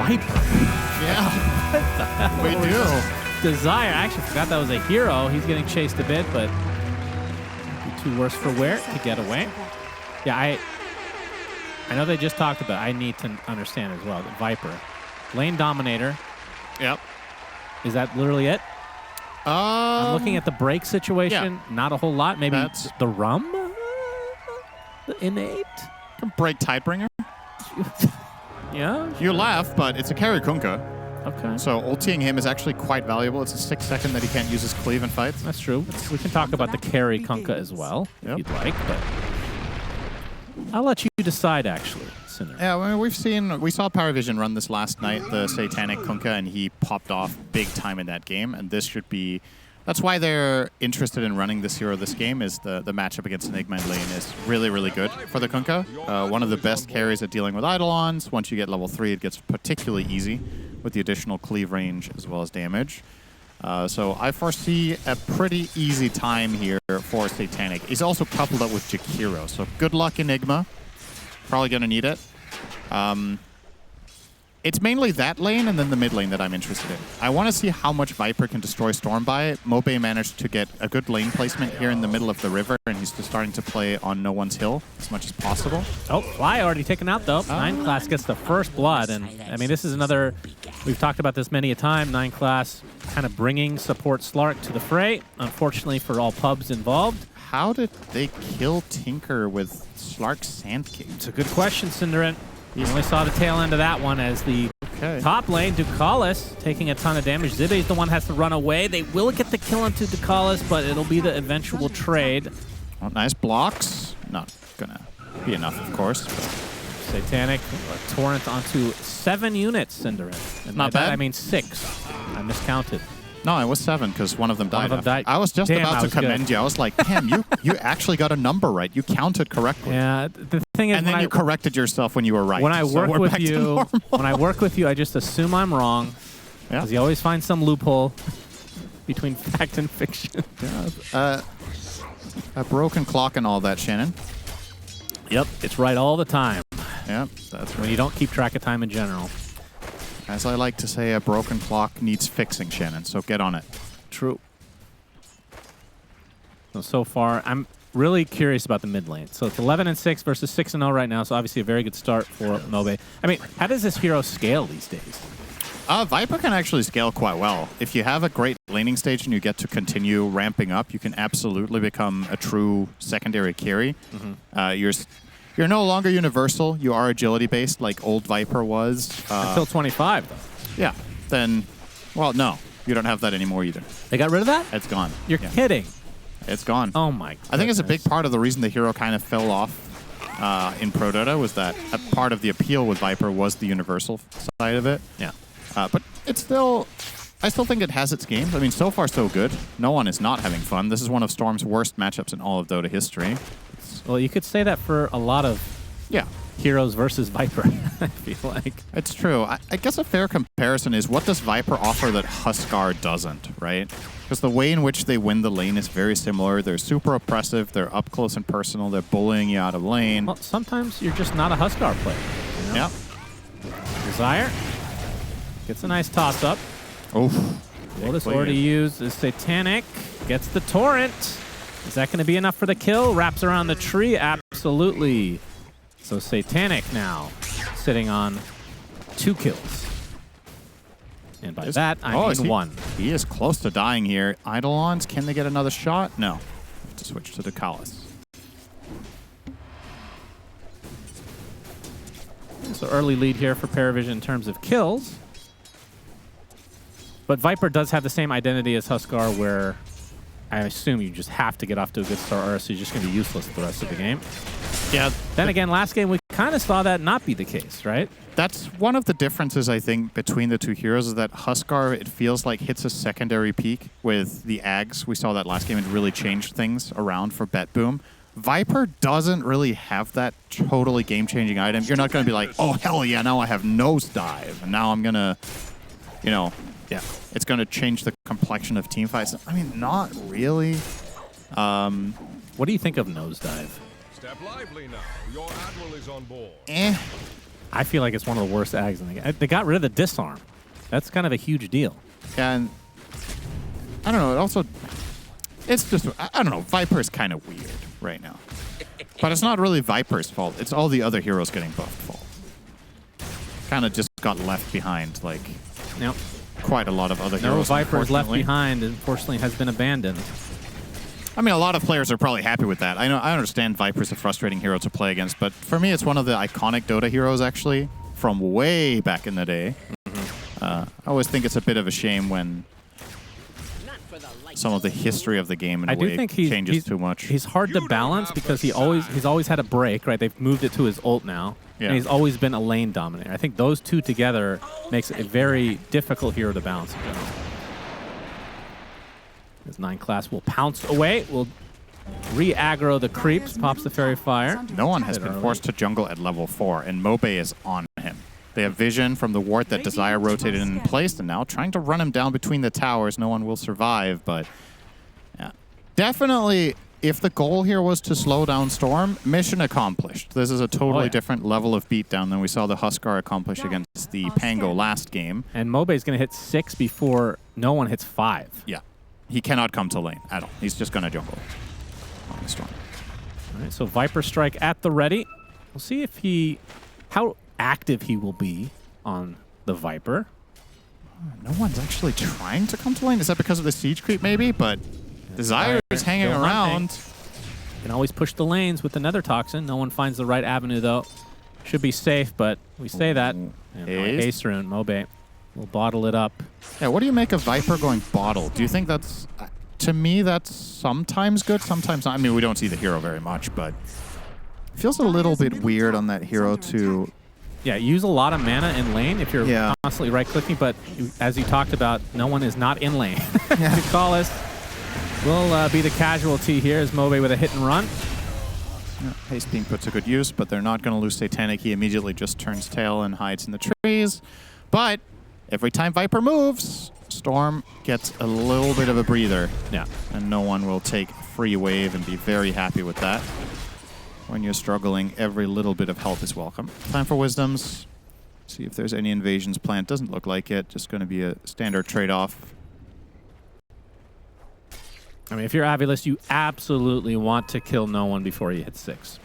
Viper. Yeah, we do. Desire. I actually forgot that was a hero. He's getting chased a bit, but too worse for wear to get away. Yeah, I know they just talked about it. I need to understand as well that Viper, lane dominator. Yep. Is that literally it? I'm looking at the break situation. Yeah. Not a whole lot. Maybe that's the rum? The innate? Can break Tidebringer. Yeah. You laugh, but it's a carry Kunkka. Okay. So ulting him is actually quite valuable. It's a 6 second that he can't use his cleave in fights. That's true. We can talk about the carry Kunkka as well, if you'd like, but I'll let you decide, actually, Cinder. Yeah, well, we saw PARIVISION run this last night, the Satanic Kunkka, and he popped off big time in that game, and this should be... That's why they're interested in running this hero this game, is the matchup against Enigma in lane is really, really good for the Kunkka. One of the best carries at dealing with Eidolons. Once you get level 3, it gets particularly easy with the additional cleave range as well as damage. So I foresee a pretty easy time here for Satanic. He's also coupled up with Jakiro, so good luck, Enigma. Probably going to need it. It's mainly that lane and then the mid lane that I'm interested in. I want to see how much Viper can destroy Storm by. Mobe managed to get a good lane placement here in the middle of the river, and he's just starting to play on no one's hill as much as possible. Oh, Fly already taken out, though. 9 class gets the first blood, and I mean, this is another... We've talked about this many a time. 9 class kind of bringing support Slark to the fray, unfortunately for all pubs involved. How did they kill Tinker with Slark's Sand King? It's a good question, Cinderin. You only saw the tail end of that one as the top lane, Ducalis, taking a ton of damage. Zibe's the one has to run away. They will get the kill onto Ducalis, but it'll be the eventual trade. Oh, nice blocks. Not gonna be enough, of course. Satanic, a torrent onto 7 units, Cinderin. And not by bad. That I mean 6. I miscounted. No, it was 7 because one of them died. I was just Damn, about to commend you. I was like, damn, you actually got a number right. You counted correctly. Yeah, the thing is, and then you corrected yourself when you were right. When I work with you, I just assume I'm wrong. Because you always find some loophole between fact and fiction. Yeah, a broken clock and all that, Shannon. Yep, it's right all the time. Yep, that's right. When you don't keep track of time in general. As I like to say, a broken clock needs fixing, Shannon, so get on it. True. So far, I'm really curious about the mid lane. So it's 11-6 versus 6-0 right now, so obviously a very good start for Mobe. I mean, how does this hero scale these days? Viper can actually scale quite well. If you have a great laning stage and you get to continue ramping up, you can absolutely become a true secondary carry. You're no longer universal. You are agility-based like old Viper was. Until 25, though. Yeah. Then, well, no. You don't have that anymore either. They got rid of that? It's gone. You're kidding. It's gone. Oh, my goodness. I think it's a big part of the reason the hero kind of fell off in Pro Dota was that a part of the appeal with Viper was the universal side of it. Yeah. But it's still... I still think it has its games. I mean, so far, so good. No one is not having fun. This is one of Storm's worst matchups in all of Dota history. Well, you could say that for a lot of heroes versus Viper, I feel like. It's true. I guess a fair comparison is what does Viper offer that Huskar doesn't, right? Because the way in which they win the lane is very similar. They're super oppressive. They're up close and personal. They're bullying you out of lane. Well, sometimes you're just not a Huskar player. You know? Yeah. Desire gets a nice toss-up. Oof. Lotus already used is Satanic. Gets the torrent. Is that going to be enough for the kill? Wraps around the tree. Absolutely. So Satanic now sitting on 2 kills. And by that, I mean 1. He is close to dying here. Eidolons, can they get another shot? No. Have to switch to Ducalis. So early lead here for PARIVISION in terms of kills. But Viper does have the same identity as Huskar, where I assume you just have to get off to a good start or else you're just going to be useless the rest of the game. Yeah. Then again, last game we kind of saw that not be the case, right? That's one of the differences, I think, between the two heroes is that Huskar, it feels like, hits a secondary peak with the Ags. We saw that last game. It really changed things around for Bet Boom. Viper doesn't really have that totally game-changing item. You're not going to be like, oh, hell yeah, now I have Nosedive, and now I'm going to, you know... Yeah, it's going to change the complexion of team fights. I mean, not really. What do you think of Nosedive? Step lively now. Your admiral is on board. I feel like it's one of the worst ags in the game. They got rid of the disarm. That's kind of a huge deal. Yeah, and I don't know. It also, it's just, I don't know. Viper's kind of weird right now. But it's not really Viper's fault. It's all the other heroes getting buffed fault. Kind of just got left behind, like Yep. quite a lot of other No heroes. Viper's left behind, unfortunately, has been abandoned. I mean, a lot of players are probably happy with that. I understand Viper's a frustrating hero to play against, but for me, it's one of the iconic Dota heroes, actually, from way back in the day. I always think it's a bit of a shame when some of the history of the game in a way changes too much. He's hard to balance because he's always had a break, right? They've moved it to his ult now, Yeah. and he's always been a lane dominator. I think those two together makes it a very difficult hero to balance in general. His 9 class will pounce away, will re-aggro the creeps, pops the Fairy Fire. No one has been forced to jungle at level 4, and Mobe is on him. They have vision from the ward that Desire rotated in place, and now trying to run him down between the towers. No one will survive, but yeah. Definitely, if the goal here was to slow down Storm, mission accomplished. This is a totally different level of beatdown than we saw the Huskar accomplish against the Pango last game. And Mobe is going to hit 6 before no one hits 5. Yeah. He cannot come to lane at all. He's just going to jungle on the Storm. All right, so Viper Strike at the ready. We'll see if how active he will be on the Viper. No one's actually trying to come to lane. Is that because of the siege creep, maybe? But Desire is hanging around. Can always push the lanes with another Toxin. No one finds the right avenue, though. Should be safe, but we say that. And Ace Rune, Mobe will bottle it up. Yeah, what do you make of Viper going bottle? Do you think that's... To me, that's sometimes good, sometimes not. I mean, we don't see the hero very much, but it feels a little bit weird on that hero to... Yeah, use a lot of mana in lane if you're constantly right-clicking, but as you talked about, no one is not in lane. Decisive will be the casualty here as Mobe with a hit and run. Yeah, Haste Beam puts a good use, but they're not going to lose Satanic. He immediately just turns tail and hides in the trees. But every time Viper moves, Storm gets a little bit of a breather. Yeah. And no one will take free wave and be very happy with that. When you're struggling, every little bit of help is welcome. Time for Wisdoms. See if there's any invasions planned. Doesn't look like it. Just going to be a standard trade-off. I mean, if you're AVULUS, you absolutely want to kill no one before you hit 6.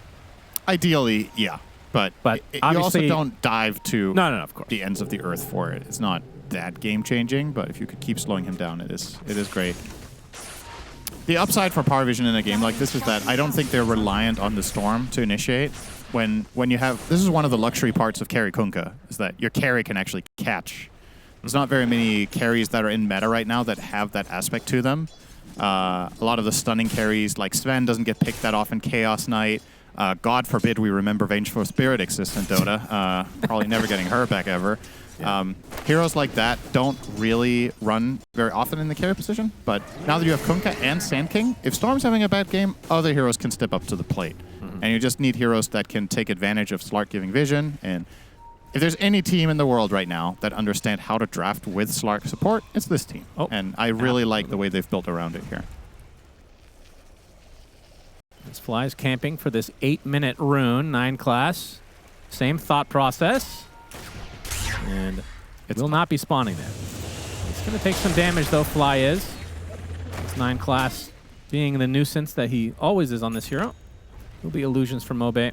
Ideally, yeah. But you also don't dive to of course. the ends of the earth for it. It's not that game-changing, but if you could keep slowing him down, it is great. The upside for PARIVISION in a game like this is that I don't think they're reliant on the Storm to initiate. When you have... This is one of the luxury parts of carry Kunkka, is that your carry can actually catch. There's not very many carries that are in meta right now that have that aspect to them. A lot of the stunning carries, like Sven, doesn't get picked that often. Chaos Knight. God forbid we remember Vengeful Spirit exists in Dota. Probably never getting her back ever. Yeah. Heroes like that don't really run very often in the carry position, but now that you have Kunkka and Sand King, if Storm's having a bad game, other heroes can step up to the plate. And you just need heroes that can take advantage of Slark giving vision. And if there's any team in the world right now that understand how to draft with Slark support, it's this team. And I really like the way they've built around it here. This Fly's camping for this 8-minute rune, 9 class. Same thought process. And it will not be spawning there. It's going to take some damage, though, Fly is. This 9 class being the nuisance that he always is on this hero. Will be illusions for Mobe.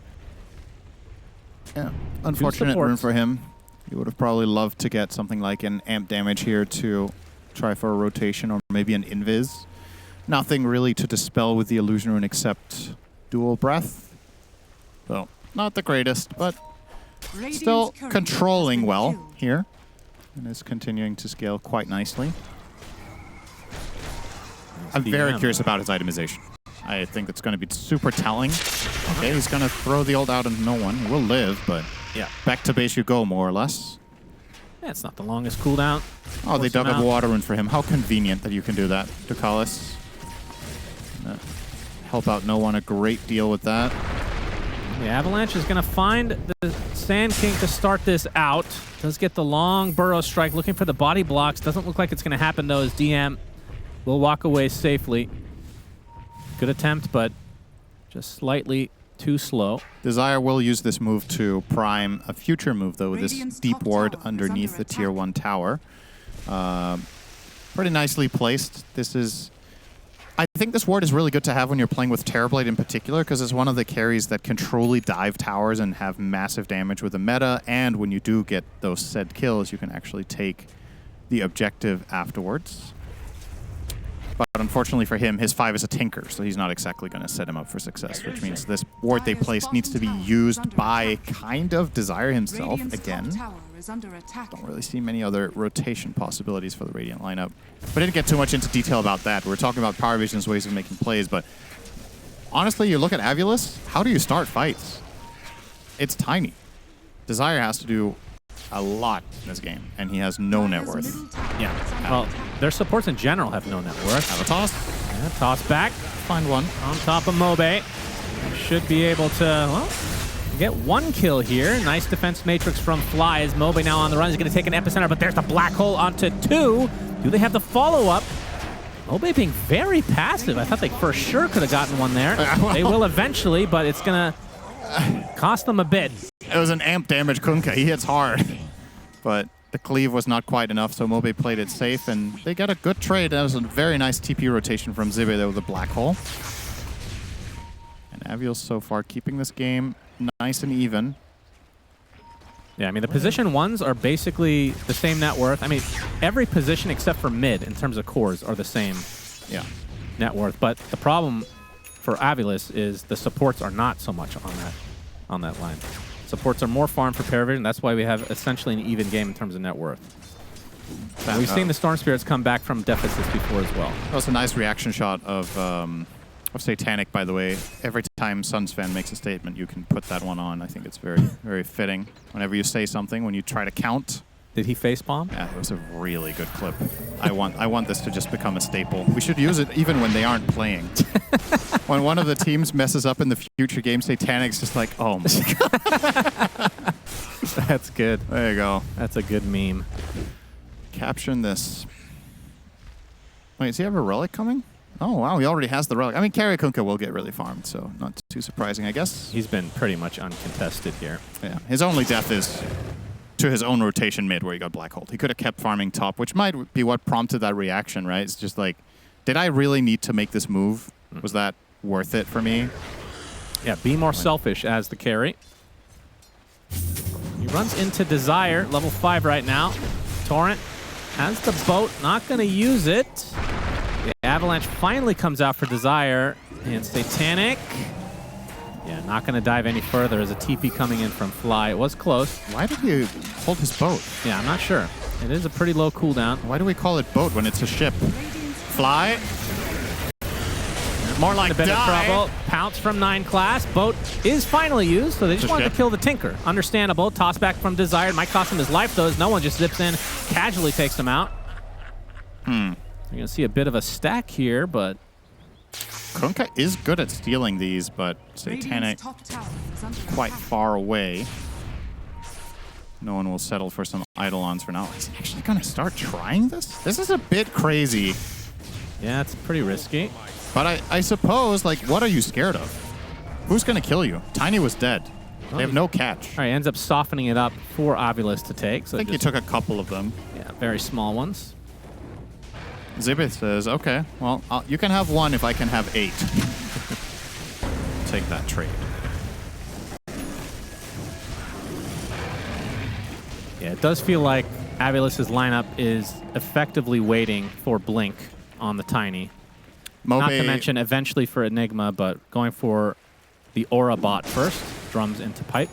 Yeah, unfortunate rune for him. He would have probably loved to get something like an amp damage here to try for a rotation or maybe an invis. Nothing really to dispel with the illusion rune except dual breath. So, not the greatest, but still controlling well here. And is continuing to scale quite nicely. I'm very curious about his itemization. I think it's going to be super telling. Okay, he's going to throw the ult out into no one. He will live, but yeah, back to base you go, more or less. Yeah, it's not the longest cooldown. Oh, they dug up a water rune for him. How convenient that you can do that, Decisive. Help out no one a great deal with that. The Avalanche is going to find the Sand King to start this out. Does get the long burrow strike, looking for the body blocks. Doesn't look like it's going to happen, though, as DM will walk away safely. Good attempt, but just slightly too slow. Desire will use this move to prime a future move, though, with this deep ward underneath the tier 1 tower. Pretty nicely placed. This is... I think this ward is really good to have when you're playing with Terrorblade in particular, because it's one of the carries that can truly dive towers and have massive damage with the meta, and when you do get those said kills, you can actually take the objective afterwards. But unfortunately for him, his 5 is a Tinker, so he's not exactly going to set him up for success, which means this ward they placed needs to be used by kind of Desire himself again. Don't really see many other rotation possibilities for the Radiant lineup. We didn't get too much into detail about that. We're talking about PARIVISION's ways of making plays, but honestly, you look at AVULUS, how do you start fights? It's tiny. Desire has to do a lot in this game, and he has no net worth. Yeah, well, their supports in general have no net worth. Have a toss. Yeah, toss back. Find one. On top of Mobe. Should be able to, well, get one kill here. Nice defense matrix from Fly as Mobe now on the run. He's going to take an epicenter, but there's the black hole onto 2. Do they have the follow-up? Mobe being very passive. I thought they for sure could have gotten one there. They will eventually, but it's going to cost them a bit. It was an amp damage Kunkka. He hits hard. But the cleave was not quite enough, so Mobe played it safe, and they got a good trade. That was a very nice TP rotation from Zibe there with the black hole. And AVULUS so far keeping this game nice and even. Yeah, I mean, the position 1s are basically the same net worth. I mean, every position except for mid in terms of cores are the same net worth. But the problem for AVULUS is the supports are not so much on that line. Supports are more farm for PARIVISION. That's why we have essentially an even game in terms of net worth. We've seen the Storm Spirits come back from deficits before as well. That was a nice reaction shot of Satanic, by the way. Every time Suns fan makes a statement, you can put that one on. I think it's very, very fitting. Whenever you say something, when you try to count. Did he facepalm? Yeah, it was a really good clip. I want this to just become a staple. We should use it even when they aren't playing. When one of the teams messes up in the future game, Satanic's just like, oh my god. That's good. There you go. That's a good meme. Capturing this. Wait, does he have a relic coming? Oh, wow, he already has the relic. I mean, Carry Kunkka will get really farmed, so not too surprising, I guess. He's been pretty much uncontested here. Yeah, his only death is to his own rotation mid where he got black holed. He could have kept farming top, which might be what prompted that reaction, right? It's just like, did I really need to make this move? Was that worth it for me? Yeah, be more selfish as the carry. He runs into Desire, level 5 right now. Torrent has the boat, not going to use it. The Avalanche finally comes out for Desire, and Satanic, yeah, not going to dive any further. There's a TP coming in from Fly. It was close. Why did he hold his boat? Yeah, I'm not sure. It is a pretty low cooldown. Why do we call it boat when it's a ship? Fly. More like a bit of trouble. Pounce from 9 class. Boat is finally used, so they just wanted to kill the Tinker. Understandable. Toss back from Desire. Might cost him his life, though, as no one just zips in, casually takes him out. You're going to see a bit of a stack here, but Kunkka is good at stealing these, but Satanic quite far away. No one will settle for some Eidolons for now. Is he actually going to start trying this? This is a bit crazy. Yeah, it's pretty risky. But I suppose, like, what are you scared of? Who's going to kill you? Tiny was dead. They have no catch. All right, ends up softening it up for AVULUS to take. So I think he took a couple of them. Yeah, very small ones. Zibith says, okay, well, you can have 1 if I can have 8. Take that trade. Yeah, it does feel like AVULUS' lineup is effectively waiting for Blink on the Tiny. Mobe, not to mention eventually for Enigma, but going for the Aura bot first. Drums into pipe.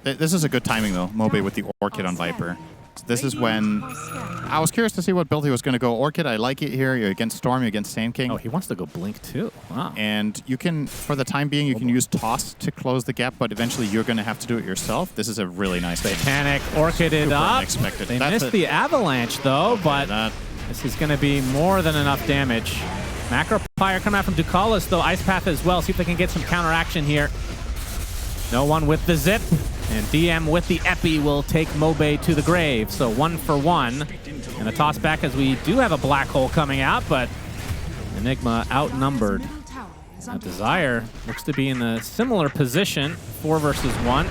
This is a good timing, though, Mobe with the Orchid on Viper. This is when I was curious to see what build he was going to go. Orchid, I like it here. You're against Storm, you're against Sand King. Oh, he wants to go Blink too. Wow. And you can, for the time being, you can use Toss to close the gap, but eventually you're going to have to do it yourself. This is a really nice thing. Satanic Orchided up. Unexpected. They missed the Avalanche, though, but this is going to be more than enough damage. Macro Pyre coming out from Ducalis, though. Ice Path as well. See if they can get some counteraction here. No one with the zip. And DM with the Epi will take Mobe to the grave. So 1 for 1. And a toss back as we do have a black hole coming out, but Enigma outnumbered Now Desire looks to be in a similar position, 4 versus 1.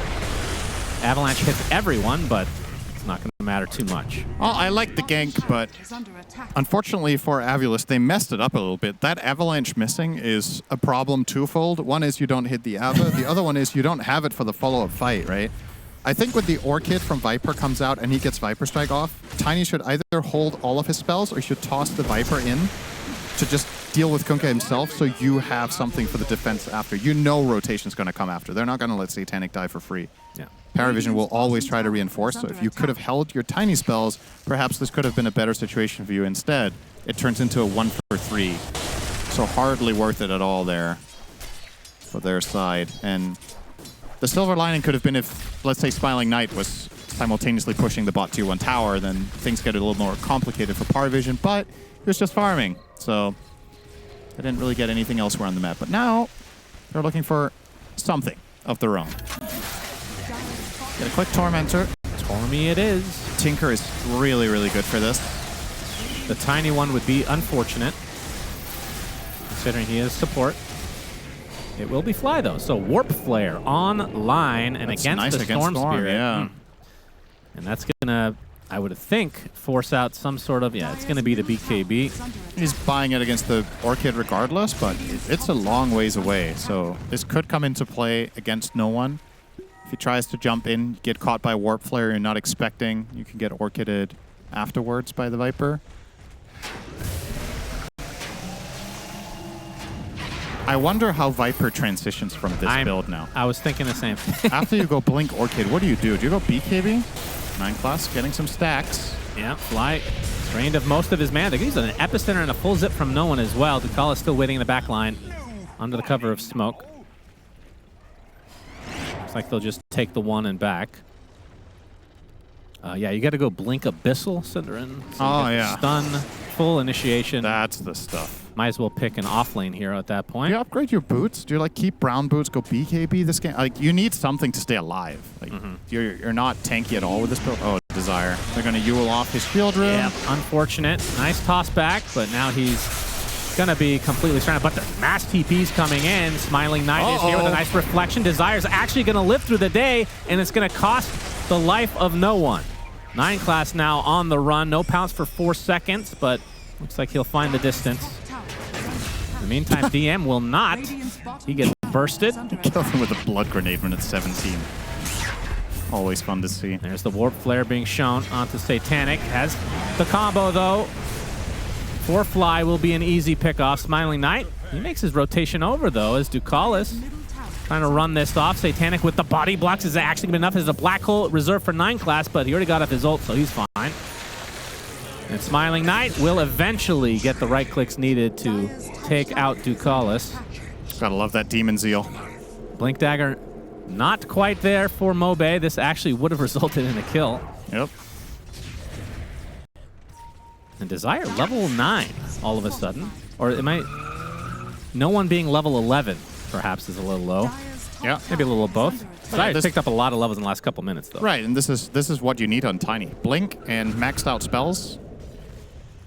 Avalanche hits everyone, but it's not going to matter too much. Well, I like the gank, but unfortunately for AVULUS, they messed it up a little bit. That Avalanche missing is a problem twofold. One is you don't hit the Ava. The other one is you don't have it for the follow-up fight, right? I think when the Orchid from Viper comes out and he gets Viper Strike off, Tiny should either hold all of his spells or should toss the Viper in to just deal with Kunkka himself so you have something for the defense after. You know rotation's going to come after. They're not going to let Satanic die for free. Yeah. PARIVISION will always try to reinforce, so if you could have held your Tiny spells, perhaps this could have been a better situation for you. Instead, it turns into a 1-for-3. So hardly worth it at all there for their side. And the silver lining could have been if, let's say, Smiling Knight was simultaneously pushing the bot 2-1 tower, then things get a little more complicated for PARIVISION, but he was just farming, so they didn't really get anything elsewhere on the map. But now, they're looking for something of their own. Get a quick Tormentor. Tormy it is. Tinker is really, really good for this. The Tiny one would be unfortunate, considering he is support. It will be Fly, though. So Warp Flare online and That's against nice the against Storm Spirit. Yeah. And that's going to, I would think, force out some sort of, yeah, it's going to be the BKB. He's buying it against the Orchid regardless, but it's a long ways away. So this could come into play against no one. If he tries to jump in, get caught by Warp Flare you're not expecting, you can get Orchided afterwards by the Viper. I wonder how Viper transitions from this build now. I was thinking the same thing. After you go Blink Orchid, what do? Do you go BKB? 9 class, getting some stacks. Yeah, Fly drained of most of his mana. He's an Epicenter and a full zip from no one as well. Ducal is still waiting in the back line under the cover of smoke. Looks like they'll just take the 1 and back. Yeah, you got to go Blink Abyssal, Cinderin. So oh, yeah. Stun, full initiation. That's the stuff. Might as well pick an off-lane hero at that point. Do you upgrade your boots? Do you like keep brown boots, go BKB this game? Like you need something to stay alive. Like you're not tanky at all with this build. Oh, Desire. They're gonna Yule off his shield room. Yeah, unfortunate. Nice toss back, but now he's gonna be completely surrounded. But the mass TP's coming in. Smiling Knight is here with a nice reflection. Desire's actually gonna live through the day, and it's gonna cost the life of no one. 9 class now on the run. No pounce for 4 seconds, but looks like he'll find the distance. In the meantime, DM will not. He gets bursted. Kill him with a blood grenade when it's 17. Always fun to see. There's the Warp Flare being shown onto Satanic. Has the combo, though. For Fly will be an easy pickoff. Smiling Knight, he makes his rotation over, though, as Ducalis trying to run this off. Satanic with the body blocks is actually good enough. There's a black hole reserved for 9 class, but he already got off his ult, so he's fine. And Smiling Knight will eventually get the right clicks needed to take out Ducalis. Gotta love that Demon Zeal. Blink Dagger not quite there for Mobe. This actually would have resulted in a kill. Yep. And Desire level 9 all of a sudden. Or it might... No one being level 11 perhaps is a little low. Yeah. Maybe a little of both. Desire's picked up a lot of levels in the last couple minutes, though. Right, and this is what you need on Tiny. Blink and maxed out spells.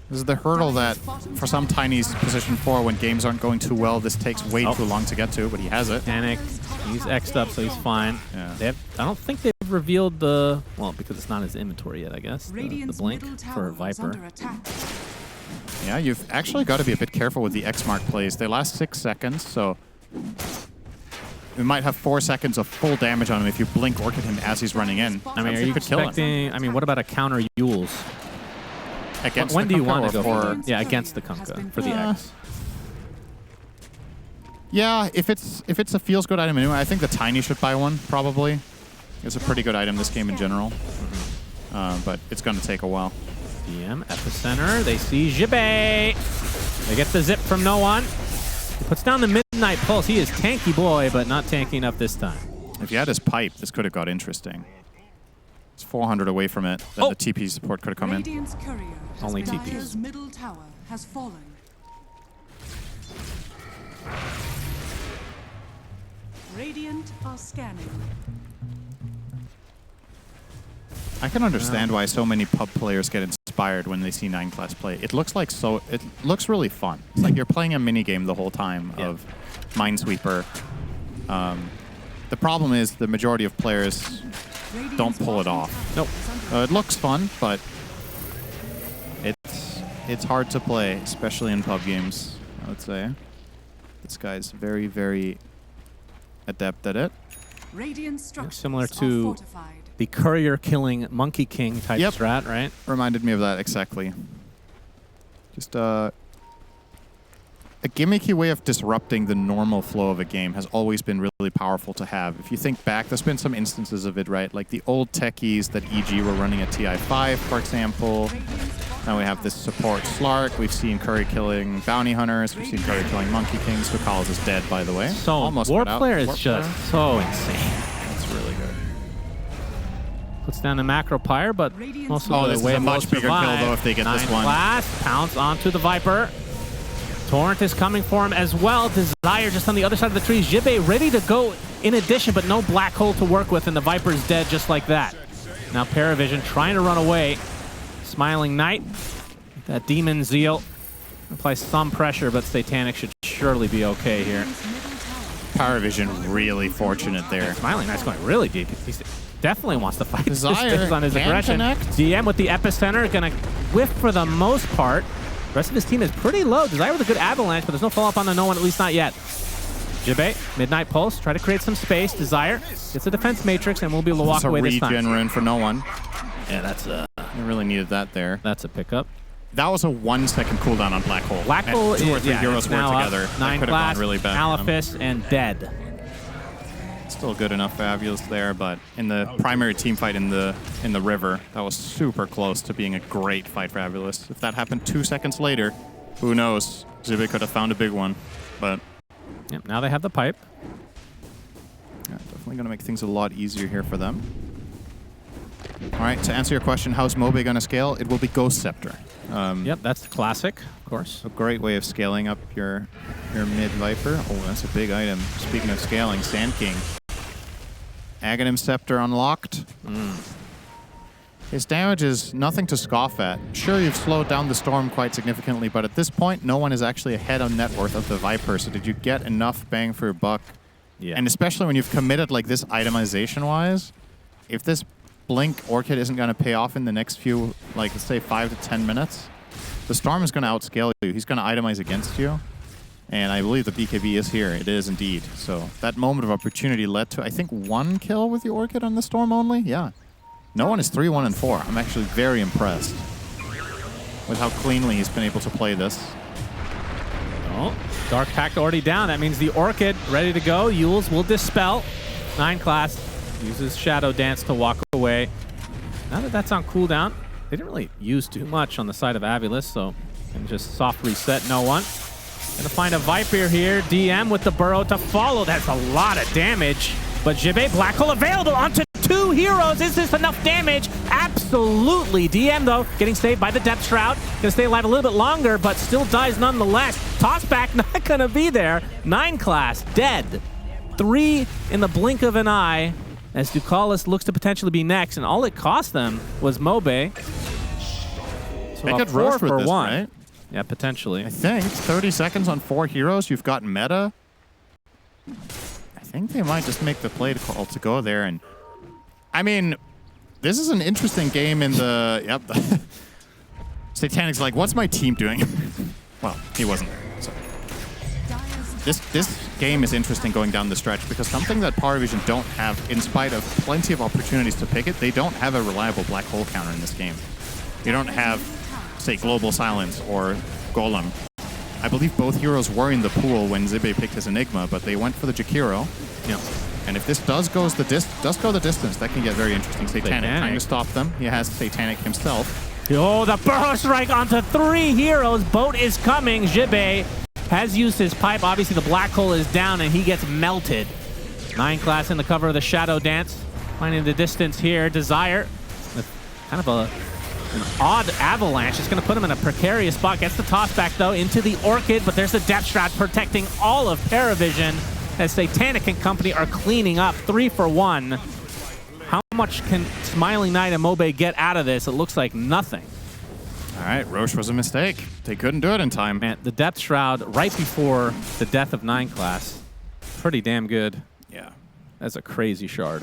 This is the hurdle that, for some Tinys, position 4, when games aren't going too well, this takes way too long to get to, but he has it. Panic. He's X'd up, so he's fine. Yeah. I don't think they've revealed the... Well, because it's not in his inventory yet, I guess. The blink for Viper. Yeah, you've actually got to be a bit careful with the X mark plays. They last 6 seconds, so... We might have 4 seconds of full damage on him if you blink Orchid him as he's running in. I mean, are you expecting... I mean, what about a counter Yules? Against when the do you Kunkka want to go for... Yeah, against the Kunkka for the X. Yeah, if it's a feels good item anyway, I think the Tiny should buy one, probably. It's a pretty good item this game in general. But it's going to take a while. DM, Epicenter, they see Jibe. They get the zip from no one. He puts down the Midnight Pulse. He is tanky boy, but not tanky enough this time. If he had his pipe, this could have got interesting. It's 400 away from it. Then the TP support could have come in. Only TPs. Middle tower has fallen. Radiant are scanning. I can understand why so many pub players get inspired inspired when they see 9 class play. It looks like it looks really fun. It's like you're playing a mini game the whole time of Minesweeper. The problem is the majority of players don't pull it off. Nope. It looks fun, but it's hard to play, especially in pub games, I would say. This guy's very, very adept at it. Similar to the courier killing Monkey King type strat, right? Reminded me of that exactly. Just a gimmicky way of disrupting the normal flow of a game has always been really powerful to have. If you think back, there's been some instances of it, right? Like the old techies that EG were running at TI5, for example. Now we have this support Slark. We've seen Curry killing Bounty Hunters. We've seen Curry killing Monkey Kings. Sukalis is dead, by the way. So almost Warp player is just so insane. That's really good. Puts down the macro pyre, but most of this is a much bigger kill, though, if they get this one. 9 class, pounce onto the Viper. Torrent is coming for him as well. Desire just on the other side of the trees. Jibbe ready to go in addition, but no black hole to work with, and the Viper's dead just like that. Now PARIVISION trying to run away. Smiling Knight, that Demon Zeal, apply some pressure, but Satanic should surely be okay here. PARIVISION really fortunate there. Smiling Knight's going really deep. He definitely wants to fight Desire on his aggression. Connect. DM with the Epicenter, gonna whiff for the most part. The rest of his team is pretty low. Desire with a good avalanche, but there's no follow-up on the no one, at least not yet. Jibbe, Midnight Pulse, try to create some space. Desire gets a defense matrix, and we'll be able to walk away this time. It's a regen rune for no one. Yeah, that's You really needed that there. That's a pickup. That was a 1-second cooldown on Black Hole. Black Hole is 2 or 3 heroes work together. 9 class, really bad. Malefist, and dead. Still good enough for AVULUS there, but in the primary team fight in the river, that was super close to being a great fight for AVULUS. If that happened 2 seconds later, who knows? Jibbe could have found a big one, but yep, now they have the pipe. Yeah, definitely going to make things a lot easier here for them. All right, to answer your question, how's Mobe going to scale? It will be Ghost Scepter. Yep, that's classic, of course. A great way of scaling up your mid Viper. Oh, that's a big item. Speaking of scaling, Sand King. Aghanim Scepter unlocked. His damage is nothing to scoff at. Sure, you've slowed down the Storm quite significantly, but at this point, no one is actually ahead on net worth of the Viper, so did you get enough bang for your buck? Yeah. And especially when you've committed like this itemization-wise, if this Blink Orchid isn't going to pay off in the next few, like, let's say 5 to 10 minutes, the Storm is going to outscale you. He's going to itemize against you. And I believe the BKB is here. It is indeed. So that moment of opportunity led to, I think, 1 kill with the Orchid on the Storm only. Yeah. No one is 3-1 and 4. I'm actually very impressed with how cleanly he's been able to play this. Oh, Dark Pact already down. That means the Orchid ready to go. Yules will dispel. 9 class uses Shadow Dance to walk away. Now that that's on cooldown, they didn't really use too much on the side of AVULUS, so can just soft reset no one. Gonna find a Viper here. DM with the Burrow to follow. That's a lot of damage. But Jibbe, Black Hole available onto 2 heroes. Is this enough damage? Absolutely. DM, though, getting saved by the Depth Shroud. Gonna stay alive a little bit longer, but still dies nonetheless. Tossback not gonna be there. 9 class, dead. 3 in the blink of an eye, as Ducalis looks to potentially be next, and all it cost them was Mobe. So they could 4 rush with for this, 1. right? Yeah, potentially. I think 30 seconds on 4 heroes. You've got meta. I think they might just make the play call to go there. And I mean, this is an interesting game in the... Yep. Satanic's like, what's my team doing? Well, he wasn't there. So. This game is interesting going down the stretch because something that PARIVISION don't have, in spite of plenty of opportunities to pick it, they don't have a reliable black hole counter in this game. You don't have, say, Global Silence or Golem. I believe both heroes were in the pool when Jibbe picked his Enigma, but they went for the Jakiro. Yeah. And if this does go the distance, that can get very interesting. Satanic trying to stop them. He has Satanic himself. Oh, the Burrow Strike onto 3 heroes. Boat is coming. Jibbe has used his pipe. Obviously, the Black Hole is down, and he gets melted. 9 class in the cover of the Shadow Dance. Finding the distance here. Desire, with kind of an odd avalanche. It's going to put him in a precarious spot. Gets the toss back, though, into the Orchid, but there's the Depth Shroud protecting all of PARIVISION as Satanic and company are cleaning up. 3 for 1. How much can Smiling Knight and Mobe get out of this? It looks like nothing. All right, Roche was a mistake. They couldn't do it in time. Man, the Depth Shroud right before the death of 9 class. Pretty damn good. Yeah. That's a crazy shard.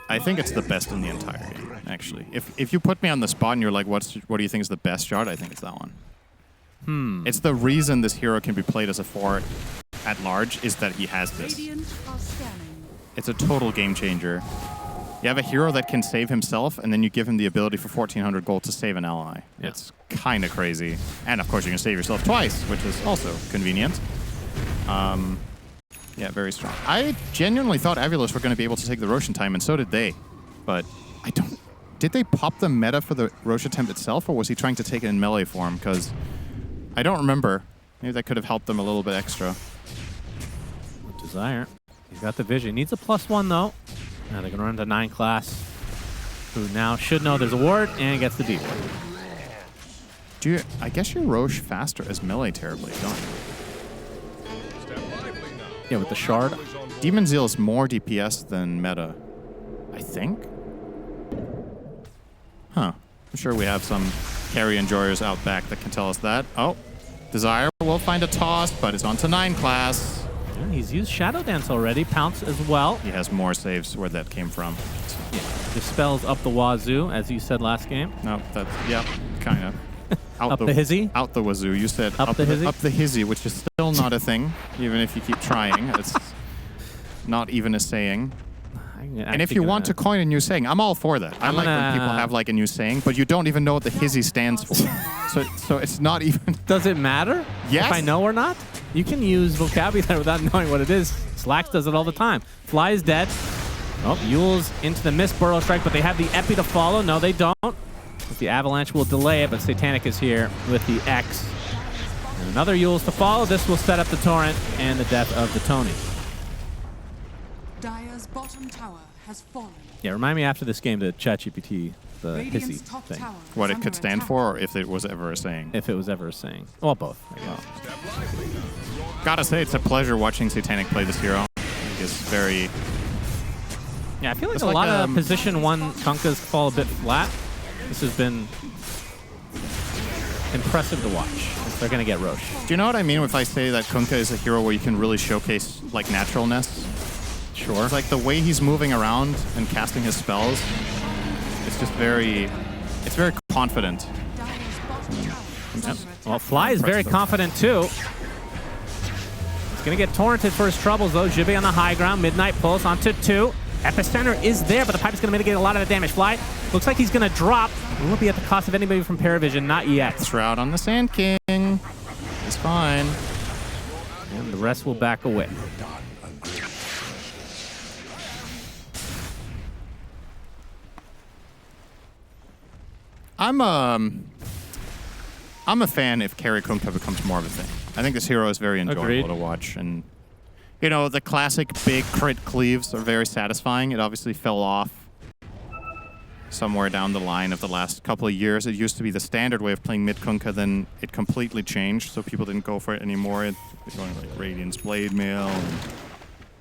I think it's the best in the entire game, actually. If you put me on the spot and you're like, what do you think is the best shard? I think it's that one. It's the reason this hero can be played as a 4 at large is that he has this. Radiant are scanning. It's a total game changer. You have a hero that can save himself, and then you give him the ability for 1,400 gold to save an ally. Yeah. It's kind of crazy. And of course, you can save yourself twice, which is also convenient. Yeah, very strong. I genuinely thought AVULUS were going to be able to take the Roshan time, and so did they. But I don't... Did they pop the meta for the Rosh attempt itself, or was he trying to take it in melee form? Because I don't remember. Maybe that could have helped them a little bit extra. Desire. He's got the vision. Needs a +1, though. Now they're going to run to 9 class, who now should know there's a ward, and gets the D ward. I guess you Rosh faster as melee terribly, don't you? Yeah, with the shard. Demon Zeal is more DPS than meta, I think. Huh. I'm sure we have some carry enjoyers out back that can tell us that. Oh, Desire will find a toss, but it's on to 9 class. Yeah, he's used Shadow Dance already. Pounce as well. He has more saves where that came from. Yeah. Dispels up the wazoo, as you said last game. No, that's, yeah, kind of. Up the hizzy? Out the wazoo. You said up the hizzy? Up the hizzy, which is still not a thing, even if you keep trying. It's not even a saying. And if you want to coin a new saying, I'm all for that. I like when people have like a new saying, but you don't even know what the hizzy stands for. so it's not even... Does it matter yes. if I know or not? You can use vocabulary without knowing what it is. Slacks does it all the time. Fly is dead. Oh, Yule's into the missed Burrow Strike, but they have the Epi to follow. No, they don't. The Avalanche will delay it, but Satanic is here with the X. And another Yule's to follow. This will set up the Torrent and the death of the Tony. Dire's bottom tower has fallen. Yeah, remind me after this game to ChatGPT the Radiant's hissy top thing. tower What is it could under stand attack. for, or if it was ever a saying. If it was ever a saying. Well, both. I guess. Gotta say, it's a pleasure watching Satanic play this hero. It's very... Yeah, I feel like it's a like, lot of position 1 Kunkas fall a bit flat. This has been impressive to watch. They're going to get Roche. Do you know what I mean if I say that Kunkka is a hero where you can really showcase like naturalness? Sure. It's like the way he's moving around and casting his spells. It's just very... It's very confident. Dire's bottom tower is under attack. Well, Fly is very confident too. He's going to get torrented for his troubles though. Jibe on the high ground. Midnight Pulse onto 2. Epicenter is there, but the pipe is going to mitigate a lot of the damage. Fly looks like he's going to drop. It won't be at the cost of anybody from PARIVISION, not yet. Shroud on the Sand King. It's fine. And the rest will back away. I'm a fan if carry Kunkka becomes more of a thing. I think this hero is very enjoyable Agreed. to watch. And, you know, the classic big crit cleaves are very satisfying. It obviously fell off somewhere down the line of the last couple of years. It used to be the standard way of playing mid Kunkka, then it completely changed, so people didn't go for it anymore. They're going like Radiance Blade Mail. And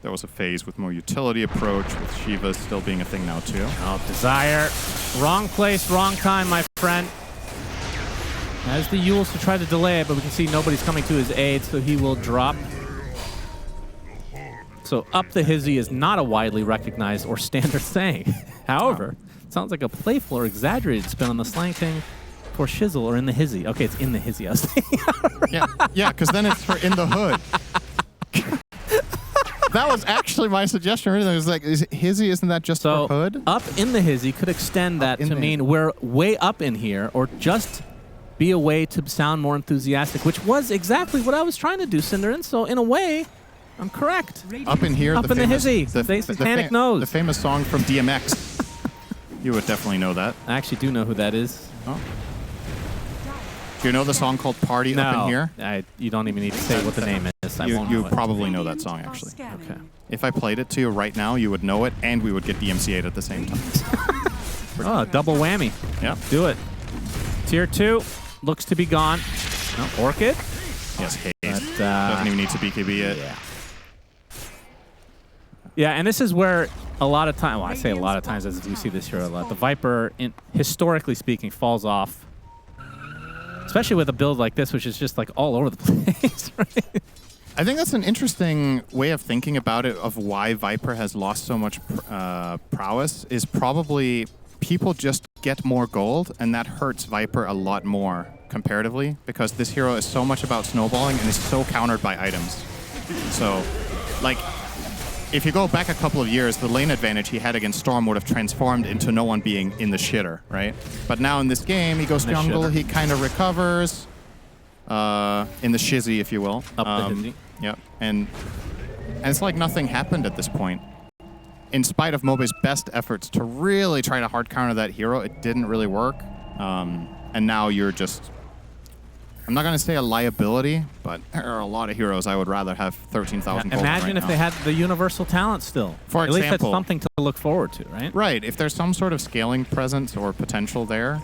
there was a phase with more utility approach, with Shiva still being a thing now too. Oh, Desire. Wrong place, wrong time, my friend. Has the Yules to try to delay it, but we can see nobody's coming to his aid, so he will drop. So up the hizzy is not a widely recognized or standard saying. However, it sounds like a playful or exaggerated spin on the slang thing for shizzle or in the hizzy. Okay, it's in the hizzy, I was thinking. Yeah, because then it's for in the hood. That was actually my suggestion. It was like, hizzy, isn't that just So for hood? up in the hizzy could extend that to mean we're way up in here, or just be a way to sound more enthusiastic, which was exactly what I was trying to do, Cinderin. So in a way, I'm correct. Up in here, Up in the hizzy. Satanic knows. The famous song from DMX. You would definitely know that. I actually do know who that is. Oh. Do you know the song called Party Up in Here? You don't even need to say what the name is. I won't You know it. probably know that song, actually. Okay. If I played it to you right now, you would know it, and we would get DMCA'd at the same time. Oh, double whammy. Yeah. Do it. Tier 2 looks to be gone. No, Orchid. Yes, Haze. But, Doesn't even need to BKB it. Yeah. Yeah, and this is where a lot of time, well, I say a lot of times as we see this hero a lot, the Viper, historically speaking, falls off. Especially with a build like this, which is just like all over the place, right? I think that's an interesting way of thinking about it, of why Viper has lost so much prowess, is probably people just get more gold, and that hurts Viper a lot more comparatively, because this hero is so much about snowballing and is so countered by items. So, like, if you go back a couple of years, the lane advantage he had against Storm would have transformed into no one being in the shitter, right? But now in this game, he goes jungle, he kind of recovers, in the shizzy, if you will. Up the hizzy. Yep, and it's like nothing happened at this point. In spite of Mobe's best efforts to really try to hard counter that hero, it didn't really work. And now you're just, I'm not going to say a liability, but there are a lot of heroes I would rather have 13,000 gold Imagine right if now. they had the universal talent still. For At least that's example, something to look forward to, right? Right, if there's some sort of scaling presence or potential there.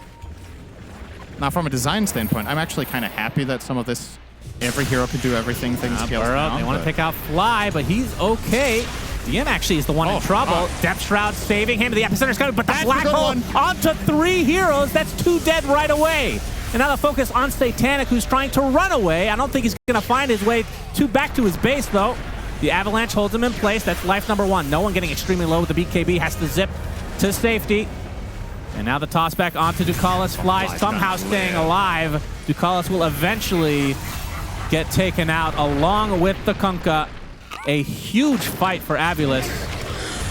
Now, from a design standpoint, I'm actually kind of happy that some of this, every hero could do everything, things scales down. They want to pick out Fly, but he's okay. Dien actually is the one in trouble. Depth Shroud saving him. The epicenter's coming, but the Black Hole onto 3 heroes. That's 2 dead right away. And now the focus on Satanic, who's trying to run away. I don't think he's going to find his way back to his base, though. The Avalanche holds him in place. That's life number 1. No one getting extremely low with the BKB. Has to zip to safety. And now the toss back onto Ducalis. Fly somehow staying alive. Ducalis will eventually get taken out along with the Kunkka. A huge fight for AVULUS.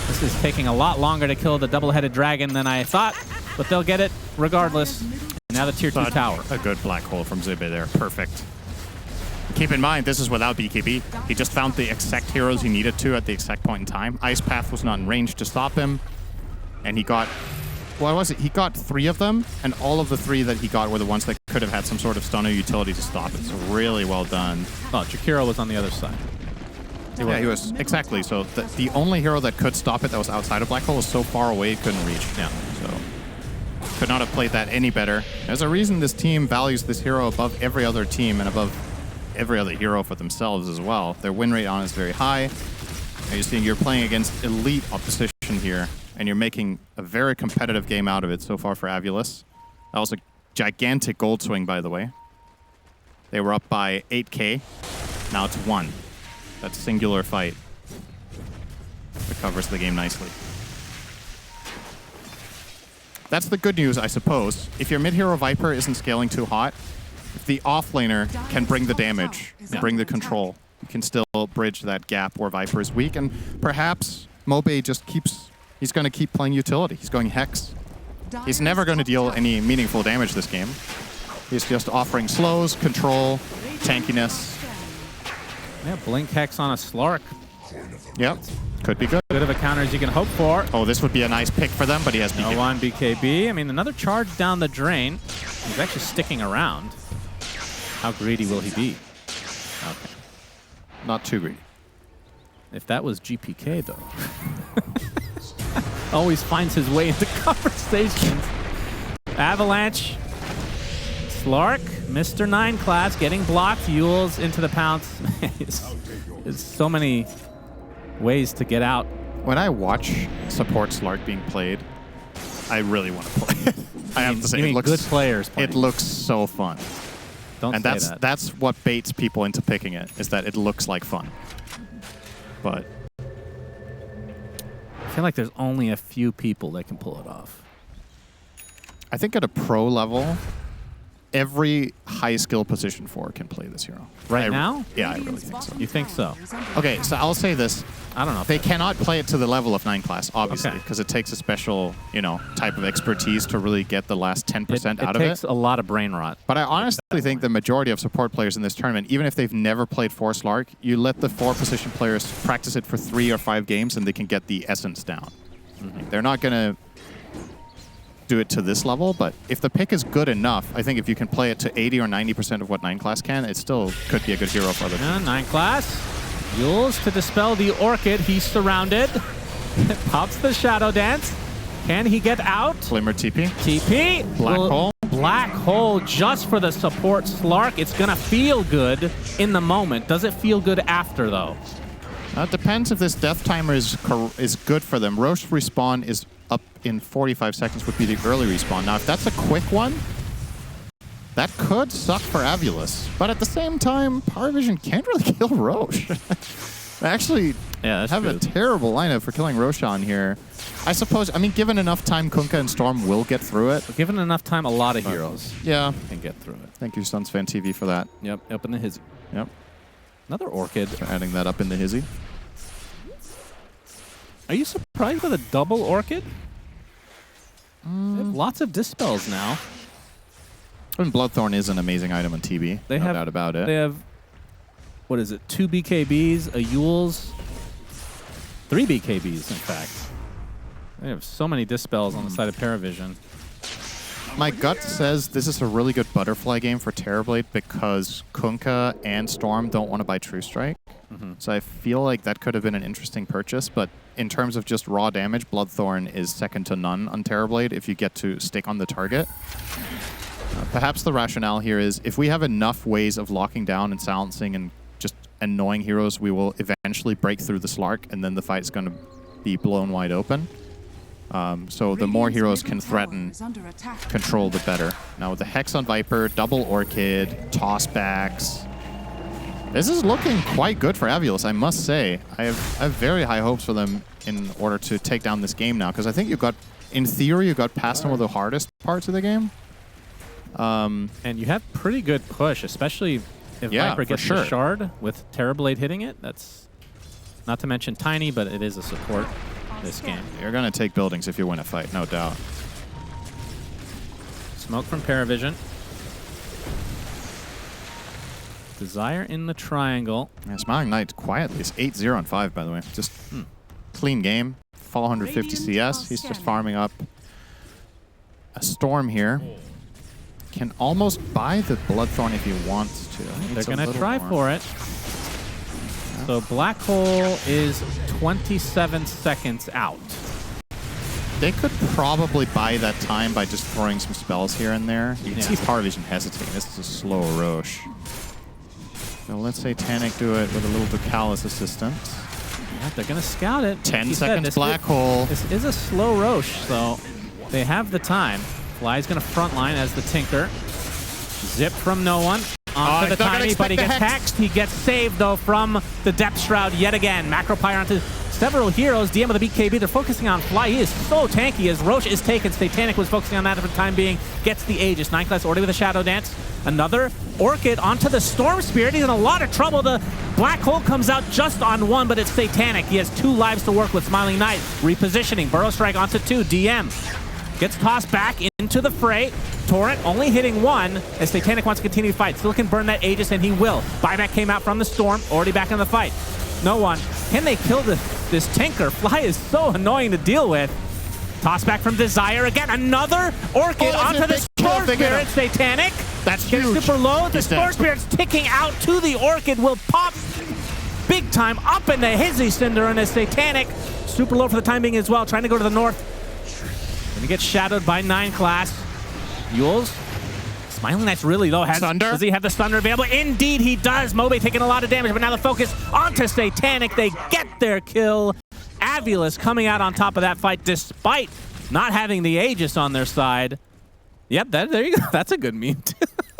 This is taking a lot longer to kill the double-headed dragon than I thought, but they'll get it regardless. And now the tier 2 tower. A good black hole from Zibe there. Perfect. Keep in mind, this is without BKB. He just found the exact heroes he needed to at the exact point in time. Ice Path was not in range to stop him. And he got, what was it? He got 3 of them, and all of the 3 that he got were the ones that could have had some sort of stunner utility to stop it. So really well done. Oh, Jakiro was on the other side. Yeah, he was. Exactly. So the only hero that could stop it that was outside of Black Hole was so far away it couldn't reach. Yeah. So could not have played that any better. There's a reason this team values this hero above every other team and above every other hero for themselves as well. Their win rate on is very high. And you're seeing you're playing against elite opposition here, and you're making a very competitive game out of it so far for AVULUS. That was a gigantic gold swing, by the way. They were up by 8K. Now it's 1. That singular fight recovers the game nicely. That's the good news, I suppose. If your mid-hero Viper isn't scaling too hot, if the offlaner can bring the damage, bring the control, you can still bridge that gap where Viper is weak, and perhaps Mobe just keeps, he's going to keep playing utility. He's going Hex. He's never going to deal any meaningful damage this game. He's just offering slows, control, tankiness. Yeah, Blink Hex on a Slark. Yep, could be good. Good of a counter as you can hope for. Oh, this would be a nice pick for them, but he has BKB. No on BKB. I mean, another charge down the drain. He's actually sticking around. How greedy will he be? Okay. Not too greedy. If that was GPK, though. Always finds his way into conversations. Avalanche. Slark, Mr. 9 class, getting blocked. Yules into the pounce. There's so many ways to get out. When I watch support Slark being played, I really want to play it. I have to say, you it mean looks good players playing. It looks so fun. Don't and say that. That's what baits people into picking it, is that it looks like fun. But I feel like there's only a few people that can pull it off. I think at a pro level, every high skill position 4 can play this hero. Right now? Yeah, I really think so. You think so? Okay, so I'll say this. I don't know. They cannot play it to the level of 9 class, obviously, because it takes a special, type of expertise to really get the last 10% out of it. It takes a lot of brain rot. But I honestly think the majority of support players in this tournament, even if they've never played 4 Slark, you let the 4 position players practice it for 3 or 5 games and they can get the essence down. They're not going to do it to this level, but if the pick is good enough, I think if you can play it to 80 or 90% of what 9 class can, it still could be a good hero for other teams. 9 class. Yules to dispel the Orchid. He's surrounded. Pops the Shadow Dance. Can he get out? Glimmer TP. TP. Black Hole. Black Hole just for the support Slark. It's going to feel good in the moment. Does it feel good after, though? It depends if this death timer is good for them. Roche respawn is up in 45 seconds would be the early respawn. Now, if that's a quick one, that could suck for AVULUS. But at the same time, PARIVISION can't really kill Roche. They actually have a terrible lineup for killing Roshan here. I suppose, I mean, given enough time, Kunkka and Storm will get through it. But given enough time, a lot of heroes can get through it. Thank you, Sunsfan TV, for that. Yep, up in the hizzy. Yep. Another Orchid. So adding that up in the hizzy. Are you surprised by the double Orchid? They have lots of dispels now. I mean, Bloodthorn is an amazing item on TB. They no have, doubt about it. They have, what is it, 2 BKBs, a Yules, 3 BKBs, in fact. They have so many dispels on the side of PARIVISION. My gut says this is a really good butterfly game for Terrorblade because Kunkka and Storm don't want to buy True Strike. So I feel like that could have been an interesting purchase, but in terms of just raw damage, Bloodthorn is second to none on Terrorblade if you get to stick on the target. Perhaps the rationale here is if we have enough ways of locking down and silencing and just annoying heroes, we will eventually break through the Slark, and then the fight's going to be blown wide open. So the more heroes can threaten, control, the better. Now with the Hex on Viper, double Orchid, tossbacks. This is looking quite good for AVULUS, I must say. I have very high hopes for them in order to take down this game now, because I think you got, in theory, you got past some of the hardest parts of the game. And you have pretty good push, especially if Viper gets the shard with Terrorblade hitting it. That's not to mention tiny, but it is a support this game. You're going to take buildings if you win a fight, no doubt. Smoke from PARIVISION. Desire in the triangle. Yeah, Smiling Knight quietly. It's 8-0 on 5, by the way. Just clean game. Fall 150 CS. He's just farming up a Storm here. Can almost buy the Bloodthorn if he wants to. They're going to try for it. So Black Hole is 27 seconds out. They could probably buy that time by just throwing some spells here and there. You can see PARIVISION hesitating. This is a slow Roche. So let's say Tanic do it with a little Ducalis assistant. Yeah, they're going to scout it. 10 seconds Black Hole. This is a slow Roche, so they have the time. Fly's going to frontline as the Tinker. Zip from no one. Onto the Tiny, but he gets hexed. He gets saved, though, from the Depth Shroud yet again. Macro Pyre onto several heroes. DM with the BKB. They're focusing on Fly. He is so tanky as Roche is taken. Satanic was focusing on that for the time being. Gets the Aegis. 9 class already with a Shadow Dance. Another Orchid onto the Storm Spirit. He's in a lot of trouble. The Black Hole comes out just on 1, but it's Satanic. He has 2 lives to work with. Smiling Knight repositioning. Burrow Strike onto 2. DM gets tossed back into the fray. Torrent only hitting 1 as Satanic wants to continue to fight. Still can burn that Aegis, and he will. Buyback came out from the Storm, already back in the fight. No one. Can they kill this Tinker? Fly is so annoying to deal with. Toss back from Desire again. Another Orchid onto the Storm Spirit. Satanic. That's huge. Super low. The Storm Spirit's ticking out to the Orchid. Will pop big time up in the Hizzy Cinder, and a Satanic super low for the time being as well. Trying to go to the north. And he gets shadowed by 9 class. Yules. Smiling Knight's really low. Does he have the Thunder available? Indeed he does. Mobe taking a lot of damage, but now the focus onto Satanic. They get their kill. AVULUS coming out on top of that fight despite not having the Aegis on their side. Yep, there you go. That's a good meme.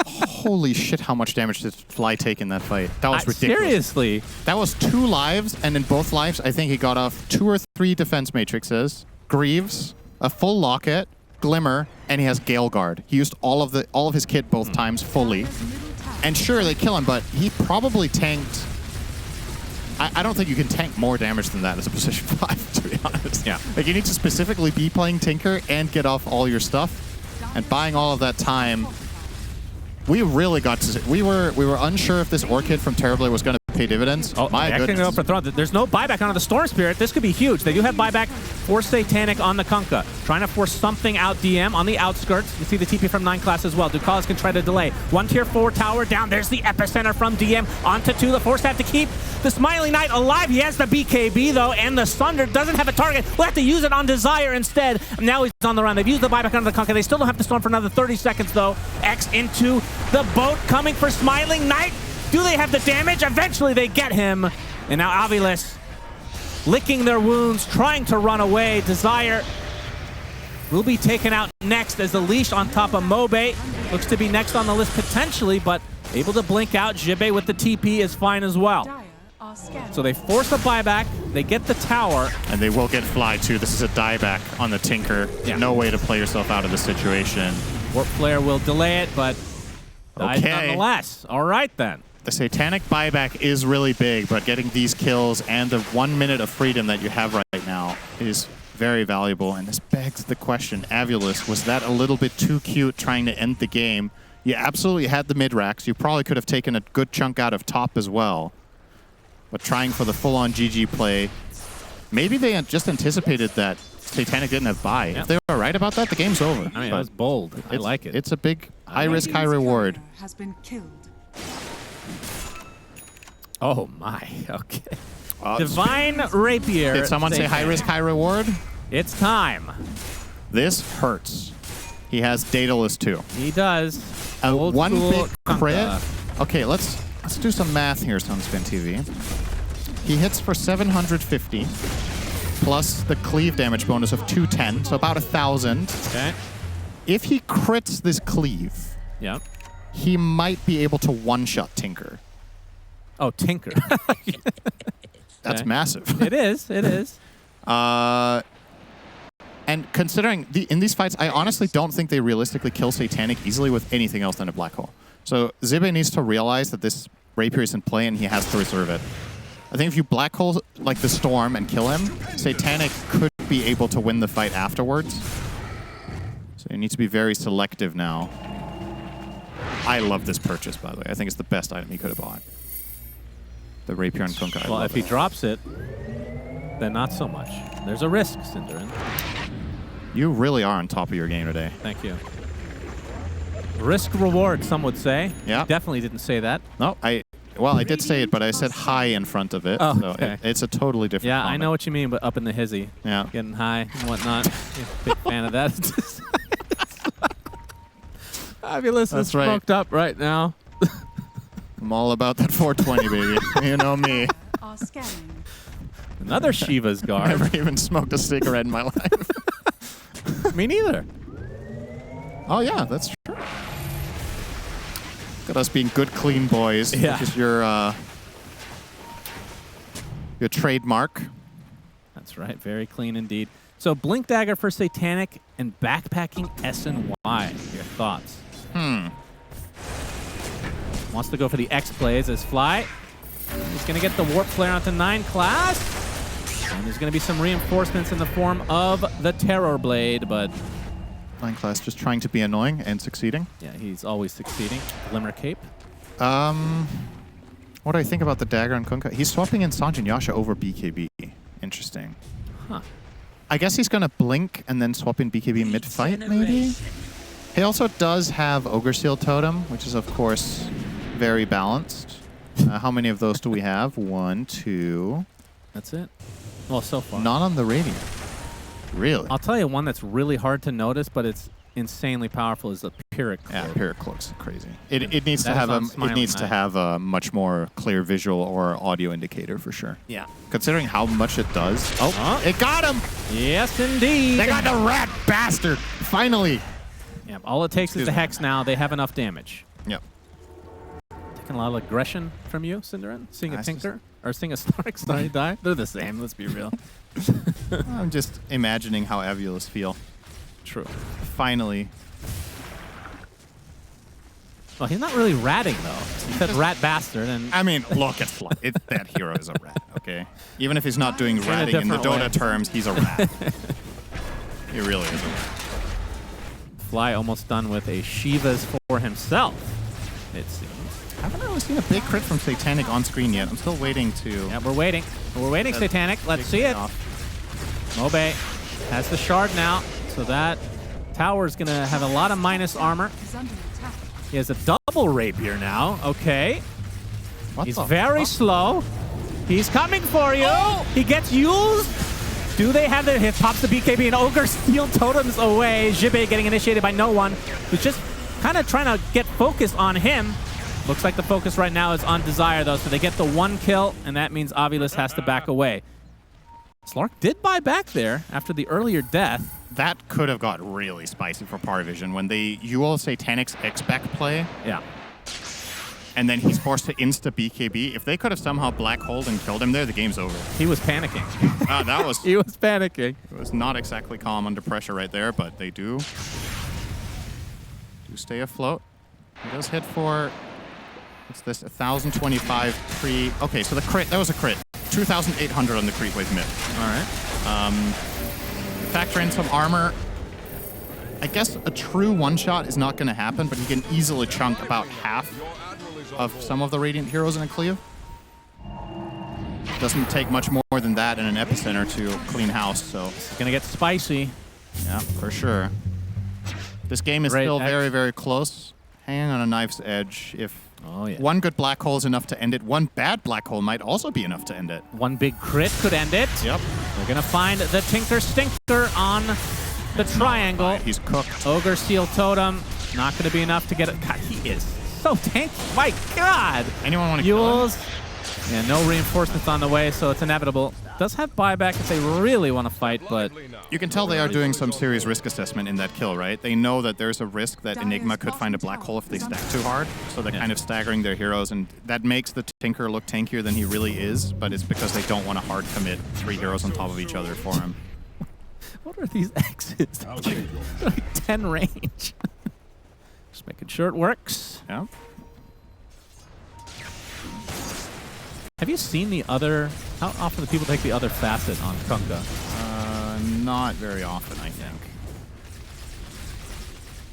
Holy shit, how much damage did Fly take in that fight? That was ridiculous. Seriously. That was 2 lives, and in both lives, I think he got off 2 or 3 defense matrices, Greaves, a full Locket, Glimmer, and he has Gale Guard. He used all of his kit both times fully. And sure, they kill him, but he probably tanked... I don't think you can tank more damage than that as a position 5, to be honest. Yeah. Like, you need to specifically be playing Tinker and get off all your stuff. And buying all of that time, we really got to... We were unsure if this Orchid from Terrorblade was going to pay dividends. Oh, my goodness. Go for Throne. There's no buyback onto the Storm Spirit. This could be huge. They do have buyback for Satanic on the Kunkka. Trying to force something out DM on the outskirts. You see the TP from 9 class as well. Ducalis can try to delay. 1 tier 4 tower down. There's the epicenter from DM onto 2. The Force have to keep the Smiling Knight alive. He has the BKB though, and the Sunder doesn't have a target. We'll have to use it on Desire instead. And now he's on the run. They've used the buyback onto the Kunkka. They still don't have to Storm for another 30 seconds though. X into the boat coming for Smiling Knight. Do they have the damage? Eventually they get him. And now AVULUS licking their wounds, trying to run away. Desire will be taken out next as the leash on top of Mobe. Looks to be next on the list potentially, but able to blink out. Jibe with the TP is fine as well. Dire are scanning. So they force a buyback, they get the tower. And they will get Fly too. This is a dieback on the Tinker. Yeah. No way to play yourself out of the situation. Warp Flare will delay it, but dies Okay. nonetheless. All right then. The Satanic buyback is really big, but getting these kills and the 1 minute of freedom that you have right now is very valuable. And this begs the question, AVULUS, was that a little bit too cute trying to end the game? You absolutely had the mid-racks. You probably could have taken a good chunk out of top as well. But trying for the full-on GG play, maybe they had just anticipated that Satanic didn't have buy. Yeah. If they were right about that, the game's over. I mean, But it was bold. I like it. It's a big high risk, high reward. Carrier has been killed. Oh my, okay. Uh, Divine Rapier. Did someone say high risk, high reward? It's time. This hurts. He has Daedalus too. He does. A Old one school big crit. Kunkka. Okay, let's do some math here, Sunspin TV. He hits for 750 plus the cleave damage bonus of 210, so about 1,000. Okay. If he crits this cleave, Yeah. he might be able to one-shot Tinker. Oh, Tinker. That's Okay. massive. It is. It is. And considering in these fights, I honestly don't think they realistically kill Satanic easily with anything else than a black hole. So Zibe needs to realize that this Rapier is in play and he has to reserve it. I think if you black hole like the Storm and kill him, Satanic could be able to win the fight afterwards. So you need to be very selective now. I love this purchase, by the way. I think it's the best item he could have bought. The Rapier and Kunkka. Well, if he drops it, then not so much. There's a risk, Cinderin. You really are on top of your game today. Thank you. Risk reward, some would say. Yeah. Definitely didn't say that. No, I did say it, but I said high in front of it. Oh, so okay. it's a totally different Yeah, I comment. know what you mean, but up in the hizzy. Yeah. Getting high and whatnot. Big fan of that. Fabulous That's is right. smoked up right now. I'm all about that 420, baby. You know me. Are scanning. Another Shiva's guard. Never even smoked a cigarette in my life. Me neither. Oh, yeah, that's true. Got us being good, clean boys. Yeah. Which is your trademark. That's right. Very clean indeed. So Blink Dagger for Satanic and backpacking S&Y. Your thoughts? Wants to go for the X plays as Fly. He's going to get the Warp Flare onto 9 class. And there's going to be some reinforcements in the form of the Terror Blade, but 9 class just trying to be annoying and succeeding. yeah, he's always succeeding. Glimmer Cape. What do I think about the Dagger and Kunkka? He's swapping in Sanjin Yasha over BKB. Interesting. Huh. I guess he's going to blink and then swap in BKB mid-fight, maybe? He also does have Ogre Seal Totem, which is, of course, very balanced. How many of those do we have? 1, 2. That's it. Well, so far. Not on the Radiant. Really? I'll tell you one that's really hard to notice, but it's insanely powerful is the Pyrrhic Yeah, Cloak. Pyrrhic Cloak's crazy. It needs to That is have on Smiling Eye. a much more clear visual or audio indicator for sure. Yeah. Considering how much it does. Oh, Huh? it got him! Yes, indeed. They got the rat bastard! Finally! Yeah, all it takes is the Hex now. They have enough damage. Yep. Taking a lot of aggression from you, Cinderin. Seeing a Nice. Tinker. Or seeing a Stark suddenly die. They're the same, let's be real. I'm just imagining how AVULUS feel. True. Finally. Well, he's not really ratting, though. He said rat bastard, and I mean, look at Fly. That hero is a rat, okay? Even if he's not doing a ratting in the different Dota way. terms, he's a rat. He really is a rat. Fly almost done with a Shiva's for himself, it seems. I haven't really seen a big crit from Satanic on screen yet. I'm still waiting to... Yeah, we're waiting. We're waiting, Satanic. Let's see it. Mobe has the shard now, so that tower's going to have a lot of minus armor. Is under attack. He has a double rapier now. Okay. What He's the very fuck? slow. He's coming for you. He gets used. Do they have their hit? Pops the BKB and Ogre Steel Totems away. Jibe getting initiated by no one. Who's just kind of trying to get focused on him. Looks like the focus right now is on Desire, though, so they get the 1 kill, and that means AVULUS has to back away. Slark did buy back there after the earlier death. That could have got really spicy for PARIVISION when they Yule Satanic's X-Back play. Yeah. And then he's forced to insta BKB. If they could have somehow black holed and killed him there, the game's over. He was panicking. That was He was panicking. It was not exactly calm under pressure right there, but they do stay afloat. He does hit for, what's this, 1,025 pre. Okay, so the crit, that was a crit. 2,800 on the creep wave mid. All right. Factor in some armor. I guess a true one-shot is not going to happen, but he can easily chunk about half of some of the Radiant heroes in a cleave. Doesn't take much more than that in an epicenter to clean house, so. It's going to get spicy. Yeah, for sure. This game is still very, very close. Hanging on a knife's edge. If one good black hole is enough to end it, one bad black hole might also be enough to end it. One big crit could end it. Yep. They're going to find the Tinker Stinker on the triangle. He's cooked. Ogre Seal Totem. Not going to be enough to get it. God, he is so tanky. My God. Anyone want to kill him? Yeah, no reinforcements on the way, so it's inevitable. Does have buyback if they really want to fight, but... You can tell they are doing some serious risk assessment in that kill, right? They know that there's a risk that Enigma could find a black hole if they stack too hard, so they're kind of staggering their heroes, and that makes the Tinker look tankier than he really is, but it's because they don't want to hard commit 3 heroes on top of each other for him. What are these X's? Like 10 range. Just making sure it works. Yeah. Have you seen the other... How often do people take the other facet on Kunkka? Not very often, I think.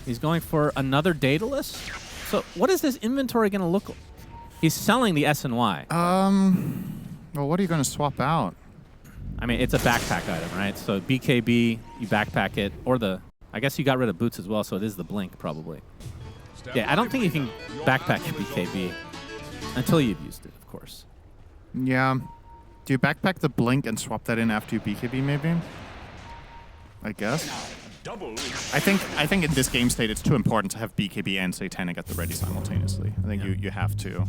He's going for another Daedalus? So what is this inventory going to look like? He's selling the S and Y. Well, what are you going to swap out? I mean, it's a backpack item, right? So BKB, you backpack it, or the... I guess you got rid of boots as well, so it is the blink, probably. Yeah, I don't think you can backpack your BKB until you've used it, of course. Yeah. Do you backpack the blink and swap that in after you BKB, maybe? I guess. I think in this game state, it's too important to have BKB and Satanic at the ready simultaneously. I think you have to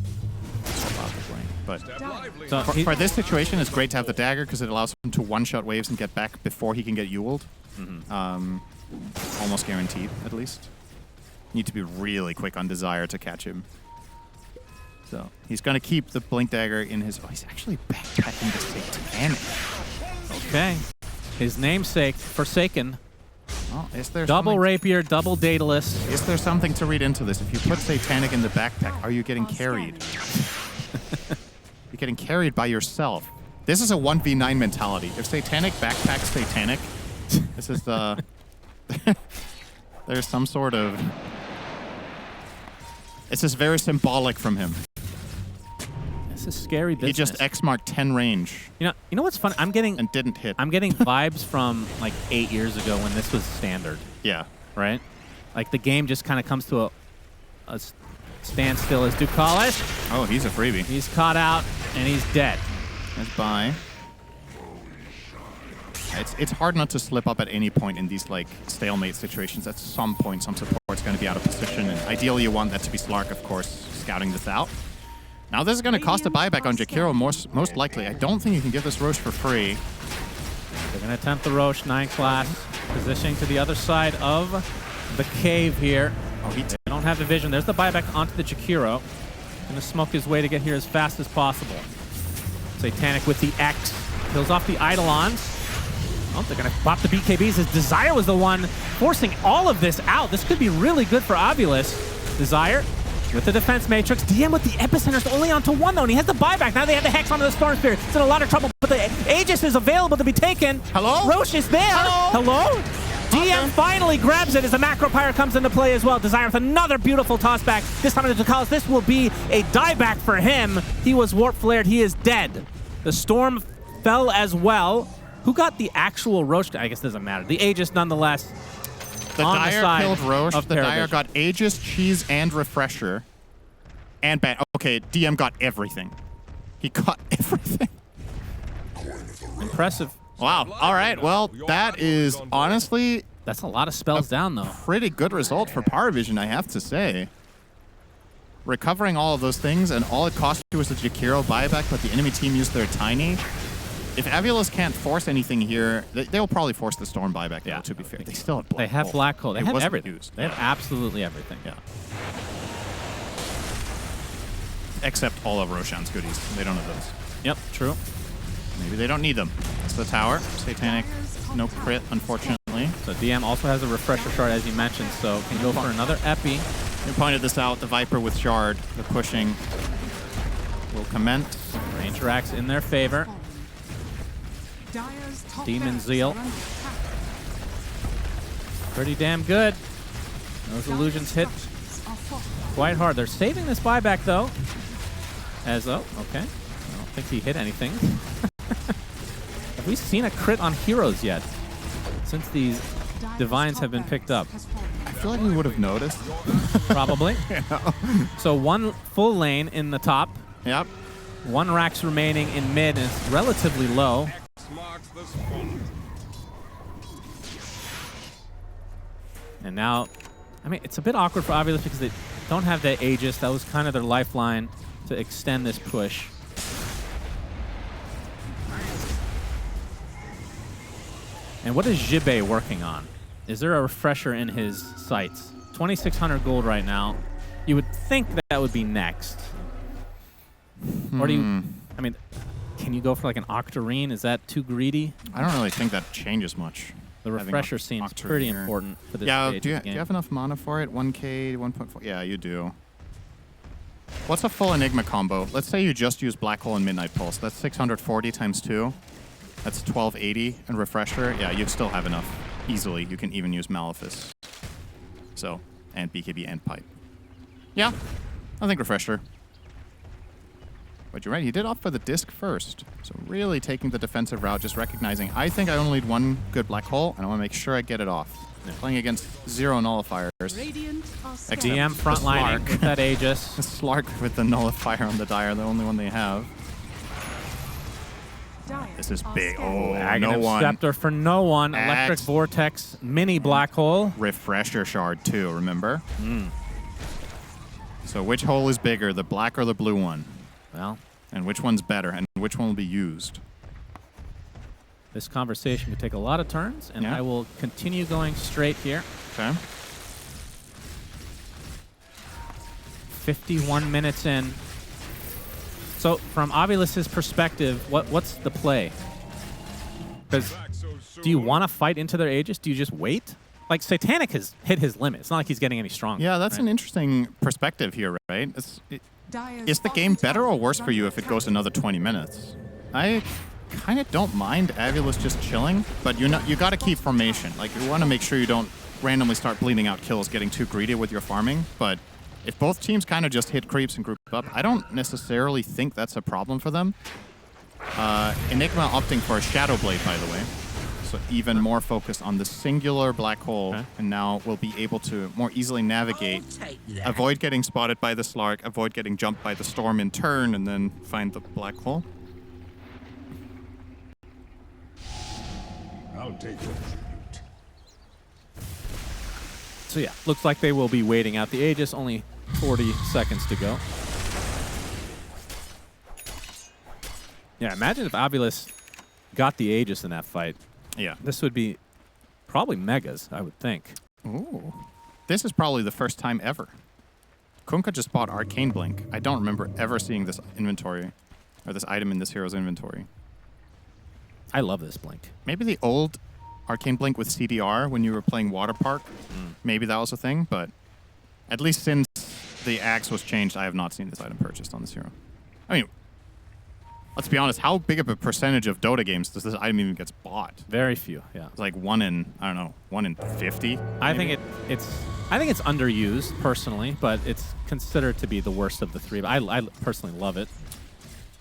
swap out the blink. But so for this situation, it's great to have the dagger because it allows him to one-shot waves and get back before he can get Yuled. Almost guaranteed, at least. Need to be really quick on Desire to catch him. So he's going to keep the Blink Dagger in his... Oh, he's actually backpacking the Satanic. Okay. His namesake, Forsaken. Well, is there double Rapier, double Daedalus. Is there something to read into this? If you put Satanic in the backpack, are you getting carried? You're getting carried by yourself. This is a 1v9 mentality. If Satanic backpacks Satanic, this is the... There's some sort of... It's just very symbolic from him. This is scary business. He just X-marked 10 range. You know what's fun? I'm getting... And didn't hit. I'm getting vibes from like 8 years ago when this was standard. Yeah. Right? Like the game just kind of comes to a standstill as Ducalis. Oh, he's a freebie. He's caught out and he's dead. That's bye. It's hard not to slip up at any point in these like stalemate situations. At some point, some support's going to be out of position, and ideally you want that to be Slark, of course, scouting this out. Now this is going to cost a buyback on Jakiro, most likely. I don't think you can give this Roche for free. They're going to attempt the Roche 9 class, positioning to the other side of the cave here. Oh, they don't have the vision. There's the buyback onto the Jakiro. Going to smoke his way to get here as fast as possible. Satanic with the X. Kills off the Eidolons. Oh, they're going to pop the BKBs as Desire was the one forcing all of this out. This could be really good for AVULUS. Desire with the defense matrix. DM with the Epicenter's only onto 1 though, and he has the buyback. Now they have the Hex onto the Storm Spirit. It's in a lot of trouble, but the Aegis is available to be taken. Hello? Roche is there. Hello? DM finally grabs it as the Macro Pyre comes into play as well. Desire with another beautiful tossback. This time to Ducalis. This will be a dieback for him. He was warp flared. He is dead. The Storm fell as well. Who got the actual Roche? I guess it doesn't matter. The Aegis nonetheless. The Dire killed Roche. The Dire got Aegis, Cheese, and Refresher. And Ban. Okay, DM got everything. He got everything. Impressive. Wow. All right. Well, that is honestly... That's a lot of spells down, though. Pretty good result for PARIVISION, I have to say. Recovering all of those things, and all it cost you was a Jakiro buyback, but the enemy team used their Tiny. If AVULUS can't force anything here, they'll probably force the Storm buyback, though, to be fair. They still have Black They have Hole. Black Hole. They It have wasn't everything. used. They have absolutely everything. Yeah. Except all of Roshan's goodies. They don't have those. Yep, true. Maybe they don't need them. It's the tower. Satanic, no crit, unfortunately. So DM also has a refresher shard, as you mentioned, so can go for another epi. You pointed this out. The Viper with Shard, the pushing will commence. Range racks in their favor. Dire's top Demon barracks Zeal. are under attack. Pretty damn good. Those illusions hit Structures are fortified. quite hard. They're saving this buyback, though. As, oh, okay. I don't think he hit anything. Have we seen a crit on heroes yet? Since these Dire's divines top have been picked up. barracks has fallen. I feel like we would have noticed. Probably. So one full lane in the top. Yep. One racks remaining in mid, and it's relatively low. And now, I mean, it's a bit awkward for AVULUS because they don't have that Aegis. That was kind of their lifeline to extend this push. And what is Jibe working on? Is there a refresher in his sights? 2,600 gold right now. You would think that would be next. Or do you, I mean, can you go for like an Octarine? Is that too greedy? I don't really think that changes much. The Having refresher a seems Octarine pretty here. important for this Yeah, stage do you, of the do you game. have enough mana for it? 1k, 1.4? Yeah, you do. What's a full Enigma combo? Let's say you just use Black Hole and Midnight Pulse. That's 640 times 2. That's 1280. And Refresher, yeah, you still have enough. Easily. You can even use Malefice. So, and BKB and Pipe. Yeah, I think Refresher. But you're right, he did opt for the disc first. So really taking the defensive route, just recognizing, I think I only need one good Black Hole, and I want to make sure I get it off. Playing against 0 nullifiers. Radiant are Except scared. DM frontlining Slark. with that Aegis. Slark with the nullifier on the Dire, the only one they have. Dire This is are big. scared. Oh, Aghanim no one. Scepter for no one. Electric Axe. Vortex, mini Black Hole. Refresher shard too, remember? So which hole is bigger, the black or the blue one? Well, And which one's better, and which one will be used? this conversation could take a lot of turns, and Yeah. I will continue going straight here. Okay. 51 minutes in. So from AVULUS's perspective, what's the play? Because do you want to fight into their Aegis? Do you just wait? Like, Satanic has hit his limit. It's not like he's getting any stronger. Yeah, that's right? an interesting perspective here, right? Dire's Is the game bottom better or tower worse is for you under if it goes attack. another 20 minutes? I kind of don't mind AVULUS just chilling, but you got to keep formation. Like, you want to make sure you don't randomly start bleeding out kills, getting too greedy with your farming. But if both teams kind of just hit creeps and group up, I don't necessarily think that's a problem for them. Enigma opting for a Shadow Blade, by the way. So even more focused on the singular Black Hole, Okay. and now we'll be able to more easily navigate, avoid getting spotted by the Slark, avoid getting jumped by the Storm in turn, and then find the Black Hole. I'll take your tribute. So yeah, looks like they will be waiting out the Aegis. Only 40 seconds to go. Yeah, imagine if AVULUS got the Aegis in that fight. Yeah. This would be probably megas, I would think. Ooh. This is probably the first time ever. Kunkka just bought Arcane Blink. I don't remember ever seeing this inventory, or this item in this hero's inventory. I love this blink. Maybe the old Arcane Blink with CDR when you were playing Water Park, maybe that was a thing, but at least since the axe was changed, I have not seen this item purchased on this hero. I mean, let's be honest, how big of a percentage of Dota games does this item even gets bought? Very few, yeah. It's like 1 in, I don't know, 1 in 50? I maybe? think it's underused personally, but it's considered to be the worst of the three. But I personally love it.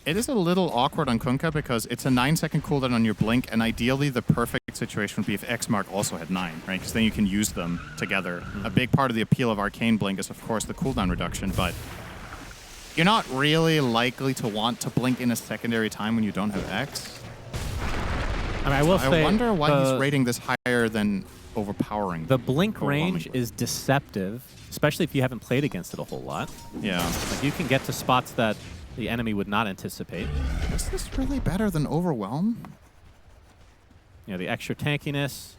It is a little awkward on Kunkka because it's a 9-second cooldown on your blink, and ideally the perfect situation would be if X Mark also had 9, right? Because then you can use them together. A big part of the appeal of Arcane Blink is, of course, the cooldown reduction, but you're not really likely to want to blink in a secondary time when you don't have X. I mean, I will say I wonder why the, he's rating this higher than overpowering. the blink range overwhelmingly. is deceptive, especially if you haven't played against it a whole lot. Yeah. Like, you can get to spots that the enemy would not anticipate. Is this really better than Overwhelm? You know, the extra tankiness.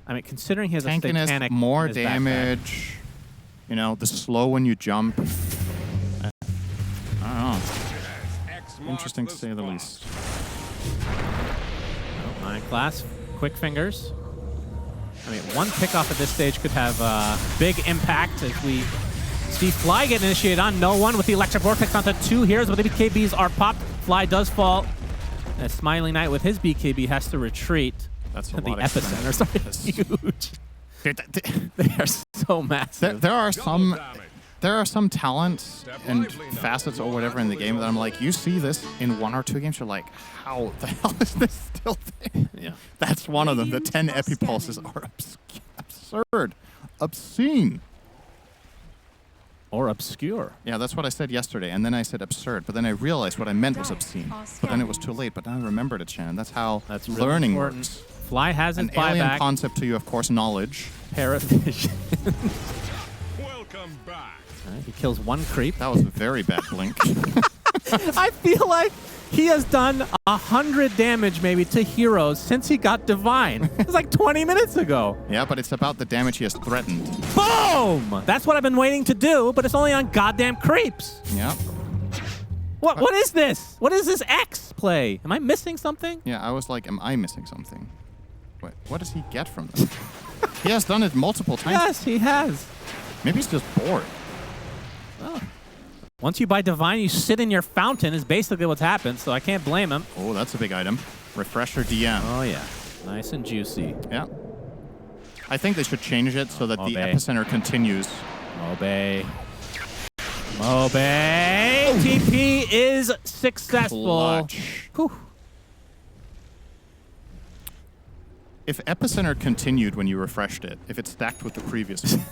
I mean, considering he has a Tankiness, satanic more in his damage. You know, the slow when you jump. I don't know. Interesting to say the least. Oh, 9 class, quick fingers. I mean, one pickoff at this stage could have big impact as we see Fly get initiated on no one with the Electric Vortex onto 2 heroes, but the BKBs are popped. Fly does fall. And Smiling Knight with his BKB has to retreat. That's a The lot of epicenters are huge. They are so massive. There are some talents and facets or whatever in the game that I'm like, you see this in 1 or 2 games, you're like, how the hell is this still there? Yeah. That's one of them. The 10 epi pulses are absurd, obscene. Or obscure. Yeah, that's what I said yesterday, and then I said absurd, but then I realized what I meant was obscene. But then it was too late, but now I remembered it, Shannon. That's how Really learning important. works. Fly has his An alien buyback. concept to you, of course, knowledge. PARIVISION. Welcome back. Alright, he kills 1 creep. That was a very bad blink. I feel like he has done 100 damage maybe to heroes since he got Divine. It was like 20 minutes ago. Yeah, but it's about the damage he has threatened. Boom! That's what I've been waiting to do, but it's only on goddamn creeps. Yeah. What is this? What is this X play? Am I missing something? Yeah, I was like, am I missing something? What does he get from this? He has done it multiple times. Yes, he has. Maybe he's just bored. Oh. Once you buy Divine, you sit in your fountain is basically what's happened, so I can't blame him. Oh, that's a big item. Refresher DM. Oh, yeah. Nice and juicy. Yeah. I think they should change it so that the Obey. epicenter continues. Obey. Obey. TP is successful. Clutch. Whew. If epicenter continued when you refreshed it, if it stacked with the previous one,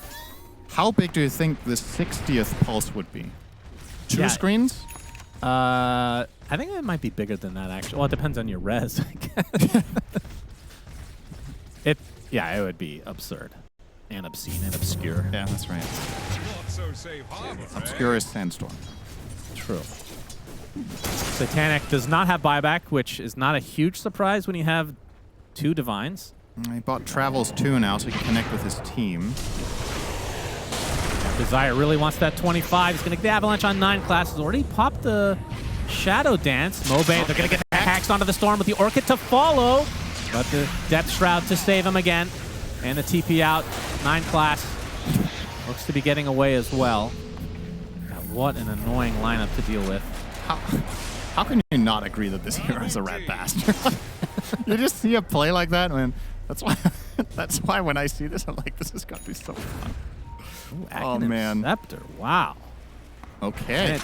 how big do you think the 60th pulse would be? 2 Yeah. screens? I think it might be bigger than that, actually. Well, it depends on your res, I guess. Yeah, it would be absurd and obscene and obscure. Yeah, that's right. Not so safe harbor, eh? Obscure is Sandstorm. True. Satanic does not have buyback, which is not a huge surprise when you have 2 Divines. He bought Travels 2 now so he can connect with his team. Desire really wants that 25. He's going to get the Avalanche on 9 classes. Already popped the Shadow Dance. Mobe, they're going to get the hacks onto the Storm with the Orchid to follow. But the Depth Shroud to save him again. And the TP out. 9 class looks to be getting away as well. God, what an annoying lineup to deal with. How can you not agree that this hero is a rat bastard? You just see a play like that, man. That's why when I see this, I'm like, this is going to be so fun. Ooh, Oh, man. Scepter. Wow. Okay.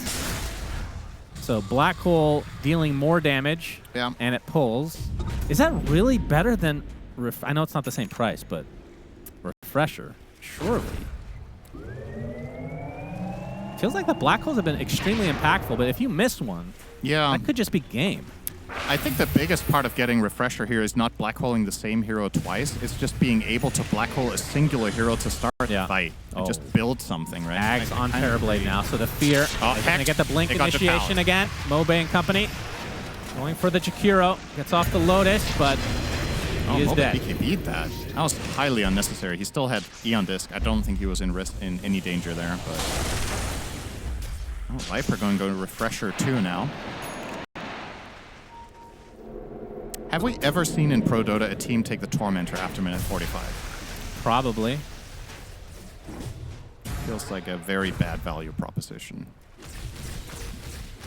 So Black Hole dealing more damage, Yeah. and it pulls. Is that really better than... I know it's not the same price, but Refresher, surely. Feels like the Black Holes have been extremely impactful, but if you miss one, Yeah. that could just be game. I think the biggest part of getting Refresher here is not black holing the same hero twice. It's just being able to black hole a singular hero to start the fight and just build something, right? Ags on Terrorblade now, so the fear. Oh, They're going to get the Blink They got initiation Japal. again. Mobe and company going for the Jakiro. Gets off the Lotus, but he is Mobe dead. BKB'd that. That was highly unnecessary. He still had Eon Disc. I don't think he was in any danger there. But Viper going to go to Refresher 2 now. Have we ever seen in Pro Dota a team take the Tormentor after minute 45? Probably. Feels like a very bad value proposition.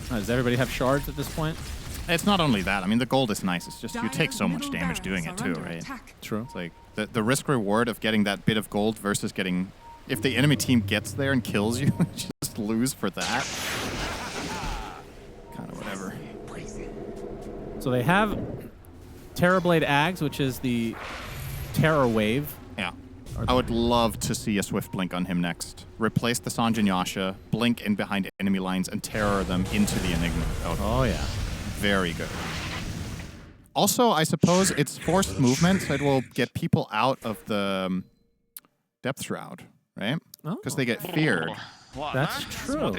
Does everybody have shards at this point? It's not only that. I mean, the gold is nice. It's just you take so much Middle damage doing barracks it are too, under right? attack. True. It's like the risk-reward of getting that bit of gold versus getting... If the enemy team gets there and kills you, just lose for that. Kind of whatever. So they have Terrorblade Ags, which is the Terror Wave. Yeah. I would love to see a Swift Blink on him next. Replace the Sanjin Yasha, blink in behind enemy lines, and terror them into the Enigma. Oh, yeah. Very good. Also, I suppose it's forced movement, so it will get people out of the Depth Shroud, right? Because they get feared. That's true.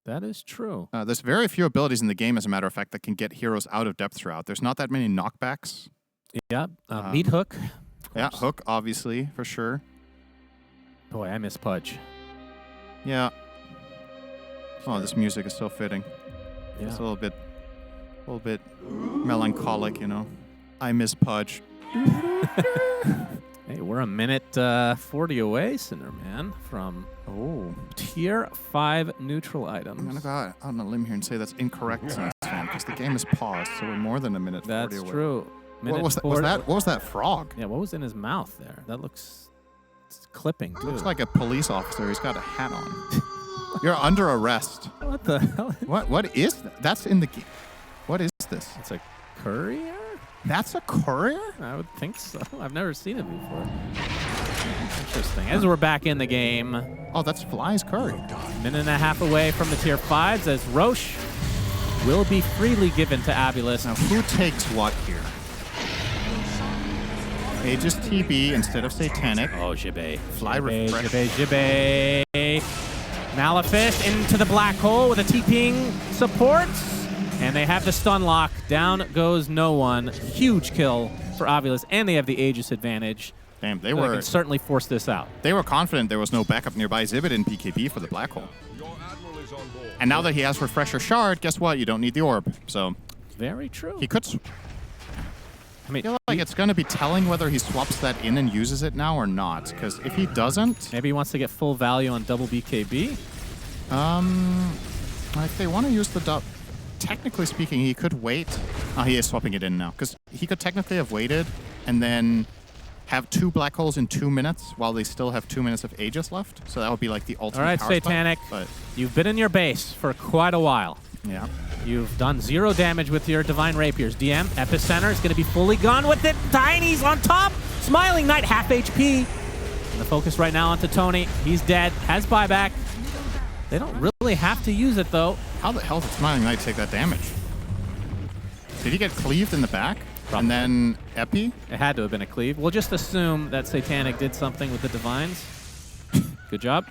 That is true. There's very few abilities in the game, as a matter of fact, that can get heroes out of depth route. There's not that many knockbacks. Yeah. Meat hook. Yeah, hook, obviously, for sure. Boy, I miss Pudge. Yeah. Oh, this music is so fitting. Yeah. It's a little bit melancholic, you know. I miss Pudge. Hey, we're a minute 40 away, Cinderman, from tier 5 neutral items. I'm gonna go out on a limb here and say that's incorrect, Fan, because the game is paused, so we're more than a minute 40 That's away. true. What was that? What was that frog? Yeah, what was in his mouth there? That looks clipping, too. Looks like a police officer. He's got a hat on. You're under arrest. What the hell? What is that? That's in the game. What is this? It's a courier? That's a courier? I would think so. I've never seen it before. Interesting. As we're back in the game. Oh, that's Fly's courier. Minute and a half away from the tier 5s as Roche will be freely given to AVULUS. Now, who takes what here? Aegis TB instead of Satanic. Oh, Jibbe. Fly refresh. Jibbe. Malefist into the black hole with a TPing support. And they have the stun lock. Down goes no one. Huge kill for AVULUS, and they have the Aegis advantage. Damn, they can certainly force this out. They were confident there was no backup nearby. Zibit in PKB for the black hole. And now that he has Refresher Shard, guess what? You don't need the orb. So very true. He could. I feel like it's going to be telling whether he swaps that in and uses it now or not. Because if he doesn't, maybe he wants to get full value on double BKB. If they want to use the technically speaking, he could wait. Oh, he is swapping it in now. Because he could technically have waited and then have 2 black holes in 2 minutes while they still have 2 minutes of Aegis left. So that would be like the ultimate. All right, power Satanic. But you've been in your base for quite a while. Yeah. You've done 0 damage with your Divine Rapiers. DM, Epicenter is going to be fully gone with it. Tiny's on top. Smiling Knight, half HP. And the focus right now onto Tony. He's dead. Has buyback. They don't really have to use it, though. How the hell did Smiling Knight take that damage? Did he get cleaved in the back? Probably. And then Epi? It had to have been a cleave. We'll just assume that Satanic did something with the Divines. Good job.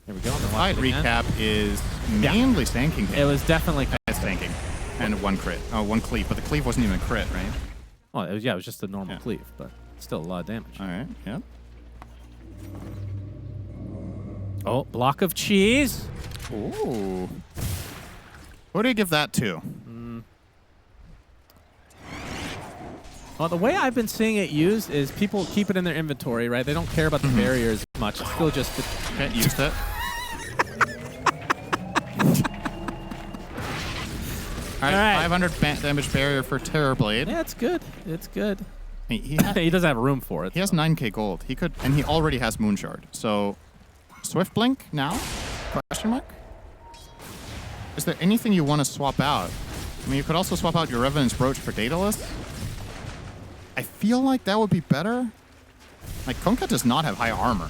Here we go. The fight recap is mainly tanking. It was definitely tanking. And 1 crit. Oh, 1 cleave. But the cleave wasn't even a crit, right? Oh, it was just a normal cleave, but still a lot of damage. All right, yeah. Oh, block of cheese. Ooh. What do you give that to? Well, the way I've been seeing it used is people keep it in their inventory, right? They don't care about the barriers much. It's still just... Can't use it. All right, 500 damage barrier for Terrorblade. Yeah, it's good. It's good. He doesn't have room for it. He has 9k gold. He could, and he already has Moonshard. So, Swift Blink now? Question mark? Is there anything you want to swap out? I mean, you could also swap out your Revenant's Brooch for Daedalus. I feel like that would be better. Like, Kunkka does not have high armor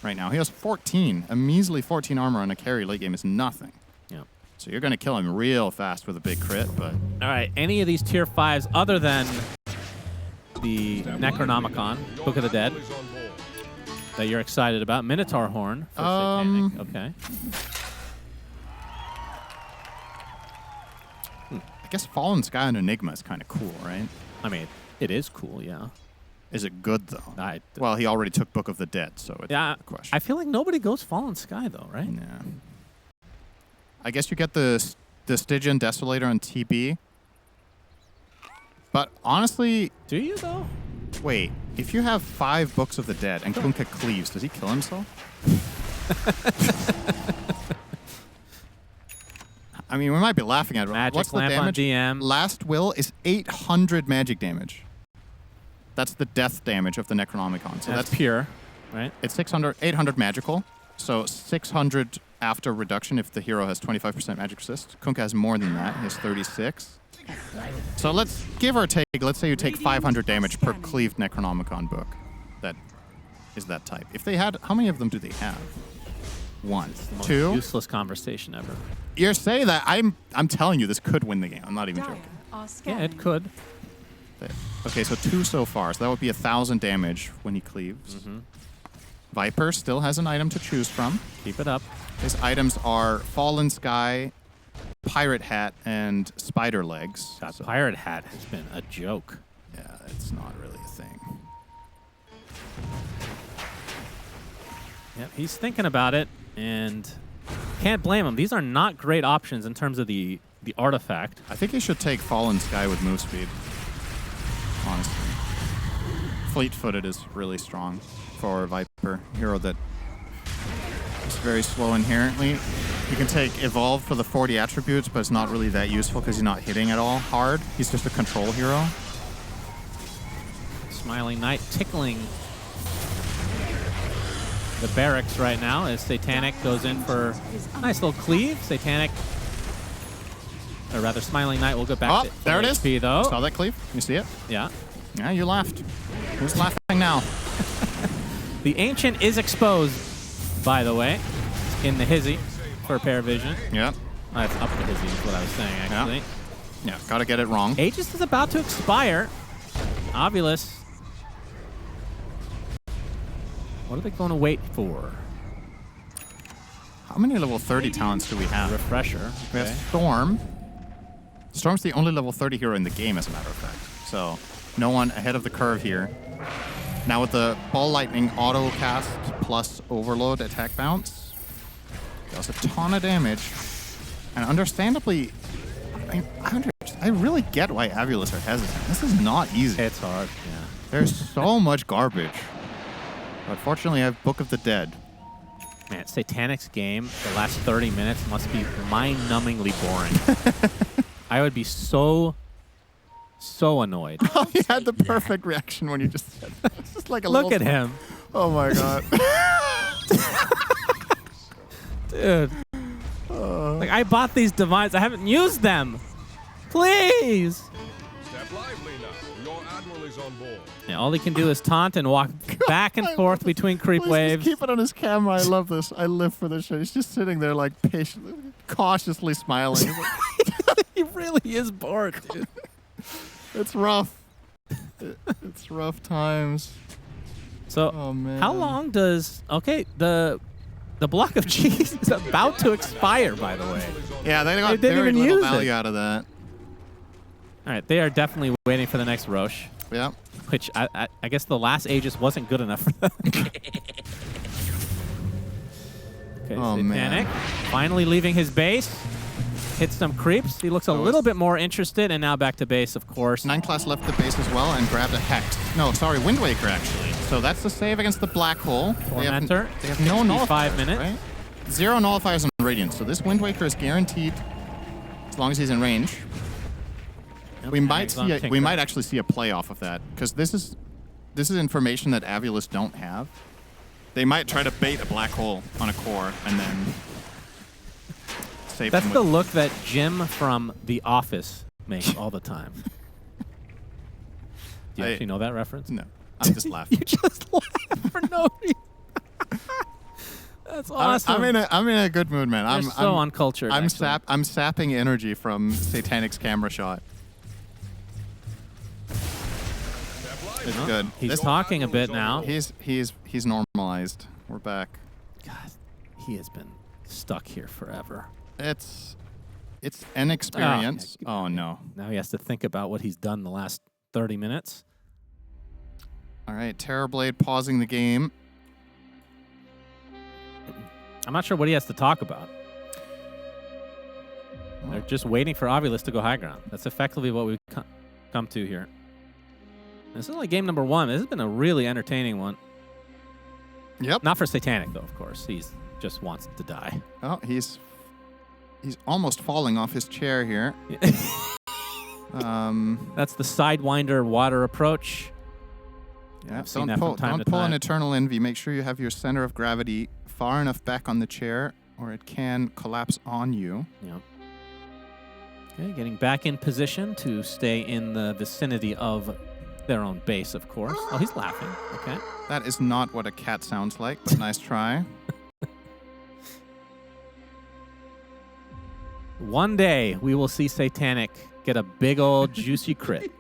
right now. He has 14. A measly 14 armor on a carry late game is nothing. Yeah. So you're going to kill him real fast with a big crit, but... All right, any of these tier 5s other than the Necronomicon, Book of the Dead, that you're excited about? Minotaur Horn for Satanic. Okay. I guess Fallen Sky and Enigma is kind of cool, right? I mean, it is cool, yeah. Is it good, though? Well, he already took Book of the Dead, so it's a question. I feel like nobody goes Fallen Sky, though, right? Yeah. I guess you get the Stygian Desolator on TB. But honestly... Do you, though? Wait, if you have 5 Books of the Dead and Kunkka cleaves, does he kill himself? I mean, we might be laughing at it. Magic What's the Lamp damage? on DM. Last Will is 800 magic damage. That's the death damage of the Necronomicon. So that's pure, right? It's 800 magical. So 600 after reduction if the hero has 25% magic resist. Kunkka has more than that. He has 36. So let's give or take, let's say you take 500 damage per cleaved Necronomicon book. That is that type. If they had, how many of them do they have? 1, 2. Useless conversation ever. You're saying that I'm telling you this could win the game. I'm not even joking. Yeah, it could. Okay, so 2 so far. So that would be 1,000 damage when he cleaves. Viper still has an item to choose from. Keep it up. His items are Fallen Sky, Pirate Hat, and Spider Legs. God, So, Pirate Hat has been a joke. yeah, it's not really a thing. Yep, he's thinking about it, and can't blame him. These are not great options in terms of the artifact. I think he should take Fallen Sky with move speed, honestly. Fleet-footed is really strong for Viper, hero that is very slow inherently. You can take Evolve for the 40 attributes, but it's not really that useful because he's not hitting at all hard. He's just a control hero. Smiling Knight tickling the barracks right now as Satanic goes in for a nice little cleave. Satanic, or rather Smiling Knight will go back to there it is. HP though. Saw that cleave? You see it? Yeah. Yeah, you laughed. Who's laughing now? The Ancient is exposed, by the way, in the Hizzy for PARIVISION. Yeah. That's up to Hizzy is what I was saying, actually. Yeah, gotta get it wrong. Aegis is about to expire. AVULUS. What are they going to wait for? How many level 30 talents do we have? Refresher. We have Okay. Storm. Storm's the only level 30 hero in the game, as a matter of fact. So, no one ahead of the curve here. Now with the Ball Lightning auto cast plus Overload attack bounce, does a ton of damage. And understandably, I really get why AVULUS are hesitant. This is not easy. It's hard, yeah. There's so much garbage. But fortunately, I have Book of the Dead. Man, Satanic's game, the last 30 minutes must be mind-numbingly boring. I would be so annoyed. Oh, you had the perfect reaction when you just said that. It's just like a Look little at him. Oh my god. Dude. Like, I bought these divines. I haven't used them. Please. Step lively now. Your admiral is on board. Yeah, all he can do is taunt and walk back and forth between creep Please waves. just keep it on his camera. I love this. I live for this shit. He's just sitting there like patiently, cautiously smiling. He's like, He really is bored, dude. it's rough. It's rough times. So, Oh man. how long does... Okay, the block of cheese is about to expire, by the way. Yeah, they got They didn't very even little use value it. out of that. All right, they are definitely waiting for the next Roche, Yeah. which I guess the last Aegis wasn't good enough for them. Okay, Oh, Satanic man. finally leaving his base. Hits some creeps. He looks a little bit more interested, and now back to base, of course. 9 class left the base as well and grabbed a Hex. No, sorry, Wind Waker actually. So that's the save against the Black Hole. Tormentor. They have no 65 nullifiers, minutes. right? 0 nullifiers on Radiant. So this Wind Waker is guaranteed as long as he's in range. Yep, We might hangs on see. We Tinker. might actually see a playoff of that because this is information that AVULUS don't have. They might try to bait a Black Hole on a core and then save That's them the with look that Jim from The Office makes all the time. Do you I- actually know that reference? No, I'm just laughing. You just laugh for no reason. That's awesome. I'm in a good mood, man. You're so uncultured. I'm actually. I'm sapping energy from Satanic's camera shot. It's Oh, good. He's This- talking a bit now. He's normalized. We're back. God, he has been stuck here forever. It's an experience. Oh no. Now he has to think about what he's done the last 30 minutes. All right, Terrorblade pausing the game. I'm not sure what he has to talk about. They're just waiting for AVULUS to go high ground. That's effectively what we've come to here. This is only game number 1. This has been a really entertaining one. Yep. Not for Satanic, though, of course. He just wants to die. Oh, he's almost falling off his chair here. That's the Sidewinder water approach. Yeah, I've seen that from time to don't pull an time. Eternal Envy. Make sure you have your center of gravity far enough back on the chair, or it can collapse on you. Yeah. Okay, getting back in position to stay in the vicinity of their own base, of course. Oh, he's laughing. Okay. That is not what a cat sounds like, but nice try. One day, we will see Satanic get a big old juicy crit.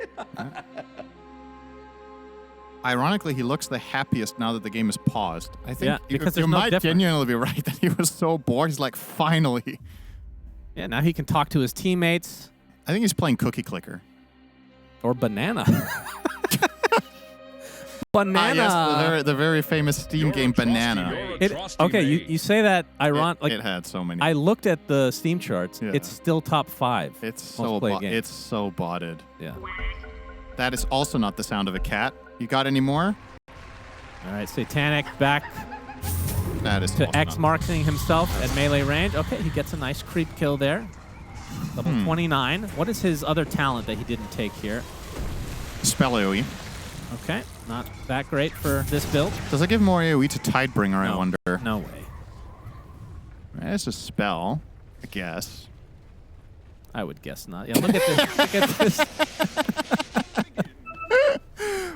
Ironically, he looks the happiest now that the game is paused. I think because you there's no might difference. genuinely be right that he was so bored. He's like, finally. Yeah, now he can talk to his teammates. I think he's playing Cookie Clicker. Or Banana. Banana. Yes, the very famous Steam game Banana. Okay, you say that It had so many. I looked at the Steam charts. Yeah. It's still top 5. It's so most played game. it's so botted. Yeah. That is also not the sound of a cat. You got any more? All right, Satanic back That is to also X not- marking himself at melee range. Okay, he gets a nice creep kill there. Level 29. What is his other talent that he didn't take here? Spell AoE. Okay, not that great for this build. Does it give more AoE to Tidebringer, I wonder? No way. It's a spell, I guess. I would guess not. Yeah, look at this. Look at this.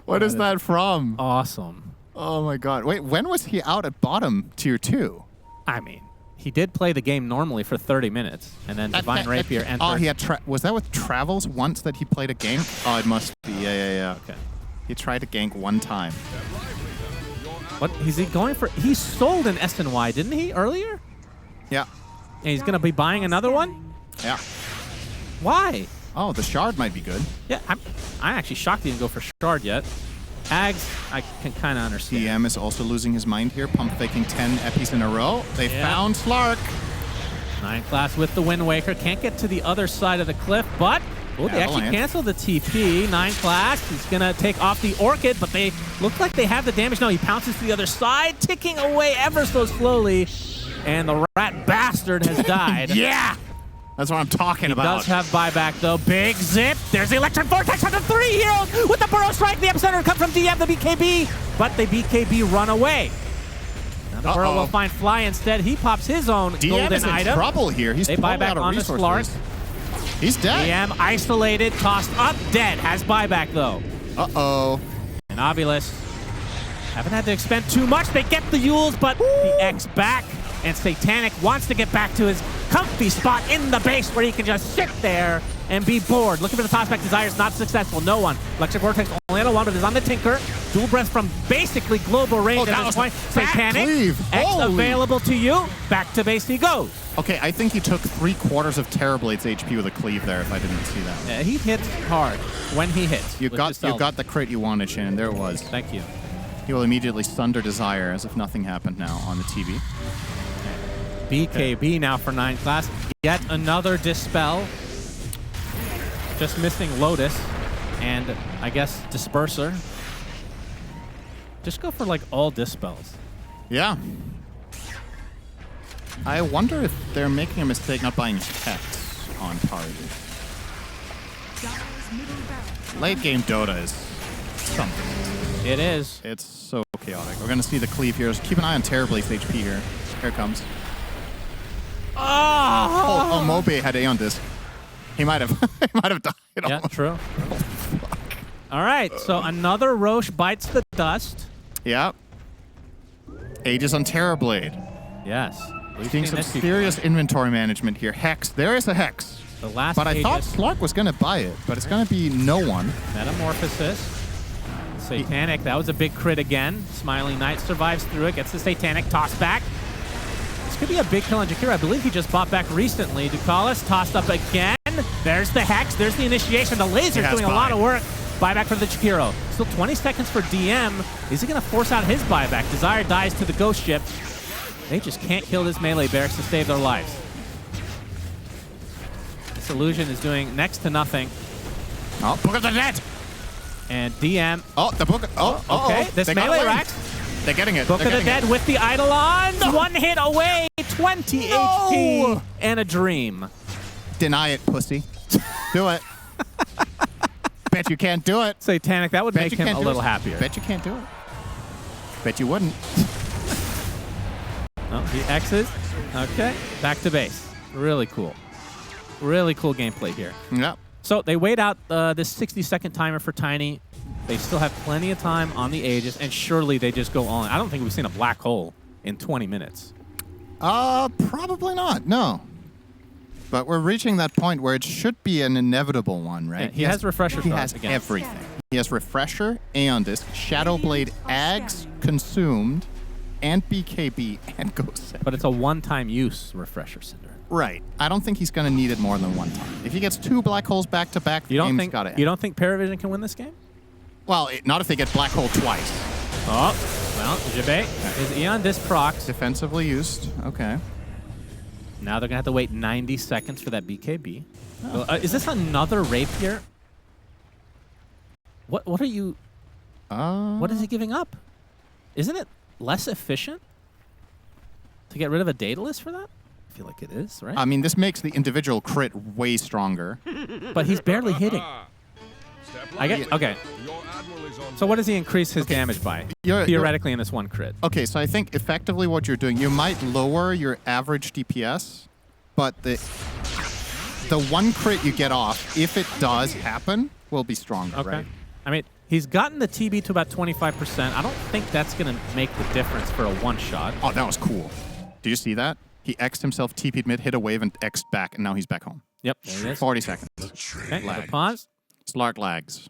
What is that from? Awesome. Oh my god. Wait, when was he out at bottom tier 2? I mean, he did play the game normally for 30 minutes, and then Divine Rapier entered. Oh, he had was that with Travels once that he played a game? Oh, it must be. Yeah. Okay. He tried to gank one time. What is he going for? He sold an SNY, didn't he, earlier? Yeah. And he's going to be buying another one? Yeah. Why? Oh, the shard might be good. Yeah, I'm actually shocked he didn't go for Shard yet. Ags, I can kind of understand. DM is also losing his mind here, pump faking 10 epis in a row. They Yeah. found Slark. 9 class with the Wind Waker. Can't get to the other side of the cliff, but they actually Avalanche. canceled the TP. 9 class. He's going to take off the Orchid, but they look like they have the damage. No, he pounces to the other side, ticking away ever so slowly, and the rat bastard has died. Yeah! That's what I'm talking about. Does have buyback, though. Big zip. There's the Electric Vortex on the 3 heroes with the Burrow Strike. The epicenter comes from DM, the BKB, but the BKB run away. Now the Burrow will find Fly instead. He pops his own DM golden is in item. trouble here. He's They totally buy back out of on the resources. Slark. He's dead. DM isolated, tossed up, dead. Has buyback, though. Uh-oh. And AVULUS haven't had to expend too much. They get the Yules, but the X back. And Satanic wants to get back to his comfy spot in the base where he can just sit there and be bored. Looking for the toss back. Desire is not successful. No one. Electric Vortex only on a 1, but is on the Tinker. Dual Breath from basically global range at this point. Satanic. cleave. X Holy. available to you. Back to base he goes. Okay, I think he took 3/4 of Terrorblade's HP with a cleave there, if I didn't see that. He hits hard when he hits. You with got Decisive. the crit you wanted, Shannon. There it was. Thank you. He will immediately sunder Desire as if nothing happened now on the TV. BKB now for 9 class. Yet another Dispel. Just missing Lotus and I guess Disperser. Just go for like all Dispels. Yeah. I wonder if they're making a mistake not buying Hex on Parivision. Dire's middle barracks. Late game Dota is something. It is. It's so chaotic. We're going to see the cleave here. Just keep an eye on Terrorblade's HP here. Here it comes. Oh, Mobe had Aeon Disc. He might have died. Yeah, almost. true. All right, so another Roche bites the dust. Yeah. Aegis on Terrorblade. Yes. We've Seeing seen some this before. serious inventory management here. Hex. There is a Hex. The last But I thought Aegis, Slark was going to buy it, but it's going to be no one. Metamorphosis. Satanic, that was a big crit again. Smiling Knight survives through it, gets the Satanic toss back. This could be a big kill on Jakiro. I believe he just bought back recently. Ducalis tossed up again. There's the Hex. There's the initiation. The laser's doing a lot of work. Buyback for the Jakiro. Still 20 seconds for DM. Is he going to force out his buyback? Desire dies to the Ghost Ship. They just can't kill this melee barracks to save their lives. This Illusion is doing next to nothing. Oh, Book of the Dead. And DM. Oh, the Book. Okay, this They got melee away. racks. They're getting it. Book They're of the getting Dead with the Eidolons. No. 1 hit away. 20 HP and a dream. Deny it, pussy. Do it. Bet you can't do it. Satanic, that would Bet make you him can't a do little it. happier. Bet you can't do it. Bet you wouldn't. Oh, he X's. Okay, back to base. Really cool. Really cool gameplay here. Yep. So they wait out this 60-second timer for Tiny. They still have plenty of time on the Aegis, and surely they just go on. I don't think we've seen a black hole in 20 minutes. Probably not. No. But we're reaching that point where it should be an inevitable one, right? Yeah, he has refresher He stars has again. everything. He has Refresher, Aeon Disc, Shadow Blade, Ags, Consumed, and BKB, and Ghost Scepter. But it's a one-time use Refresher Cinder. Right. I don't think he's going to need it more than one time. If he gets 2 Black Holes back-to-back, the game's got to end. You don't think PARIVISION can win this game? Well, not if they get Black Hole twice. Oh, well, Jibbe is Aeon Disc procs. Defensively used. Okay. Now they're going to have to wait 90 seconds for that BKB. Oh. Is this another Rapier? What are you... what is he giving up? Isn't it less efficient to get rid of a Daedalus for that? I feel like it is, right? I mean, this makes the individual crit way stronger. But he's barely hitting. I get... Okay. So what does he increase his damage by? Theoretically in this one crit. Okay, so I think effectively what you're doing, you might lower your average DPS, but the one crit you get off, if it does happen, will be stronger, right? I mean, he's gotten the TB to about 25%. I don't think that's going to make the difference for a one-shot. Oh, that was cool. Did you see that? He X'd himself, TP'd mid, hit a wave, and X'd back, and now he's back home. Yep, there it is. 40 seconds. Okay, Lag. pause. Slark lags.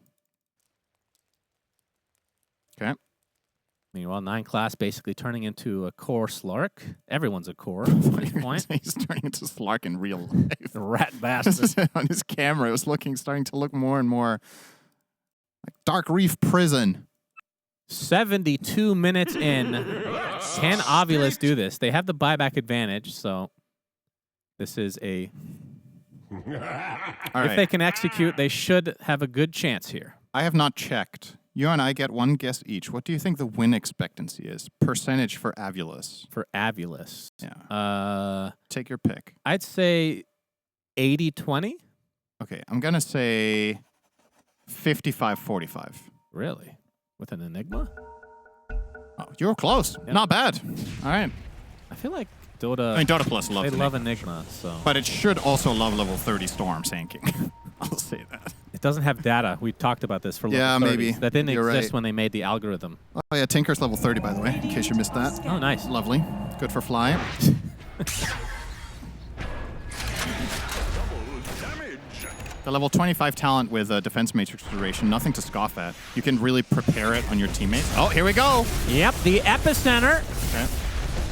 Okay. Meanwhile, 9 class basically turning into a core Slark. Everyone's a core at this point. He's turning into Slark in real life. The rat bastard. On his camera, it was starting to look more and more like Dark Reef Prison. 72 minutes in. Can AVULUS do this? They have the buyback advantage, so this is a... If they can execute, they should have a good chance here. I have not checked. You and I get one guess each. What do you think the win expectancy is? Percentage for AVULUS. For AVULUS? Yeah. Take your pick. I'd say 80-20. Okay, I'm going to say 55-45. Really? With an Enigma? Oh, you were close. Yep. Not bad. All right. I feel like Dota... I mean, Dota Plus loves They love Enigma, so... But it should also love level 30 Storm Sanking. I'll say that. It doesn't have data. We talked about this for level 30s. Maybe. That didn't You're exist right. when they made the algorithm. Oh, yeah, Tinker's level 30, by the way, in case you missed that. Oh, nice. Lovely. Good for fly. The level 25 talent with Defense Matrix duration, nothing to scoff at. You can really prepare it on your teammates. Oh, here we go. Yep, the epicenter. Okay.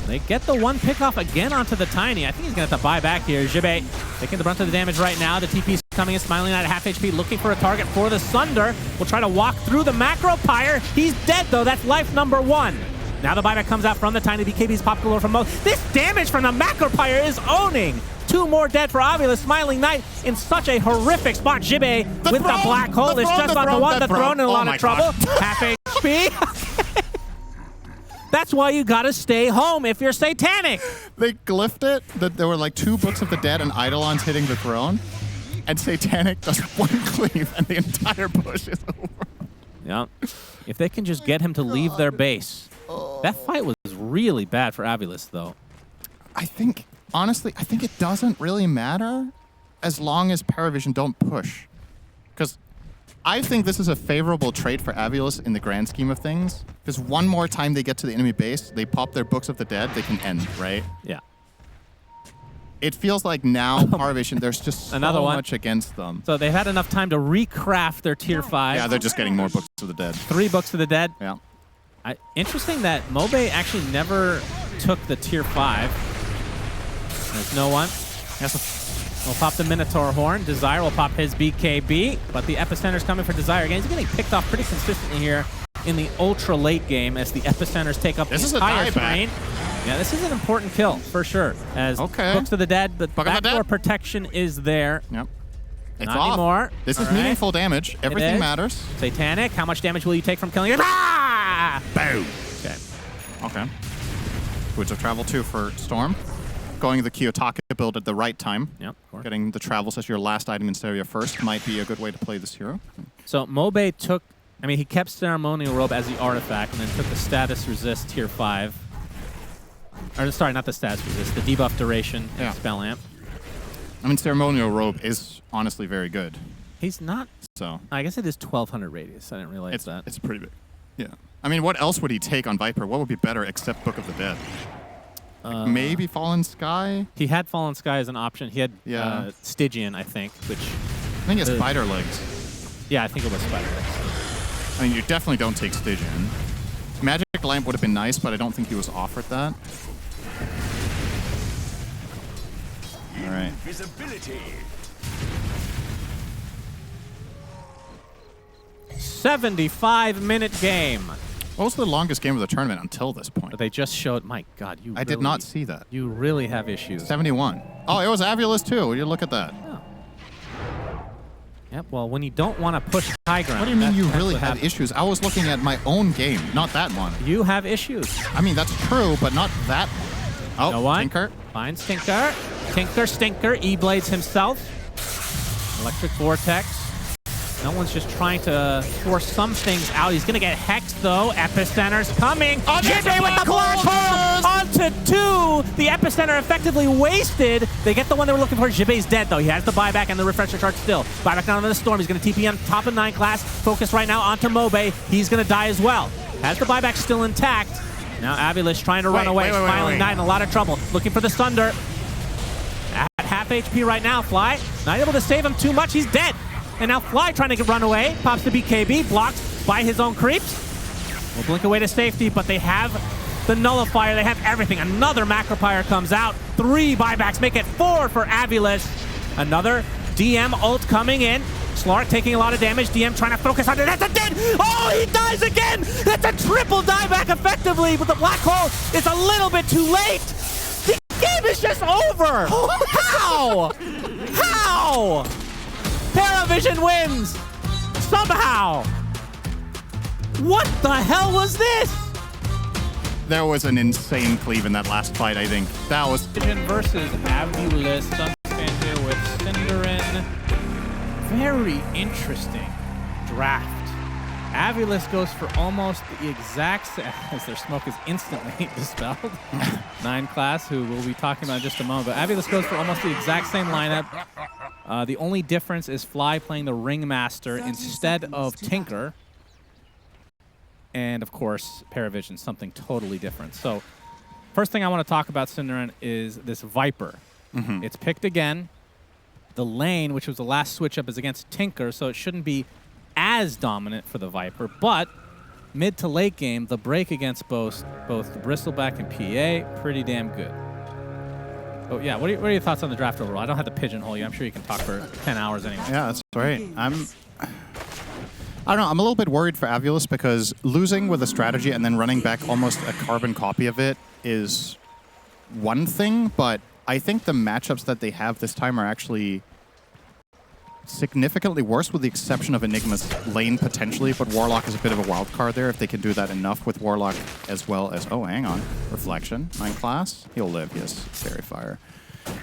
They get the one pickoff again onto the Tiny. I think he's going to have to buy back here. Jibbe taking the brunt of the damage right now. The TP's coming in, Smiling at half HP, looking for a target for the Sunder. Will try to walk through the Macro Pyre. He's dead, though. That's life number 1. Now the buyback comes out from the Tiny. BKB's pop galore from both. This damage from the Macro Pyre is owning. 2 more dead for AVULUS. Smiling Knight in such a horrific spot. Jibbe with the black hole is just on the one. The throne in a lot of trouble. Half HP. That's why you gotta stay home if you're Satanic. They glyphed it that there were like 2 Books of the Dead and Eidolons hitting the throne, and Satanic does 1 cleave and the entire push is over. Yeah. If they can just get him to leave their base. That fight was really bad for AVULUS, though. Honestly, I think it doesn't really matter as long as PARIVISION don't push. Because I think this is a favorable trade for AVULUS in the grand scheme of things. Because one more time they get to the enemy base, they pop their Books of the Dead, they can end, right? Yeah. It feels like now PARIVISION, there's just so much against them. So they've had enough time to recraft their tier 5. Yeah, they're just getting more Books of the Dead. 3 Books of the Dead. Yeah. Interesting that Mobe actually never took the tier 5. There's no one. We'll pop the Minotaur Horn. Desire will pop his BKB, but the Epicenter's coming for Desire again. He's getting picked off pretty consistently here in the ultra late game as the Epicenters take up the entire screen. Yeah, this is an important kill for sure. As Books of the Dead, the backdoor protection is there. Yep. It's Not off. anymore. This is meaningful damage. Everything matters. Satanic, how much damage will you take from killing it? Ah! Boom. Okay. Okay. Woods of Travel 2 for Storm. Going the Kiyotaka build at the right time. Yep, of course. Getting the Travels as your last item in area first might be a good way to play this hero. So Mobe took, he kept Ceremonial Robe as the artifact and then took the Status Resist tier 5. Or sorry, not the Status Resist, the debuff duration and Spell Amp. I mean, Ceremonial Robe is honestly very good. He's not. So I guess it is 1200 radius. I didn't realize that. It's pretty big. Yeah. I mean, what else would he take on Viper? What would be better except Book of the Dead? Like maybe Fallen Sky? He had Fallen Sky as an option. He had Stygian, I think, which... I think it's Spider Legs. Yeah, I think it was Spider Legs. I mean, you definitely don't take Stygian. Magic Lamp would have been nice, but I don't think he was offered that. All right. Visibility. 75-minute game. What was the longest game of the tournament until this point? But they just showed, my God, I did not see that. You really have issues. 71. Oh, it was Avulus too. You look at that. Oh. Yep, well, when you don't want to push high ground. What do you mean you that's really what had happens. issues? I was looking at my own game, not that one. You have issues. I mean, that's true, but not that one. Oh, No one. Tinker. Finds Tinker. Tinker, Stinker, E-Blades himself. Electric Vortex. No one's just trying to force some things out. He's going to get hexed, though. Epicenter's coming. Oh, Jibbe with the black hole onto 2. The Epicenter effectively wasted. They get the one they were looking for. Jibbe's dead, though. He has the buyback and the refresher charge still. Buyback down into the storm. He's going to TP on top of 9 class. Focus right now onto Mobe. He's going to die as well. Has the buyback still intact. Now Avulus trying to run away. Finally, Knight in a lot of trouble. Looking for the Sunder. At half HP right now, Fly. Not able to save him too much. He's dead. And now Fly trying to run away. Pops the BKB. Blocked by his own creeps. Will blink away to safety, but they have the Nullifier. They have everything. Another Macropyre comes out. 3 buybacks make it 4 for Avulus. Another DM ult coming in. Slark taking a lot of damage. DM trying to focus on it. That's a dead. Oh, he dies again. That's a triple dieback effectively, but the black hole is a little bit too late. The game is just over. How? How? PARIVISION wins. Somehow. What the hell was this? There was an insane cleave in that last fight, I think. That was... Versus Avulus. Sunspan here with Cinderin. Very interesting draft. Avulus goes for almost the exact as their smoke is instantly dispelled. 9 class, who we'll be talking about in just a moment. But Avulus goes for almost the exact same lineup. The only difference is Fly playing the Ringmaster instead of Tinker. And of course, PARIVISION, something totally different. So first thing I want to talk about Cinderin is this Viper. It's picked again. The lane, which was the last switch up, is against Tinker, so it shouldn't be as dominant for the Viper. But mid to late game, the break against both the Bristleback and PA, pretty damn good. Oh yeah, what are your thoughts on the draft overall? I don't have to pigeonhole you. I'm sure you can talk for 10 hours anyway. Yeah, that's right. I don't know. I'm a little bit worried for Avulus because losing with a strategy and then running back almost a carbon copy of it is one thing, but I think the matchups that they have this time are actually significantly worse, with the exception of Enigma's lane potentially, but Warlock is a bit of a wild card there if they can do that enough with Warlock as well as... Oh, hang on. Reflection. 9 class. He'll live. He has Fairy Fire.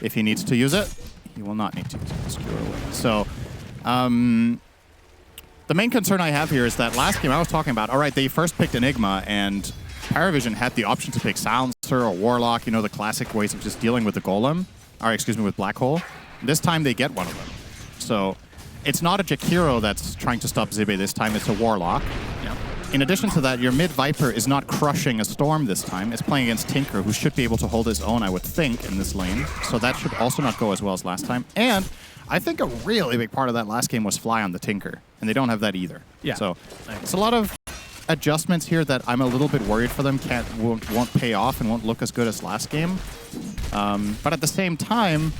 If he needs to use it, he will not need to use it. Skewer away. So, the main concern I have here is that last game I was talking about, all right, they first picked Enigma, and PARIVISION had the option to pick Silencer or Warlock, you know, the classic ways of just dealing with the Golem, or excuse me, with Black Hole. This time they get one of them. So it's not a Jakiro that's trying to stop Zibbe this time, it's a Warlock. Yep. In addition to that, your mid-Viper is not crushing a Storm this time. It's playing against Tinker, who should be able to hold his own, I would think, in this lane. So that should also not go as well as last time. And I think a really big part of that last game was Fly on the Tinker, and they don't have that either. Yeah. So it's a lot of adjustments here that I'm a little bit worried for them won't pay off and won't look as good as last game. But at the same time,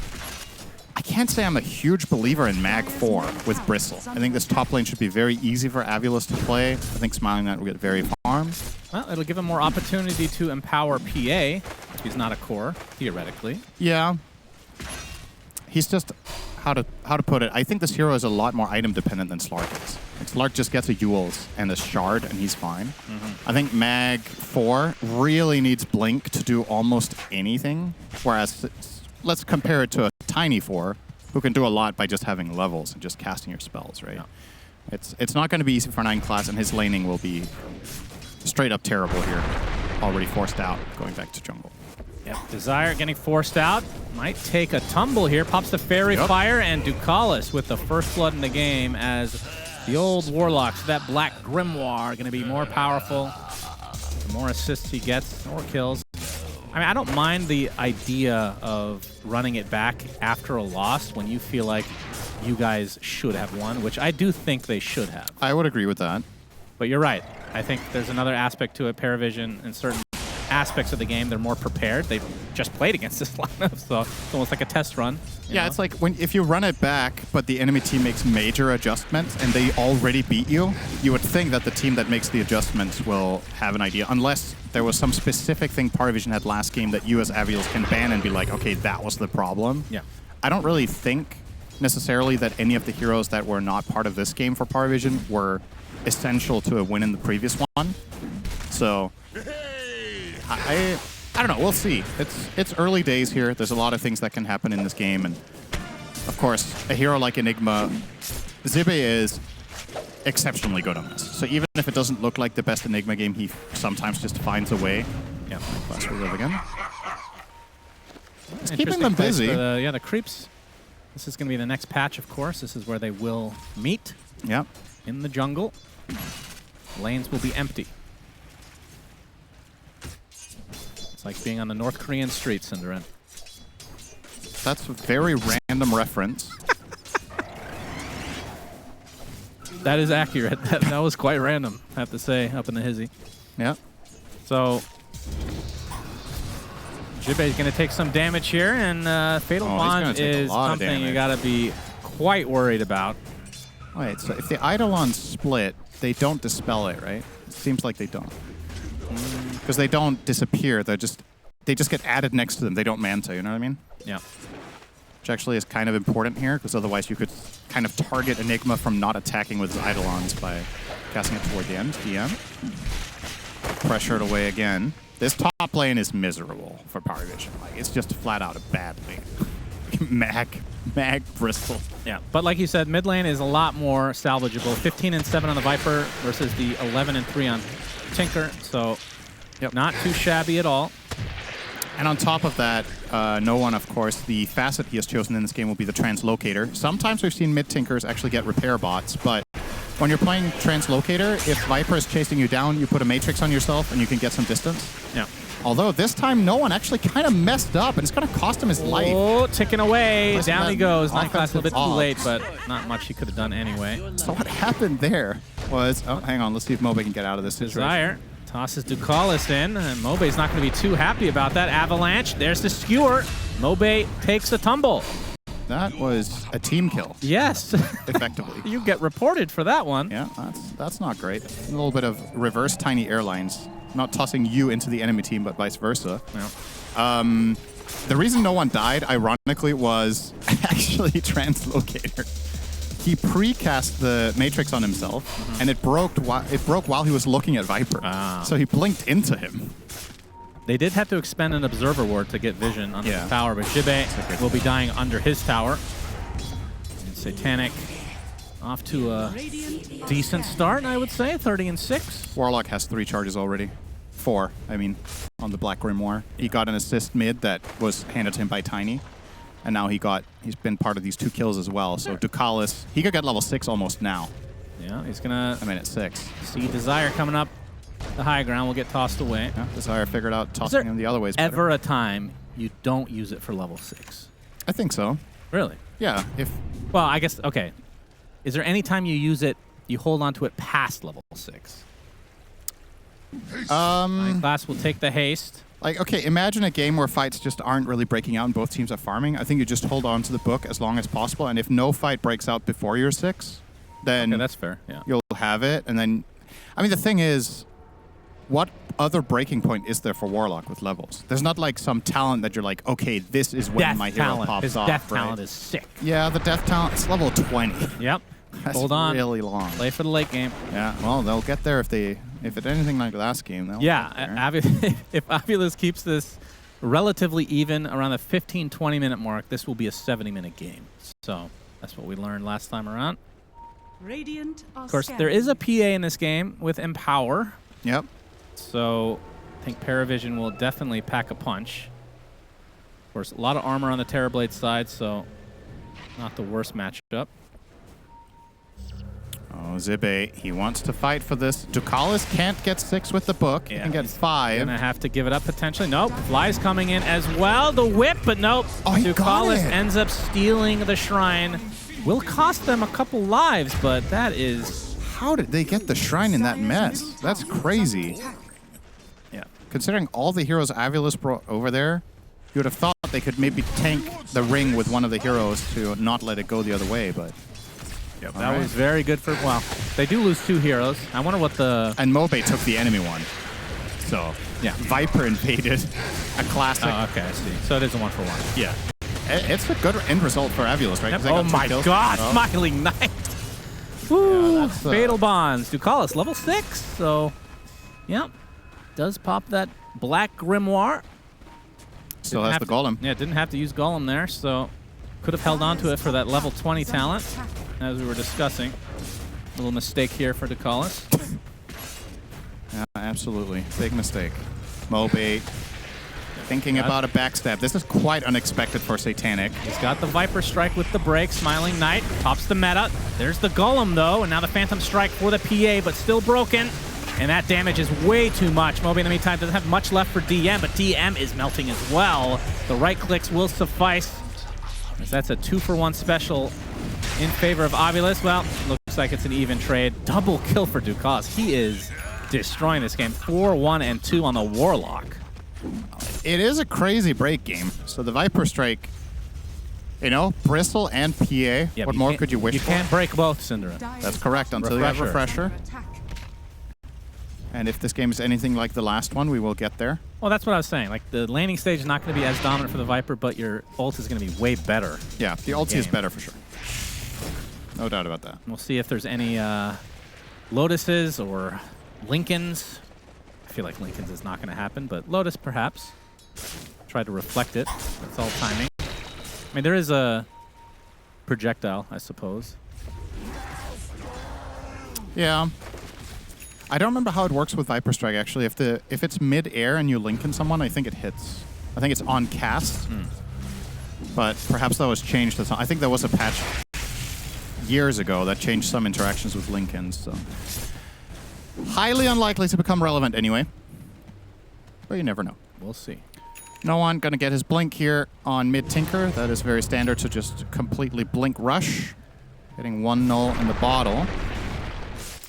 I can't say I'm a huge believer in Mag 4 with Bristle. I think this top lane should be very easy for Avulus to play. I think Smiling Knight will get very farmed. Well, it'll give him more opportunity to empower PA. He's not a core, theoretically. Yeah. He's just, how to put it, I think this hero is a lot more item dependent than Slark is. Like Slark just gets a Eul's and a Shard and he's fine. I think Mag 4 really needs Blink to do almost anything, whereas let's compare it to a Tiny 4 who can do a lot by just having levels and just casting your spells, right? Yeah. It's not going to be easy for 9 class, and his laning will be straight up terrible here. Already forced out, going back to jungle. Yep, Desire getting forced out. Might take a tumble here. Pops the Fairy Fire, and Ducalis with the first blood in the game as the old Warlocks, that Black Grimoire, going to be more powerful. The more assists he gets, more kills. I mean, I don't mind the idea of running it back after a loss when you feel like you guys should have won, which I do think they should have. I would agree with that. But you're right. I think there's another aspect to it. PARIVISION in certain aspects of the game, they're more prepared. They've just played against this lineup, so it's almost like a test run. Yeah, it's like if you run it back, but the enemy team makes major adjustments and they already beat you, you would think that the team that makes the adjustments will have an idea, unless there was some specific thing PARIVISION had last game that you as AVULUS can ban and be like, okay, that was the problem. Yeah. I don't really think necessarily that any of the heroes that were not part of this game for PARIVISION were essential to a win in the previous one. So I don't know. We'll see. It's early days here. There's a lot of things that can happen in this game, and of course, a hero like Enigma, Zibe is exceptionally good on this. So even if it doesn't look like the best Enigma game, he sometimes just finds a way. Yeah, Class will live again. It's keeping them busy. Yeah, the creeps. This is going to be the next patch, of course. This is where they will meet. Yep. In the jungle. Lanes will be empty. It's like being on the North Korean streets, Cinderin. That's a very random reference. That is accurate. That was quite random, I have to say, up in the hizzy. Yeah. So, Zibe is going to take some damage here, and Fatal Bond is something you got to be quite worried about. Wait, so if the Eidolons split, they don't dispel it, right? It seems like they don't. Because they don't disappear, they just get added next to them. They don't manta, you know what I mean? Yeah. Which actually is kind of important here, because otherwise you could kind of target Enigma from not attacking with his Eidolons by casting it toward the end. DM. Pressured away again. This top lane is miserable for PARIVISION. Like, it's just flat out a bad lane. Mag Bristol. Yeah, but like you said, mid lane is a lot more salvageable. 15 and 7 on the Viper versus the 11 and 3 on Tinker. So, not too shabby at all. And on top of that, no one, of course, the facet he has chosen in this game will be the Translocator. Sometimes we've seen mid-tinkers actually get repair bots, but when you're playing Translocator, if Viper is chasing you down, you put a Matrix on yourself and you can get some distance. Yeah. Although this time, no one actually kind of messed up, and it's going to cost him his life. Oh, ticking away. Down he goes. Night Class a little bit too late, but not much he could have done anyway. So what happened there was... Oh, hang on. Let's see if Mobe can get out of this situation. Desire tosses Ducalis in, and Mobe's not going to be too happy about that. Avalanche, there's the skewer. Mobe takes a tumble. That was a team kill. Yes. Effectively. You get reported for that one. Yeah, that's not great. A little bit of reverse Tiny Airlines. Not tossing you into the enemy team, but vice versa. Yeah. The reason no one died, ironically, was actually Translocator. He precast the Matrix on himself, and it broke while he was looking at Viper. So he blinked into him. They did have to expend an Observer Ward to get vision on the tower, but Zibe will be dying under his tower. And Satanic off to a decent start, I would say, 30 and 6. Warlock has 3 charges already. 4, I mean, on the Black Grimoire. He got an assist mid that was handed to him by Tiny. And now he's been part of these 2 kills as well. So Ducalis, he could get level 6 almost now. Yeah, he's gonna at 6. See Desire coming up the high ground will get tossed away. Yeah, Desire figured out tossing him the other way is better. Ever a time you don't use it for level 6? I think so. Really? Yeah. Well, I guess, okay. Is there any time you use it, you hold on to it past level 6? My class will take the haste. Like, okay, imagine a game where fights just aren't really breaking out and both teams are farming. I think you just hold on to the book as long as possible, and if no fight breaks out before you're 6, then that's fair. Yeah. You'll have it, and then... I mean, the thing is, what other breaking point is there for Warlock with levels? There's not like some talent that you're like, okay, this is when my hero pops off. His death talent is sick. Yeah, the death talent, it's level 20. Yep. That's hold on. Really long. Play for the late game. Yeah, well, they'll get there if it's anything like last game. They'll if AVULUS keeps this relatively even around the 15-20 minute mark, this will be a 70-minute game. So that's what we learned last time around. Radiant of course, there is a PA in this game with Empower. Yep. So I think PARIVISION will definitely pack a punch. Of course, a lot of armor on the Terrorblade side, so not the worst matchup. Oh, Zibe, he wants to fight for this. Ducalis can't get 6 with the book. He can get 5. Gonna have to give it up potentially. Nope, Fly's coming in as well. The whip, but nope. Oh, Ducalis ends up stealing the shrine. Will cost them a couple lives, but that is How did they get the shrine in that mess? That's crazy. Yeah. Considering all the heroes Avulus brought over there, you would have thought they could maybe tank the ring with one of the heroes to not let it go the other way, but... Yep, that was very good for... Well, they do lose 2 heroes. I wonder what the... And Mobe took the enemy one. So, yeah, Viper invaded a classic. Oh, okay, I see. So it is a 1-for-1. Yeah. It's a good end result for Avulus, right? Yep. Oh my god, Smiling Knight! Woo! Yeah, Fatal Bonds. Ducalis, level 6. So, yeah. Does pop that black grimoire. Still has the Golem. Yeah, didn't have to use Golem there, so could have held on to it for that level 20 talent, as we were discussing. Little mistake here for Ducalis. Yeah, absolutely. Big mistake. Mobe thinking about a backstab. This is quite unexpected for Satanic. He's got the Viper Strike with the break. Smiling Knight pops the meta. There's the Golem, though, and now the Phantom Strike for the PA, but still broken. And that damage is way too much. Mobe, in the meantime, doesn't have much left for DM, but DM is melting as well. The right clicks will suffice, as that's a 2-for-1 special in favor of Avulus. Well, looks like it's an even trade. Double kill for Ducalis. He is destroying this game. 4-1 and 2 on the Warlock. It is a crazy break game. So the Viper Strike, you know, Bristle and PA. Yeah, what more could you wish for? You can't break both, Syndra. That's correct, until you have Refresher. And if this game is anything like the last one, we will get there. Well, that's what I was saying. Like, the laning stage is not going to be as dominant for the Viper, but your ult is going to be way better. Yeah, the ulti is better for sure. No doubt about that. We'll see if there's any Lotuses or Lincolns. I feel like Lincolns is not going to happen, but Lotus perhaps. Try to reflect it. That's all timing. I mean, there is a projectile, I suppose. Yeah. I don't remember how it works with Viper Strike, actually. If it's mid-air and you Lincoln someone, I think it hits. I think it's on cast. But perhaps that was changed. I think there was a patch years ago that changed some interactions with Lincolns. So highly unlikely to become relevant anyway. But you never know. We'll see. No one gonna get his blink here on mid-tinker. That is very standard, so just completely blink rush. Getting 1 null in the bottle.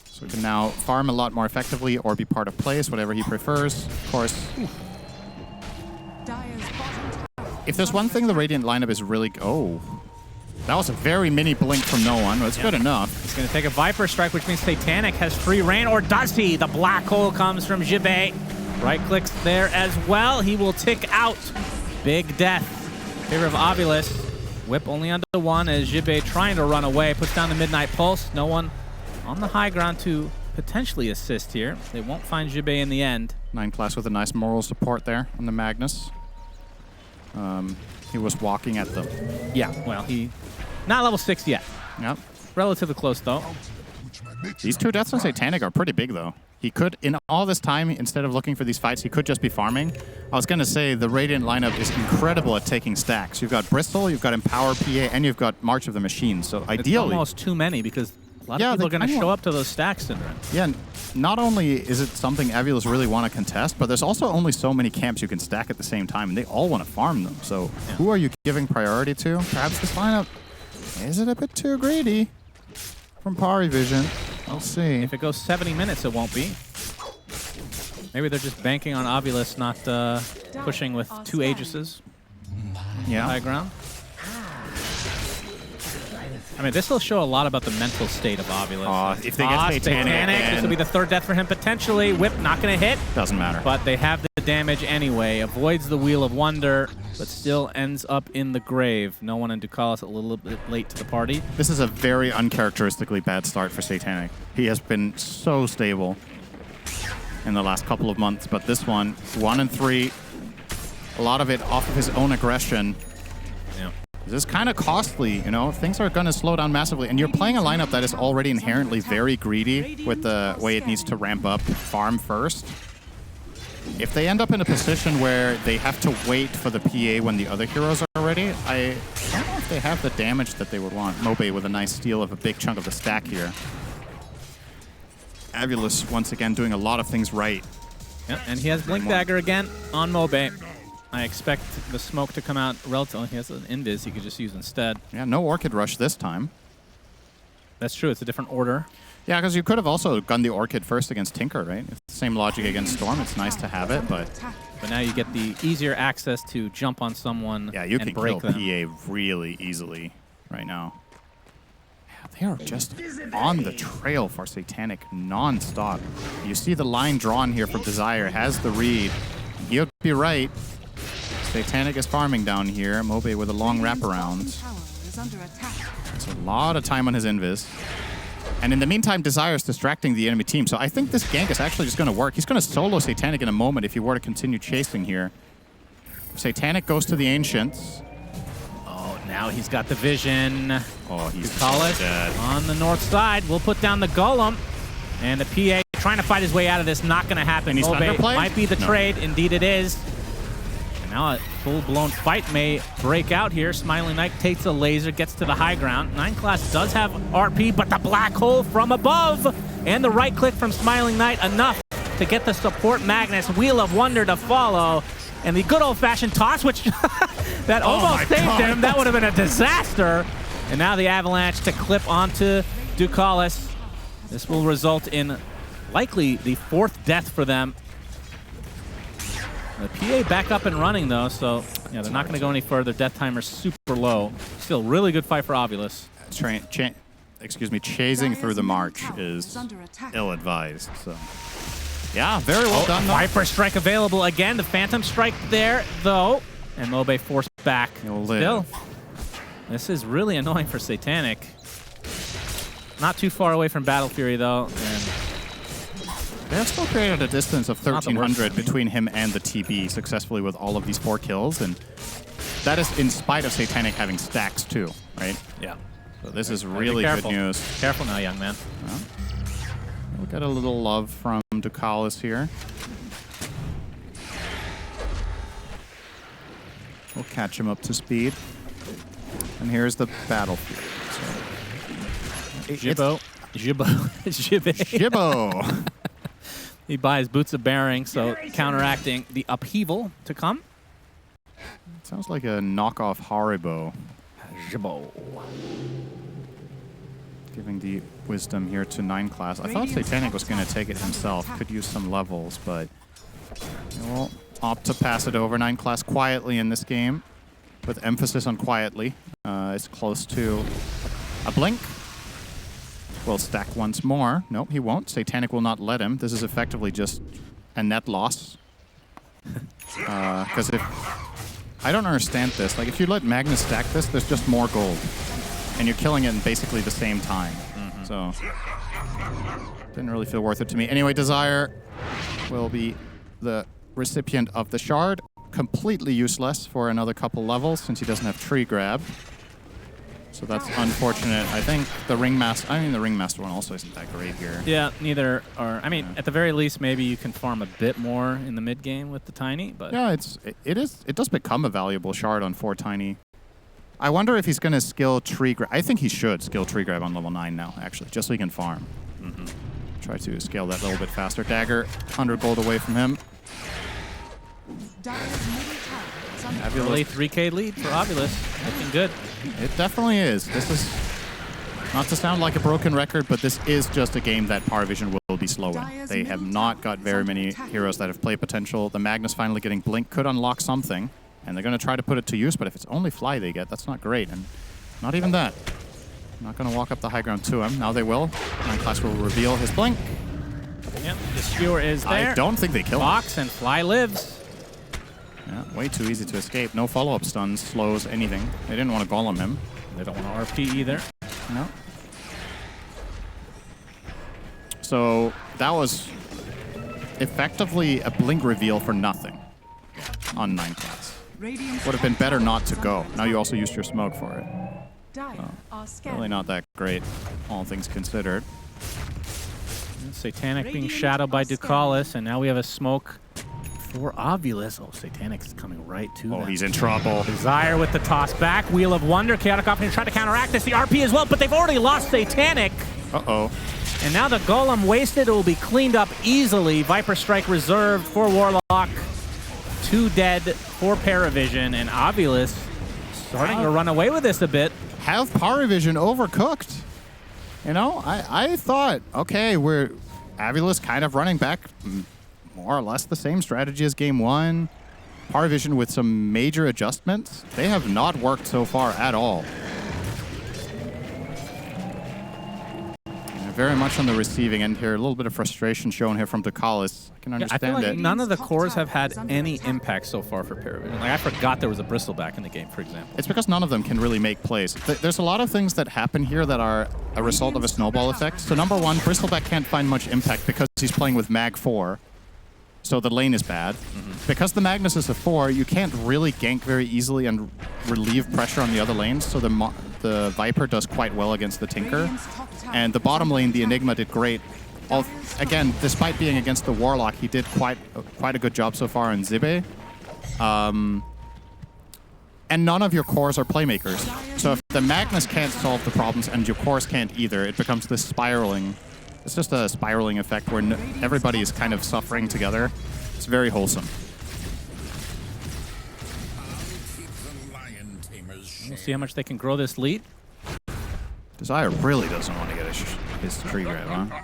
So he can now farm a lot more effectively or be part of plays, whatever he prefers. Of course, if there's one thing the Radiant lineup is really... Oh. That was a very mini blink from no one. It's good enough. He's going to take a Viper Strike, which means Satanic has free reign, or does he? The black hole comes from Jibbe. Right clicks there as well. He will tick out. Big death in favor of Avulus. Whip only onto 1 as Jibbe trying to run away. Puts down the Midnight Pulse. No one on the high ground to potentially assist here. They won't find Jibbe in the end. 9+ with a nice moral support there on the Magnus. He was walking at them. Yeah, well, he... Not level 6 yet. Yep. Relatively close, though. These 2 deaths on Satanic are pretty big, though. He could, in all this time, instead of looking for these fights, he could just be farming. I was going to say, the Radiant lineup is incredible at taking stacks. You've got Bristol, you've got Empower PA, and you've got March of the Machines. So ideally... It's almost too many, because a lot of people are going to show up to those stacks, Syndra. Yeah, not only is it something Avulus really want to contest, but there's also only so many camps you can stack at the same time, and they all want to farm them. So who are you giving priority to? Perhaps this lineup... Is it a bit too greedy from PARIVISION? We'll see. If it goes 70 minutes, it won't be. Maybe they're just banking on Avulus not pushing with 2 Aegises. Yeah. High ground. I mean, this will show a lot about the mental state of Avulus. If they get Satanic, this will be the 3rd death for him potentially. Whip not going to hit. Doesn't matter. But they have the damage anyway. Avoids the Wheel of Wonder, but still ends up in the grave. No one in Ducalis a little bit late to the party. This is a very uncharacteristically bad start for Satanic. He has been so stable in the last couple of months, but this one, 1 and 3, a lot of it off of his own aggression. Yeah. This is kind of costly, you know? Things are going to slow down massively, and you're playing a lineup that is already inherently very greedy with the way it needs to ramp up farm first. If they end up in a position where they have to wait for the PA when the other heroes are ready, I don't know if they have the damage that they would want. Mobe with a nice steal of a big chunk of the stack here. Avulus, once again, doing a lot of things right. Yep, and he has Blink Dagger again on Mobe. I expect the smoke to come out relatively. He has an Invis he could just use instead. Yeah, no Orchid Rush this time. That's true. It's a different order. Yeah, because you could have also gunned the Orchid first against Tinker, right? It's the same logic against Storm. It's nice to have it, but now you get the easier access to jump on someone you and can break kill them. PA really easily right now. Yeah, they are just on the trail for Satanic non-stop. You see the line drawn here from Desire, has the read. He'll be right. Satanic is farming down here. Mobe with a long wraparound. It's a lot of time on his invis. And in the meantime, Desire is distracting the enemy team. So I think this gank is actually just going to work. He's going to solo Satanic in a moment if he were to continue chasing here. Satanic goes to the Ancients. Oh, now he's got the vision. Oh, he's dead. On the north side, we'll put down the Golem. And the PA trying to fight his way out of this. Not going to happen. And he's Mobe underplayed? might be the trade. Indeed it is. Now a full-blown fight may break out here. Smiling Knight takes a laser, gets to the high ground. 9 class does have RP, but the black hole from above and the right click from Smiling Knight enough to get the support Magnus. Wheel of Wonder to follow. And the good old-fashioned toss, which that almost saved him. That would have been a disaster. And now the Avalanche to clip onto Ducalis. This will result in likely the 4th death for them. The PA back up and running, though, so yeah, they're not going to go any further. Death timer's super low. Still, really good fight for AVULUS. Chasing through the march is ill-advised. So, yeah, very well done. Viper Strike available again. The Phantom Strike there, though, and Mobe forced back. Still, this is really annoying for Satanic. Not too far away from Battle Fury, though, and they have still created a distance of 1,300 between him and the TB successfully with all of these 4 kills, and that is in spite of Satanic having stacks too, right? Yeah. So this is really good news. Careful now, young man. Well, we'll get a little love from Ducalis here. We'll catch him up to speed. And here's the battlefield. So, Jibbo. He buys Boots of Bearing, so counteracting the upheaval to come. It sounds like a knockoff Haribo. Jibbo. Giving the wisdom here to 9 class. I thought Satanic was going to take it himself. Could use some levels, but he will opt to pass it over. 9 class quietly in this game, with emphasis on quietly. It's close to a blink. Will stack once more. Nope, he won't. Satanic will not let him. This is effectively just a net loss. Because I don't understand this. Like, if you let Magnus stack this, there's just more gold. And you're killing it in basically the same time. So, didn't really feel worth it to me. Anyway, Desire will be the recipient of the shard. Completely useless for another couple levels since he doesn't have tree grab. So that's unfortunate. I think the Ringmaster one also isn't that great here. Yeah, neither are. I mean, at the very least, maybe you can farm a bit more in the mid game with the Tiny, but yeah, it does become a valuable shard on 4 Tiny. I wonder if he's going to skill tree grab. I think he should skill tree grab on level 9 now, actually, just so he can farm. Try to scale that a little bit faster. Dagger, 100 gold away from him. Early 3K lead for AVULUS. Looking good. It definitely is. This is, not to sound like a broken record, but this is just a game that PARIVISION will be slow in. They have not got very many heroes that have play potential. The Magnus finally getting Blink could unlock something, and they're going to try to put it to use, but if it's only Fly they get, that's not great. And not even that. Not going to walk up the high ground to him. Now they will. 9 class will reveal his Blink. Yep, the Skewer is there. I don't think they kill him. Fox and Fly lives. Yeah, way too easy to escape. No follow-up stuns, slows, anything. They didn't want to golem him. They don't want to RP either. No. So that was effectively a Blink reveal for nothing on 9 class. Would have been better not to go. Now you also used your smoke for it. Really not that great, all things considered. Satanic being shadowed by Ducalis, and now we have a smoke for AVULUS. Oh, Satanic is coming right to them. Oh, he's in trouble. Desire with the toss back. Wheel of Wonder. Chaotic Offering trying to counteract this. The RP as well, but they've already lost Satanic. Uh-oh. And now the Golem wasted. It will be cleaned up easily. Viper Strike reserved for Warlock. 2 dead for PARIVISION, and AVULUS starting to run away with this a bit. Have PARIVISION overcooked? You know, I thought, okay, we're AVULUS kind of running back more or less the same strategy as game one. PARIVISION with some major adjustments. They have not worked so far at all. Very much on the receiving end here. A little bit of frustration shown here from Decisive. I can understand I feel like it. none of the cores have had any impact so far for PARIVISION. Like, I forgot there was a bristleback in the game, for example. It's because none of them can really make plays. There's a lot of things that happen here that are a result of a snowball effect. So number one, bristleback can't find much impact because he's playing with Mag 4. So the lane is bad. Because the Magnus is a 4, you can't really gank very easily and relieve pressure on the other lanes. So the Viper does quite well against the Tinker. And the bottom lane, the Enigma, did great. Again, despite being against the Warlock, he did quite a good job so far on Zibe. And none of your cores are playmakers. So if the Magnus can't solve the problems and your cores can't either, it becomes this spiraling. It's just a spiraling effect where everybody is kind of suffering together. It's very wholesome. We'll see how much they can grow this lead. Desire really doesn't want to get his tree grab, huh?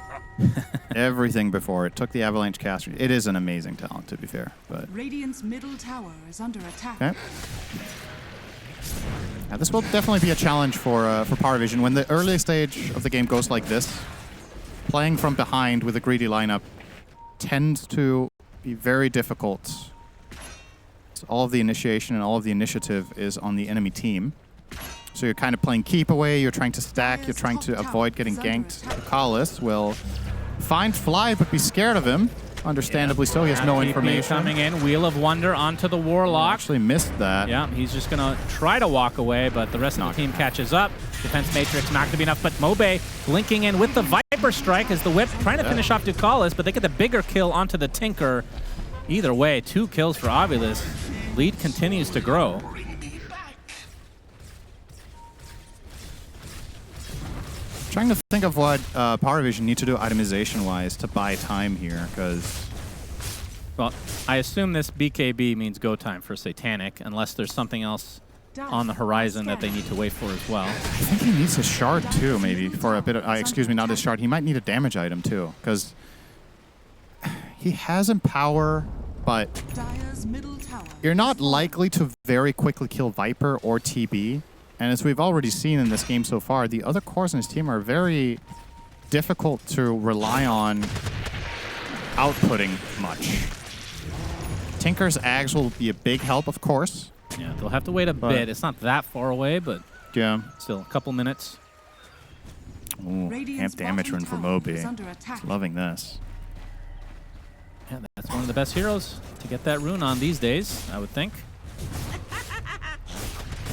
Everything before it. Took the Avalanche caster. It is an amazing talent, to be fair. But Radiant's middle tower is under attack. okay. Now, this will definitely be a challenge for PARIVISION. When the early stage of the game goes like this, playing from behind with a greedy lineup tends to be very difficult. So all of the initiation and all of the initiative is on the enemy team. So you're kind of playing keep away, you're trying to stack, you're trying to avoid getting ganked. Decisive will find Fly, but be scared of him. Understandably so, he has no information. Coming in, Wheel of Wonder onto the Warlock. Actually missed that. Yeah, he's just going to try to walk away, but the rest of the team catches up. Defense Matrix not going to be enough, but Mobe linking in with the Viper Strike as the Whip trying to finish off Decisive, but they get the bigger kill onto the Tinker. Either way, 2 kills for AVULUS. Lead continues to grow. Trying to think of what PARIVISION need to do itemization-wise to buy time here, because... Well, I assume this BKB means go time for Satanic, unless there's something else on the horizon that they need to wait for as well. I think he needs a shard too, maybe, for a bit of... excuse me, not his shard. He might need a damage item too, because he has Empower, but you're not likely to very quickly kill Viper or TB. And as we've already seen in this game so far, the other cores in his team are very difficult to rely on outputting much. Tinker's Ags will be a big help, of course. Yeah, they'll have to wait a bit. It's not that far away, but yeah, still a couple minutes. Ooh, amp damage run for Moby. Loving this. Yeah, that's one of the best heroes to get that rune on these days, I would think.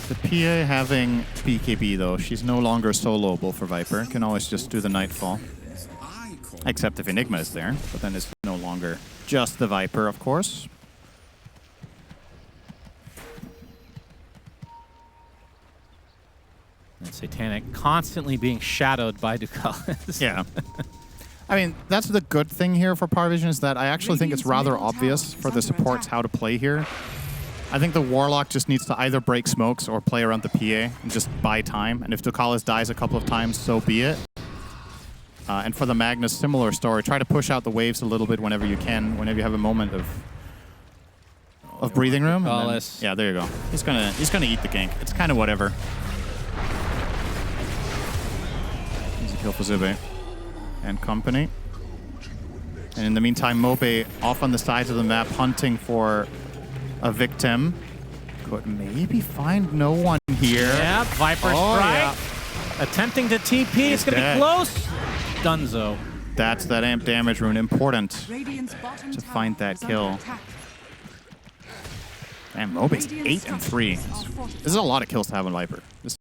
The PA having BKB, though, she's no longer soloable for Viper. Can always just do the Nightfall. Except if Enigma is there, but then it's no longer just the Viper, of course. And Satanic constantly being shadowed by Decisive. Yeah. I mean, that's the good thing here for PARIVISION, is that I actually think it's rather obvious for the supports how to play here. I think the Warlock just needs to either break smokes or play around the PA and just buy time. And if Decisive dies a couple of times, so be it. And for the Magnus, similar story. Try to push out the waves a little bit whenever you can, whenever you have a moment of breathing room. Then, yeah, there you go. He's gonna eat the gank. It's kind of whatever. Easy kill for Zibe and company. And in the meantime, Mobe off on the sides of the map hunting for a victim. Could maybe find no one here. Yeah, Viper Strike. Yeah. Attempting to TP. It's going to be close. Dunzo. That's that amp damage rune. Important to find that kill. And Mobe's 8 and 3. This is a lot of kills to have on Viper. This,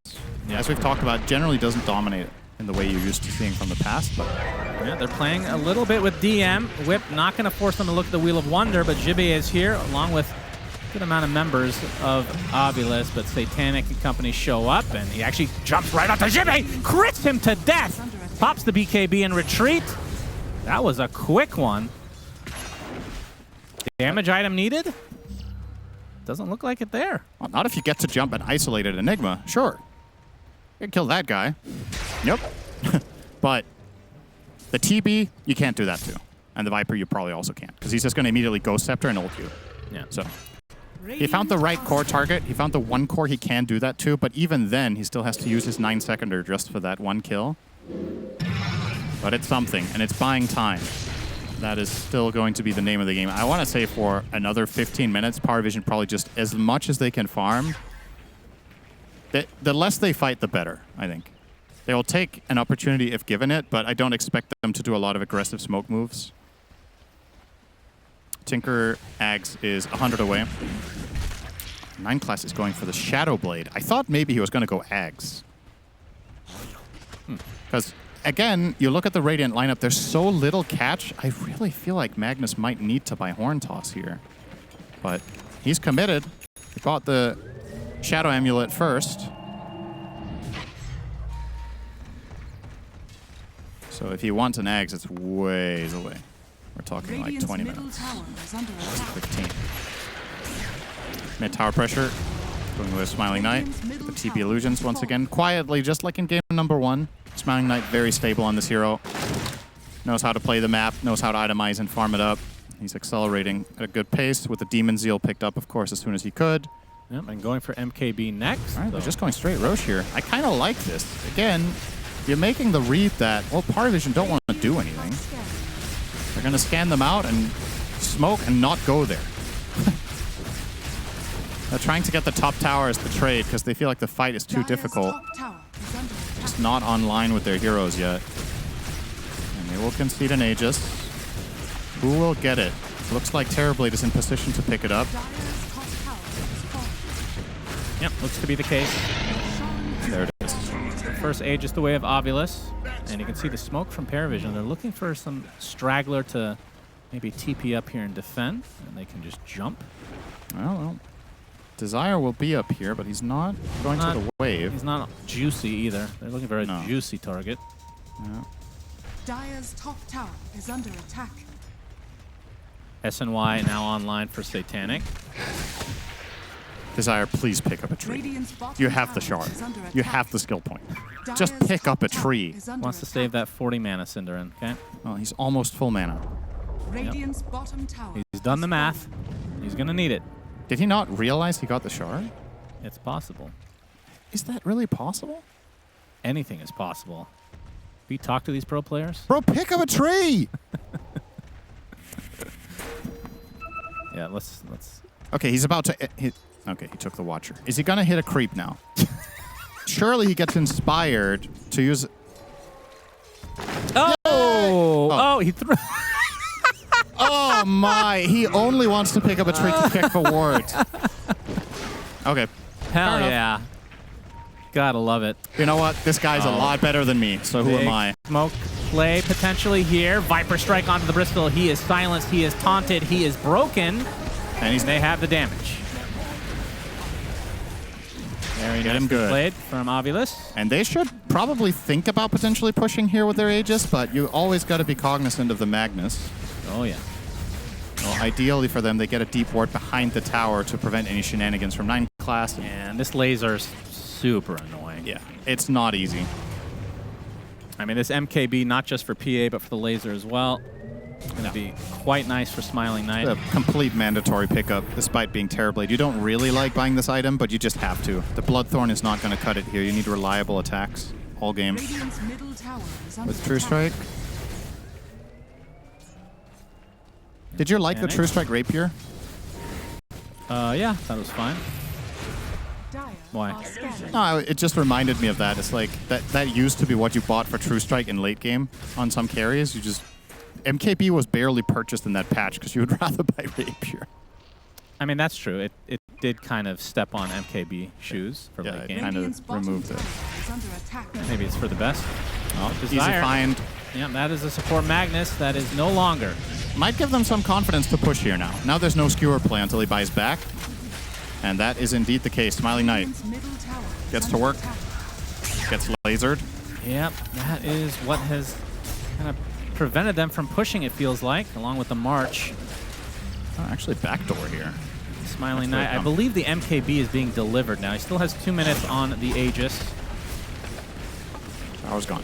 as we've talked about, generally doesn't dominate in the way you're used to seeing from the past. But yeah, they're playing a little bit with DM. Whip not going to force them to look at the Wheel of Wonder, but Zibe is here along with good amount of members of AVULUS, but Satanic and company show up, and he actually jumps right onto Zibe, crits him to death, pops the BKB in retreat. That was a quick one. Damage item needed? Doesn't look like it there. Well, not if you get to jump an isolated Enigma. Sure. You can kill that guy. Yep. But the TB, you can't do that too. And the Viper, you probably also can't, because he's just going to immediately Ghost Scepter and ult you. Yeah. So he found the right core target. He found the one core he can do that to, but even then, he still has to use his 9-seconder just for that one kill. But it's something, and it's buying time. That is still going to be the name of the game. I want to say for another 15 minutes, PARIVISION probably just as much as they can farm. The less they fight, the better, I think. They will take an opportunity if given it, but I don't expect them to do a lot of aggressive smoke moves. Tinker Ags is 100 away. 9 class is going for the Shadow Blade. I thought maybe he was going to go Ags. Because, again, you look at the Radiant lineup, there's so little catch. I really feel like Magnus might need to buy Horn Toss here. But he's committed. He bought the Shadow Amulet first. So if he wants an Ags, it's ways away. We're talking like 20 minutes. 15. Mid tower pressure. Going with Smiling Knight. The TP illusions once again. Quietly, just like in game number 1. Smiling Knight very stable on this hero. Knows how to play the map, knows how to itemize and farm it up. He's accelerating at a good pace with the Demon Zeal picked up, of course, as soon as he could. Yep, and going for MKB next. All right, they're just going straight Roche here. I kind of like this. Again, you're making the read that, well, PARIVISION don't want to do anything. They're going to scan them out and smoke and not go there. They're trying to get the top tower as the trade because they feel like the fight is too difficult. Just not online with their heroes yet. And they will concede an Aegis. Who will get it? Looks like Terrorblade is in position to pick it up. Yep, looks to be the case. There it is. First Aegis the way of AVULUS. And you can see the smoke from PARIVISION. They're looking for some straggler to maybe TP up here and defend. And they can just jump. Well, Desire will be up here, but he's not going to the wave. He's not juicy either. They're looking for a juicy target. Yeah. Dire's top tower is under attack. SNY now online for Satanic. Desire, please pick up a tree. You have the shard. You have the skill point. Just pick up a tree. Wants to save that 40 mana Cinderin, okay? Well, he's almost full mana. Radiant's bottom tower. He's done the math. He's going to need it. Did he not realize he got the shard? It's possible. Is that really possible? Anything is possible. Have you talked to these pro players? Bro, pick up a tree! Yeah, let's. Okay, he's about to hit. Okay, he took the Watcher. Is he going to hit a creep now? Surely he gets inspired to use... Oh, he threw... Oh my, he only wants to pick up a tree to pick for wards. Okay. Hell yeah. Gotta love it. You know what? This guy's a lot better than me, so who am I? Smoke play potentially here. Viper strike onto the Bristol. He is silenced. He is taunted. He is broken. And they have the damage. Very nice played from AVULUS. And they should probably think about potentially pushing here with their Aegis, but you always got to be cognizant of the Magnus. Oh, yeah. Well, ideally for them, they get a deep ward behind the tower to prevent any shenanigans from 9 class. And this laser's super annoying. Yeah, it's not easy. I mean, this MKB, not just for PA, but for the laser as well. It's going to be quite nice for Smiling Knight. It's a complete mandatory pickup, despite being Terrorblade. You don't really like buying this item, but you just have to. The Bloodthorn is not going to cut it here. You need reliable attacks all game. With True Strike. Did you like the True Strike Rapier? Yeah, that was fine. Why? No, it just reminded me of that. It's like, that used to be what you bought for True Strike in late game on some carries. You just... MKB was barely purchased in that patch because you would rather buy Rapier. I mean, that's true. It did kind of step on MKB shoes for late game. Kind of removed it. Maybe it's for the best. Oh, easy find. Yeah, that is a support Magnus that is no longer. Might give them some confidence to push here now. Now there's no skewer play until he buys back. And that is indeed the case. Smiling Knight gets to work. Gets lasered. Yep, that is what has kind of prevented them from pushing, it feels like, along with the March. Oh, actually, backdoor here. Smiling Knight. I believe the MKB is being delivered now. He still has 2 minutes on the Aegis. Tower's gone.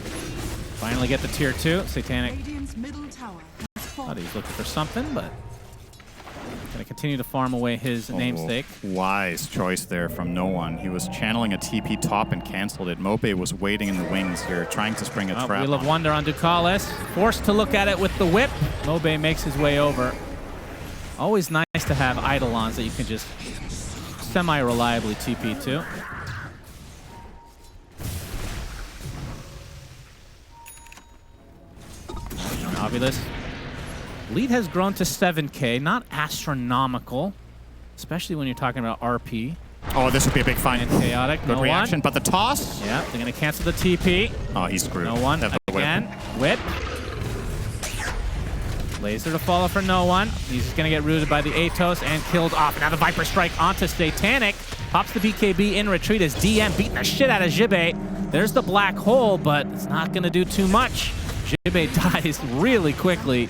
Finally get the tier 2. Satanic Radiant's middle tower has thought fallen. he was looking for something, but gonna continue to farm away his namesake. Wise choice there from no one. He was channeling a TP top and canceled it. Mobe was waiting in the wings here, trying to spring a trap. Wheel of Wonder on Ducalis. Forced to look at it with the whip. Mobe makes his way over. Always nice to have Eidolons that you can just semi-reliably TP to. AVULUS. Lead has grown to 7K, not astronomical, especially when you're talking about RP. Oh, this would be a big fight. And chaotic. Good no reaction, one. but the toss? Yeah, they're going to cancel the TP. Oh, he's screwed. No one. Again. Whip. Laser to follow for no one. He's just going to get rooted by the Atos and killed off. Now the Viper Strike onto Satanic. Pops the BKB in retreat as DM beating the shit out of Jibe. There's the black hole, but it's not going to do too much. Jibe dies really quickly.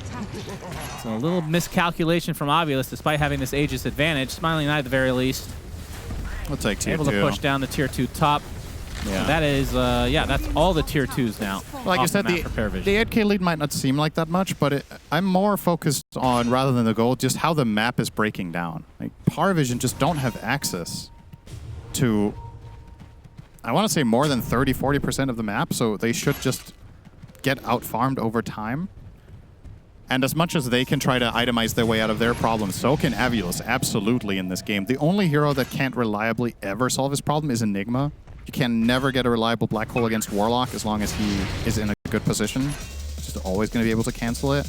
It's a little miscalculation from AVULUS despite having this Aegis advantage. Smiling Knight at the very least. We'll take tier 2. Able to push down the tier 2 top. Yeah. That is, yeah, that's all the tier 2s now. Like you said, the 8K lead might not seem like that much, but I'm more focused on, rather than the goal, just how the map is breaking down. Like, PARIVISION just don't have access to, I want to say, more than 30-40% of the map, so they should just get out-farmed over time. And as much as they can try to itemize their way out of their problems, so can AVULUS, absolutely, in this game. The only hero that can't reliably ever solve his problem is Enigma. You can never get a reliable black hole against Warlock as long as he is in a good position. He's just always going to be able to cancel it.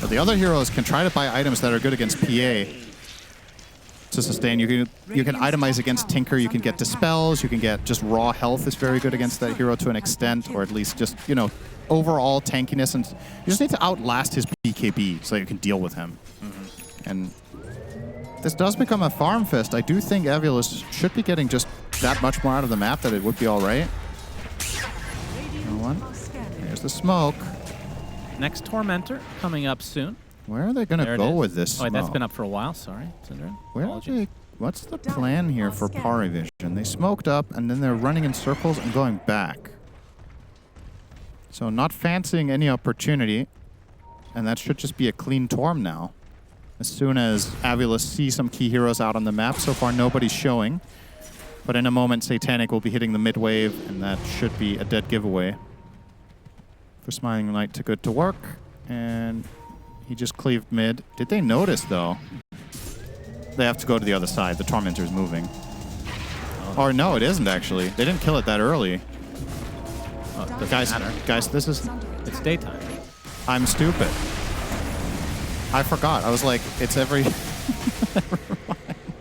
But the other heroes can try to buy items that are good against PA to sustain. You can itemize against Tinker, you can get Dispels, you can get just raw health is very good against that hero to an extent, or at least just, you know, overall tankiness, and you just need to outlast his BKB so that you can deal with him. And this does become a farm fest. I do think AVULUS should be getting just that much more out of the map that it would be all right. No one. There's the smoke. Next Tormentor coming up soon. Where are they going to go with this Oh, smoke? that's been up for a while. Sorry, Syndra. Where are they? What's the plan here for PARIVISION? They smoked up, and then they're running in circles and going back. So not fancying any opportunity, and that should just be a clean Torm now. As soon as AVULUS sees some key heroes out on the map, so far nobody's showing. But in a moment, Satanic will be hitting the mid wave, and that should be a dead giveaway for Smiling Knight to good to work. And he just cleaved mid. Did they notice, though? They have to go to the other side. The Tormentor's moving. Or no, it isn't, actually. They didn't kill it that early. Guys, this is... It's daytime. I'm stupid. I forgot. I was like, it's every...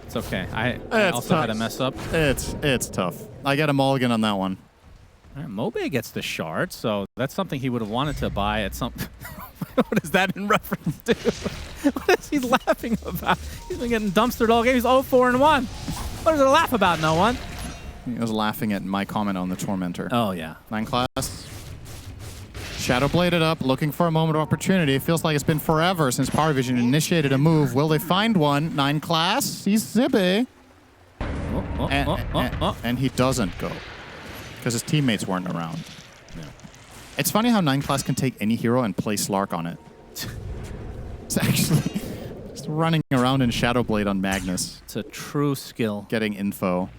It's okay. I also had a mess up. It's tough. I get a mulligan on that one. All right, Mobe gets the shard, so that's something he would have wanted to buy at some... What is that in reference to? What is he laughing about? He's been getting dumpstered all game. He's 0-4-1. What is there to laugh about, no one? He was laughing at my comment on the Tormentor. Oh, yeah. 9 class. Shadow bladed up, looking for a moment of opportunity. It feels like it's been forever since PARIVISION initiated a move. Will they find one? 9 class sees Zibe. And he doesn't go. Because his teammates weren't around. Yeah. It's funny how 9 class can take any hero and play Slark on it. It's actually just running around in Shadowblade on Magnus. It's a true skill. Getting info.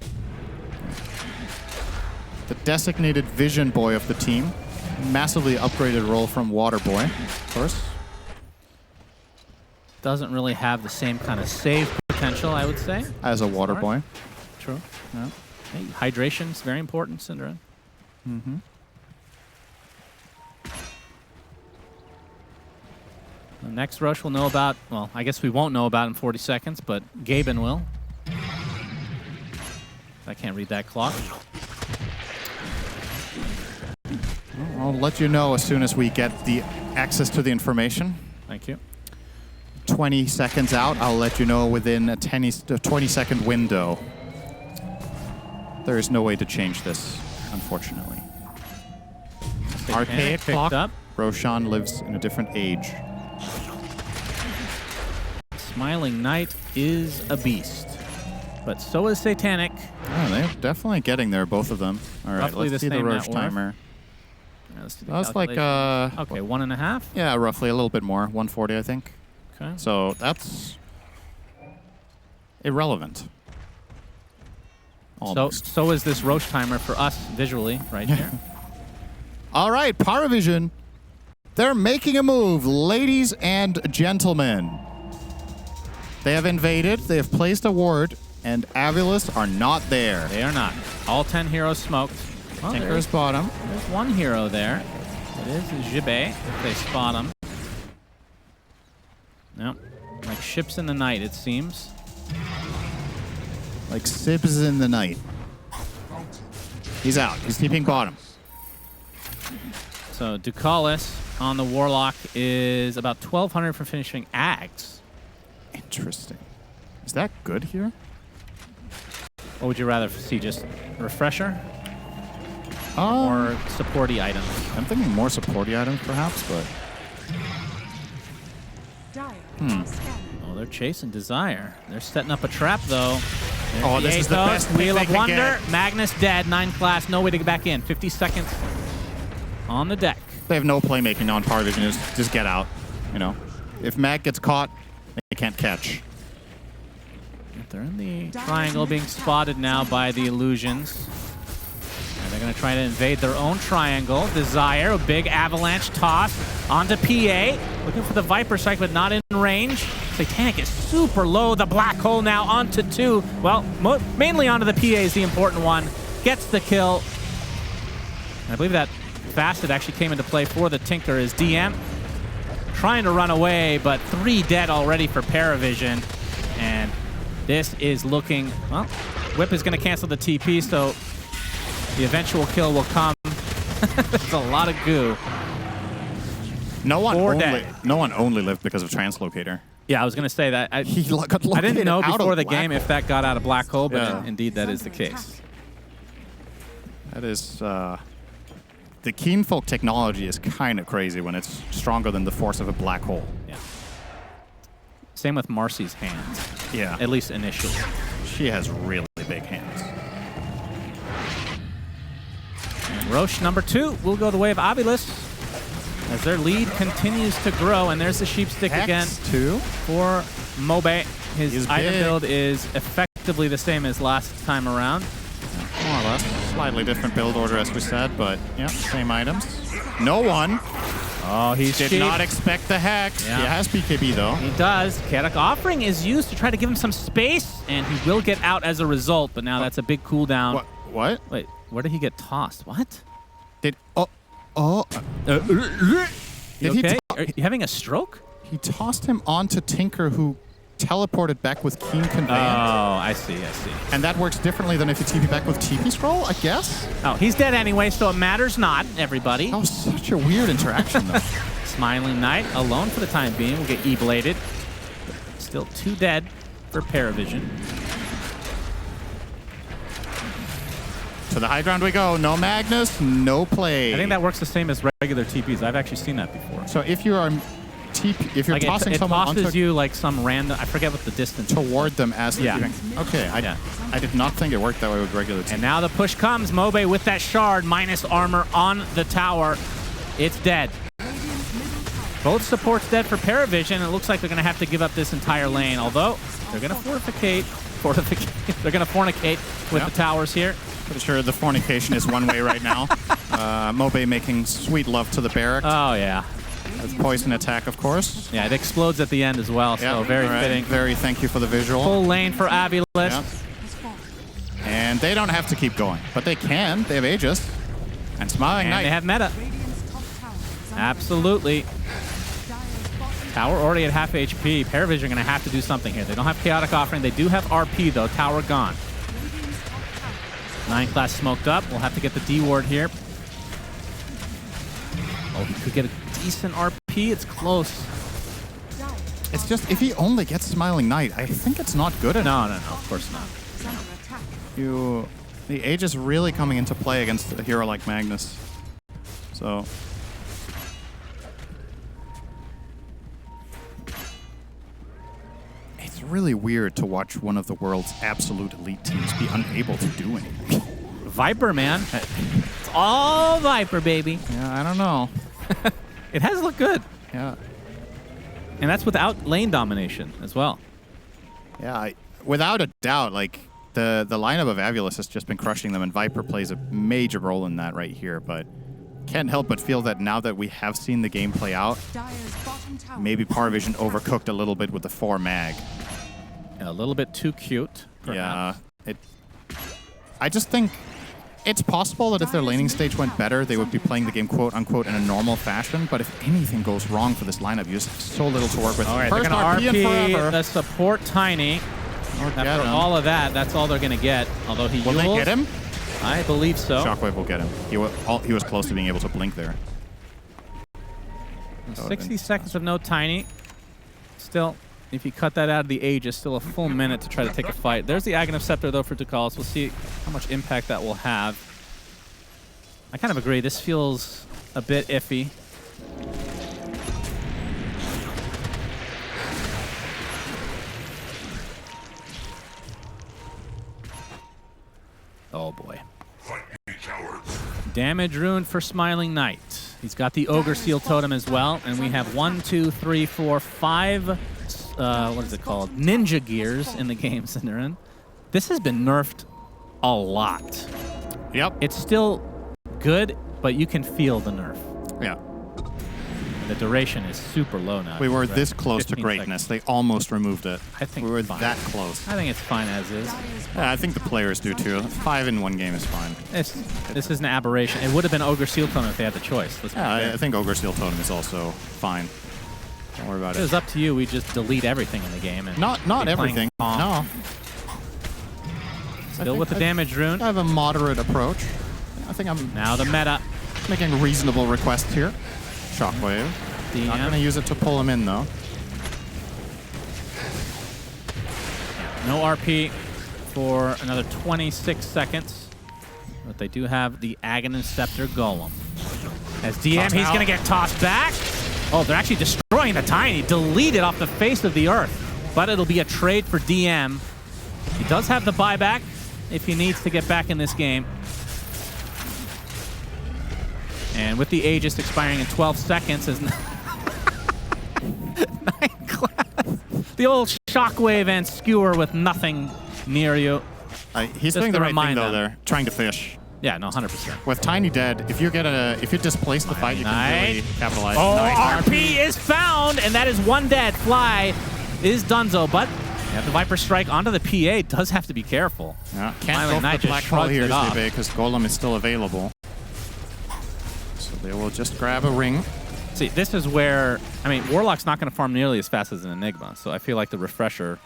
The designated vision boy of the team. Massively upgraded role from Water Boy, of course. Doesn't really have the same kind of save potential, I would say. As a Water Boy. True. Yeah. Hey, hydration is very important, Syndra. Mm-hmm. The next rush we'll know about, well, I guess we won't know about in 40 seconds, but Gaben will. I can't read that clock. I'll let you know as soon as we get the access to the information. Thank you. 20 seconds out, I'll let you know within a 20-second window. There is no way to change this, unfortunately. Archaic clock. Up. Roshan lives in a different age. Smiling Knight is a beast, but so is Satanic. Oh, they're definitely getting there, both of them. All right, Roughly let's the see the same Rosh net worth. timer. Let's do the That's like, calculation. Okay, 1.5? yeah, roughly a little bit more, 140, I think. Okay. So that's irrelevant. Almost. So is this Roche timer for us visually right here. All right, PARIVISION. They're making a move, ladies and gentlemen. They have invaded, they have placed a ward, and AVULUS are not there. They are not. All 10 heroes smoked. Well, Tinker's bottom. There's one hero there. It is Jibbe, if they spot him. Nope. Like ships in the night, it seems. Like sibs in the night. He's out. He's keeping bottom. So Ducalis on the Warlock is about 1,200 for finishing Ags. Interesting. Is that good here? What would you rather see? Just refresher Or or supporty items? I'm thinking more supporty items, perhaps, but Dire are scanning. Oh, they're chasing Desire. They're setting up a trap, though. There's Oh, this is the Aethos, best pick Wheel they of can Wonder. get. Magnus dead. 9 class. No way to get back in. 50 seconds on the deck. they have no playmaking on PARIVISION. Just get out. You know, if Mag gets caught, they can't catch. They're in the triangle, being spotted now by the illusions. And they're going to try to invade their own triangle. Desire, a big avalanche toss onto PA. Looking for the Viper Strike, but not in range. Satanic is super low. The black hole now onto 2. Well, mainly onto the PA is the important one. Gets the kill. And I believe that Facet actually came into play for the Tinker as DM. Trying to run away, but 3 dead already for PARIVISION. And this is looking, well, Whip is going to cancel the TP, so the eventual kill will come. There's a lot of goo. No one Four only dead. no one only lived because of Translocator. Yeah, I was going to say that. He got I didn't know located out before of the black game hole. if that got out of black hole, but Yeah. indeed that is the case. That is the Keenfolk technology is kind of crazy when it's stronger than the force of a black hole. Yeah. Same with Marcy's hands, Yeah, at least initially. she has really big hands. And Roche number 2 will go the way of AVULUS as their lead continues to grow. And there's the sheepstick again Hex too. for Mobe. His He's item big. build is effectively the same as last time around. More or less. Slightly different build order, as we said, but yeah, same items. No one Oh, he's did cheap. not expect the hex. Yeah. He has BKB though. He does. Chaotic Offering is used to try to give him some space, and he will get out as a result, but now that's a big cooldown. What? What? Wait, where did he get tossed? What? Did You Did he okay? to- Are you having a stroke? he tossed him onto Tinker, who teleported back with Keen Conveyance. Oh, I see. And that works differently than if you TP back with TP Scroll, I guess? Oh, he's dead anyway, so it matters not, everybody. That was such a weird interaction, though. Smiling Knight, alone for the time being, will get E-bladed. Still 2 dead for PARIVISION. To the high ground we go. No Magnus, no play. I think that works the same as regular TPs. I've actually seen that before. So if you are if you're Like tossing it someone tosses onto you like some random, I forget what the distance is. toward them as they're Yeah. giving. Okay, Yeah. I did not think it worked that way with regular TP. And now the push comes. Mobe with that shard, minus armor on the tower. It's dead. Both supports dead for PARIVISION. It looks like they're going to have to give up this entire lane, although they're going to they're going to fornicate with Yeah. the towers here. Pretty sure the fornication is one way right now. Mobe making sweet love to the barrack. Oh, yeah. That's poison attack, of course. Yeah, it explodes at the end as well, so Yep, very all right. fitting. Very thank you for the visual. Full lane for AVULUS. Yep. And they don't have to keep going, but they can. They have Aegis. And Smiling And Knight. they have meta. Radiant's top tower is under Absolutely. Dire's bottom Tower already at half HP. PARIVISION are going to have to do something here. They don't have Chaotic Offering. They do have RP, though. Tower gone. Radiant's top tower 9 class smoked up. We'll have to get the D ward here. Oh, he could get a decent RP. It's close. Dire It's just, if he only gets Smiling Knight, I think it's not good enough. No, of course not. is under attack. The Aegis really coming into play against a hero like Magnus. So... It's really weird to watch one of the world's absolute elite teams be unable to do anything. Viper, man. It's all Viper, baby. Yeah, I don't know. It has looked good. Yeah. And that's without lane domination as well. Yeah, without a doubt, like, the lineup of AVULUS has just been crushing them, and Viper plays a major role in that right here, but can't help but feel that now that we have seen the game play out, Dire's bottom tower maybe PARIVISION overcooked a little bit with the 4 mag. A little bit too cute, perhaps. Yeah, I just think it's possible that if their laning stage went better, they would be playing the game quote-unquote in a normal fashion, but if anything goes wrong for this lineup, you just have so little to work with. All right, they're going to RP the support Tiny. After all of that, that's all they're going to get. Although he Will they get him? I believe so. Shockwave will get him. He was close to being able to blink there. 60 seconds of no Tiny. Still, if you cut that out of the Aegis, still a full minute to try to take a fight. There's the Aghanim Scepter, though, for Ducalis. We'll see how much impact that will have. I kind of agree. This feels a bit iffy. Oh, boy. Damage rune for Smiling Knight. He's got the Ogre Seal Totem as well, and we have 1, 2, 3, 4, 5, what is it called? Ninja gears in the games that they're in. This has been nerfed a lot. Yep. It's still good, but you can feel the nerf. Yeah. The duration is super low now. We were this close to 15 greatness. seconds. They almost removed it. I think we were it's fine. that close. I think it's fine as is. Yeah, I think the players do too. 5 in one game is fine. This is an aberration. It would have been Ogre Seal Totem if they had the choice. Let's be fair. I think Ogre Seal Totem is also fine. Don't worry about It it. was up to you. We just delete everything in the game. And Not be playing everything. calm. No. Still with the damage rune. I have a moderate approach. I think I'm Now the meta. making reasonable requests here. Shockwave. Not going to use it to pull him in, though. No RP for another 26 seconds. But they do have the Aghanim Scepter Golem. As DM, he's going to get tossed back. Oh, they're actually destroying the Tiny. Deleted off the face of the earth. But it'll be a trade for DM. He does have the buyback if he needs to get back in this game. And with the Aegis expiring in 12 seconds, as 9 class. The old Shockwave and Skewer with nothing near you. He's doing the right thing, though, there. Trying to fish. Yeah, no, 100%. With Tiny dead, if you displace the fight, you can really capitalize. Oh, Nice. RP is found, and that is one dead. Fly is Dunzo, but yeah, the Viper Strike onto the PA does have to be careful. Yeah, can't Smiling go Knight for the just black hole shrugs here, it off. because Golem is still available. So they will just grab a ring. See, this is where, I mean, Warlock's not going to farm nearly as fast as an Enigma, so I feel like the Refresher,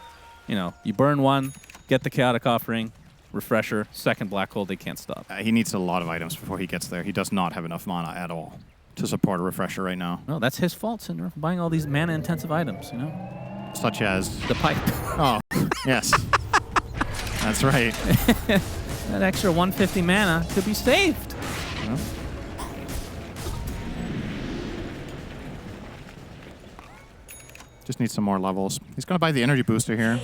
you know, you burn one, get the Chaotic Offering, Refresher, second black hole, they can't stop. He needs a lot of items before he gets there. He does not have enough mana at all to support a Refresher right now. No, that's his fault, Cinder, for buying all these mana-intensive items, you know? Such as... The pipe. Oh, yes. That's right. That extra 150 mana could be saved. Yeah. Just need some more levels. He's going to buy the energy booster here.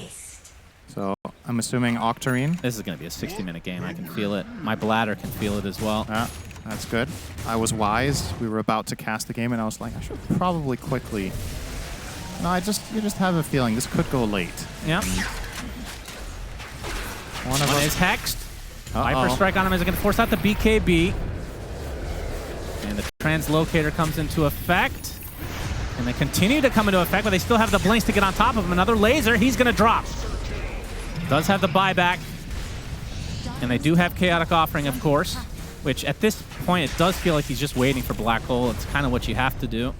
So I'm assuming Octarine. This is going to be a 60-minute game. I can feel it. My bladder can feel it as well. Yeah, that's good. I was wise. We were about to cast the game, and I was like, I should probably quickly... No, you just have a feeling this could go late. Yeah. One of One us is hexed. Viper Strike on him is going to force out the BKB. And the Translocator comes into effect. And they continue to come into effect, but they still have the blinks to get on top of him. Another laser, he's going to drop. Does have the buyback. And they do have Chaotic Offering, of course, which at this point, it does feel like he's just waiting for Black Hole. It's kind of what you have to do.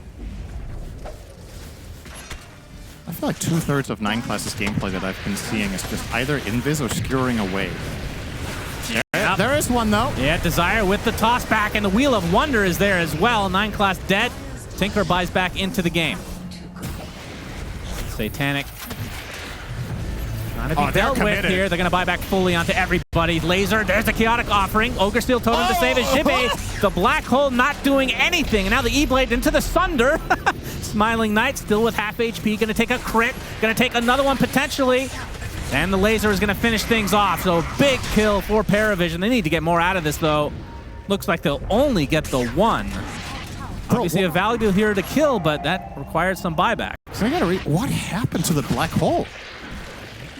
I feel like 2/3 of 9 classes gameplay that I've been seeing is just either invis or skewering away. Yep. There is one, though. Yeah, Desire with the toss back, and the Wheel of Wonder is there as well. 9 class dead. Tinker buys back into the game. Satanic. Trying to be dealt with here. They're going to buy back fully onto everybody. Laser, there's the Chaotic Offering. Ogre Steel Totem to save his Jibe. The Black Hole not doing anything. And now the E-Blade into the Sunder. Smiling Knight still with half HP. Going to take a crit. Going to take another one potentially. And the laser is going to finish things off. So big kill for PARIVISION. They need to get more out of this, though. Looks like they'll only get the one. Obviously a valuable here to kill, but that requires some buyback. So I gotta read, what happened to the black hole?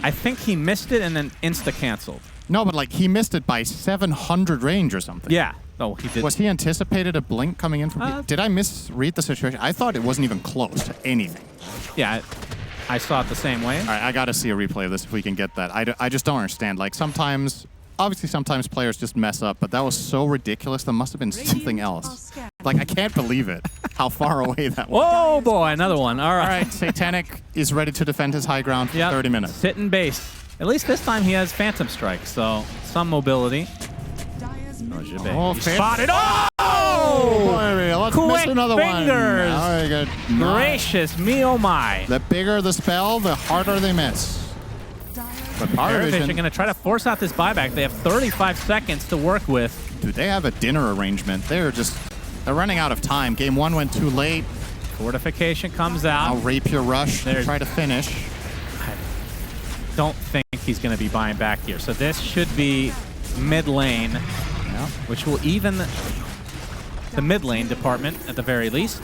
I think he missed it and then insta-canceled. No, but like he missed it by 700 range or something. Yeah. Oh, he did. Was he anticipated a blink coming in from? Did I misread the situation? I thought it wasn't even close to anything. Yeah, I saw it the same way. All right, I gotta see a replay of this if we can get that. I just don't understand. Like sometimes, obviously sometimes players just mess up, but that was so ridiculous. There must have been something else. Like I can't believe it. How far away that was. Oh boy, another one. All right. All right, Satanic is ready to defend his high ground for 30 minutes. Sit in base. At least this time he has Phantom Strike, so some mobility. Oh, he spotted. Oh! Boy, let's miss Quick another fingers. one. Very good. Gracious me, oh my. The bigger the spell, the harder they miss. But PARIVISION are going to try to force out this buyback. They have 35 seconds to work with. Dude, they have a dinner arrangement. They're running out of time. Game 1 went too late. Fortification comes out. Now Rapier Rush to try to finish. I don't think he's going to be buying back here. So this should be mid lane, which will even the mid lane department at the very least.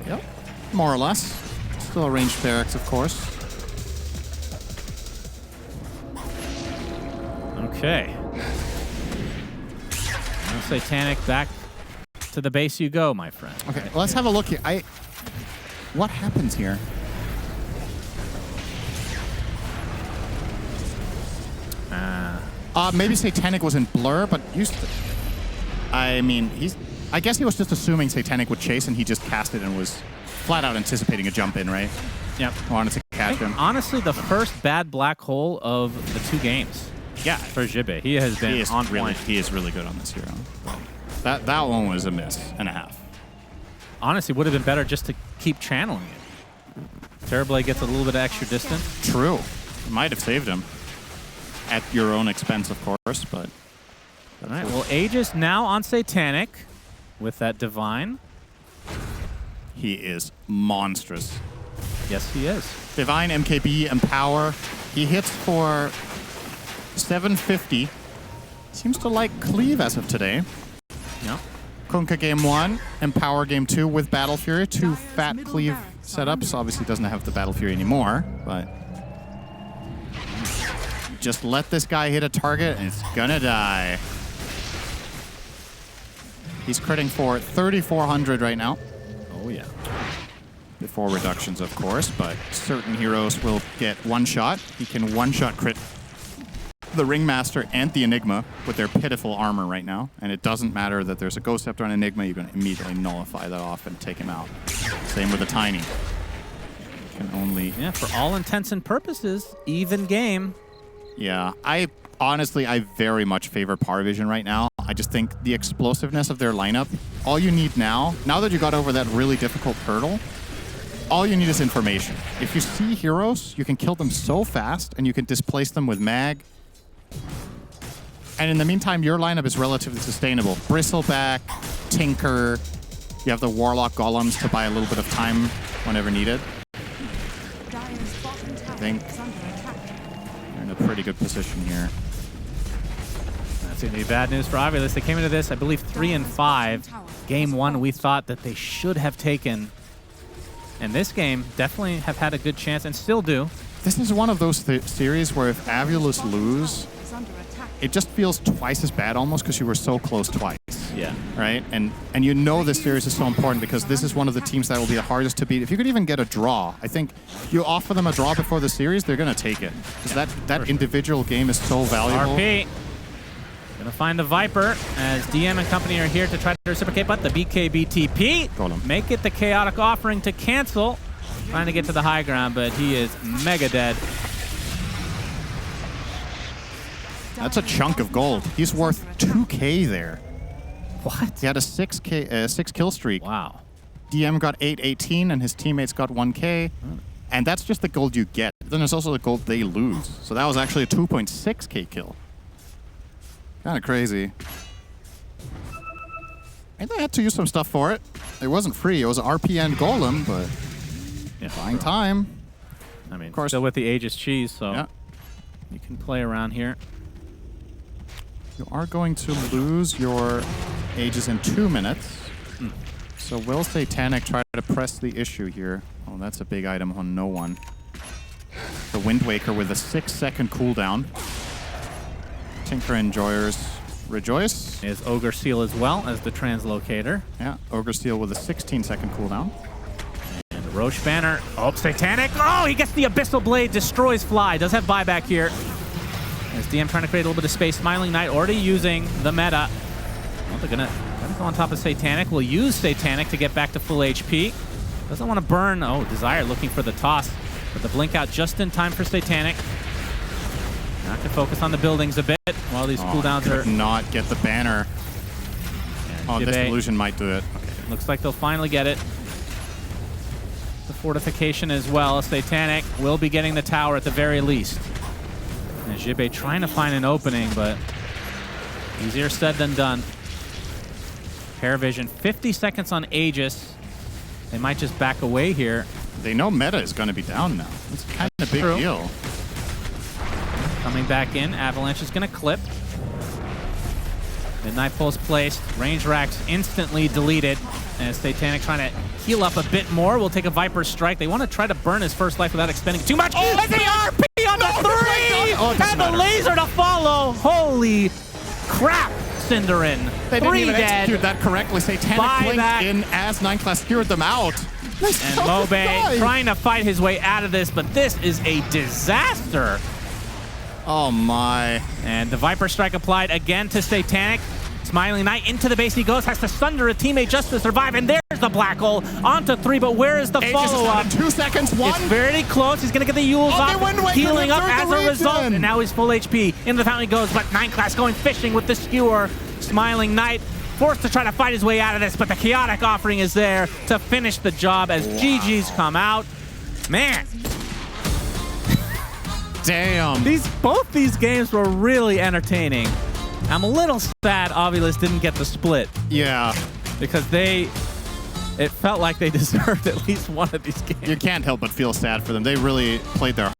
Yep, more or less. Still a ranged barracks, of course. Okay. Now Satanic, back to the base you go, my friend. Okay, let's have a look here. What happens here? Maybe Satanic was in blur, but I mean, I guess he was just assuming Satanic would chase, and he just cast it and was flat out anticipating a jump in, right? Yep. Wanted to catch him. Honestly, the first bad black hole of the 2 games. Yeah, for Jibe. He has been on point. He is really good on this hero. That one was a miss and a half. Honestly, would have been better just to keep channeling it. Terrorblade gets a little bit of extra distance. True. Might have saved him. At your own expense, of course, but... All right, well, Aegis now on Satanic with that Divine. He is monstrous. Yes, he is. Divine, MKB, Empower. He hits for 750. Seems to like Cleave as of today. Yep. Kunkka game 1, Empower game 2 with Battle Fury. 2 fat Cleave setups. Obviously doesn't have the Battle Fury anymore, but... Just let this guy hit a target and it's gonna die. He's critting for 3,400 right now. Oh, yeah. Before reductions, of course, but certain heroes will get one shot. He can one-shot crit the Ringmaster and the Enigma with their pitiful armor right now. And it doesn't matter that there's a Ghost Scepter on Enigma, you're going to immediately nullify that off and take him out. Same with the Tiny. Can only... Yeah, for all intents and purposes, even game. Yeah, I very much favor PARIVISION right now. I just think the explosiveness of their lineup, all you need now that you got over that really difficult hurdle, all you need is information. If you see heroes, you can kill them so fast and you can displace them with mag. And in the meantime, your lineup is relatively sustainable. Bristleback, Tinker, you have the Warlock Golems to buy a little bit of time whenever needed. I think you're in a pretty good position here. That's going to be bad news for AVULUS. They came into this, I believe, 3-5. Game 1, we thought that they should have taken. And this game, definitely have had a good chance and still do. This is one of those series where if AVULUS lose, it just feels twice as bad almost because you were so close twice. Yeah. Right? And you know this series is so important because this is one of the teams that will be the hardest to beat. If you could even get a draw, I think you offer them a draw before the series, they're going to take it. Because that individual game is so valuable. RP. Gonna find the Viper as DM and company are here to try to reciprocate, but the BKBTP make it the chaotic offering to cancel. Trying to get to the high ground, but he is mega dead. That's a chunk of gold. He's worth 2K there. What? He had a 6 kill streak. Wow. DM got 818 and his teammates got 1K. And that's just the gold you get. Then there's also the gold they lose. So that was actually a 2.6K kill. Kind of crazy. And they had to use some stuff for it. It wasn't free. It was an RP and Golem, but buying time. I mean, of course, still with the Aegis cheese, so you can play around here. You are going to lose your Aegis in 2 minutes. So will Satanic try to press the issue here? Oh, that's a big item on no one. The Wind Waker with a 6-second cooldown. Tinker Enjoyers rejoice. Is Ogre Seal as well as the Translocator. Yeah, Ogre Steel with a 16-second cooldown. And Roche Banner. Oh, Satanic. Oh, he gets the Abyssal Blade, destroys Fly. Does have buyback here. As DM trying to create a little bit of space. Smiling Knight already using the meta. Well, they're gonna go on top of Satanic. We'll use Satanic to get back to full HP. Doesn't want to burn. Oh, Desire looking for the toss. But the blink out just in time for Satanic. Now to focus on the buildings a bit while these cooldowns could are... not get the banner. Oh, this illusion might do it. Okay. Looks like they'll finally get it. The fortification as well. Satanic will be getting the tower at the very least. And Jibe trying to find an opening, but easier said than done. PARIVISION, 50 seconds on Aegis. They might just back away here. They know meta is going to be down now. It's kind of a big deal. Coming back in, Avalanche is going to clip. Midnight Pulse placed. Range racks instantly deleted. As Satanic trying to heal up a bit more. We'll take a Viper Strike. They want to try to burn his first life without expending too much. Oh, and the RP on the 3! And the laser to follow. Holy crap, Cinderin. They didn't even execute that correctly. Satanic blinked in as 9 class cured them out. And Mobe trying to fight his way out of this, but this is a disaster. Oh my. And the Viper Strike applied again to Satanic. Smiling Knight into the base he goes, has to sunder a teammate just to survive, and there's the black hole onto 3, but where is the follow-up? 2 seconds, 1. It's very close. He's going to get the Yules up, healing up as a result, and now he's full HP. Into the fountain he goes, but 9 class going fishing with the skewer. Smiling Knight forced to try to fight his way out of this, but the chaotic offering is there to finish the job as GG's come out. Man. Damn. Both these games were really entertaining. I'm a little sad AVULUS didn't get the split. Yeah. Because it felt like they deserved at least one of these games. You can't help but feel sad for them. They really played their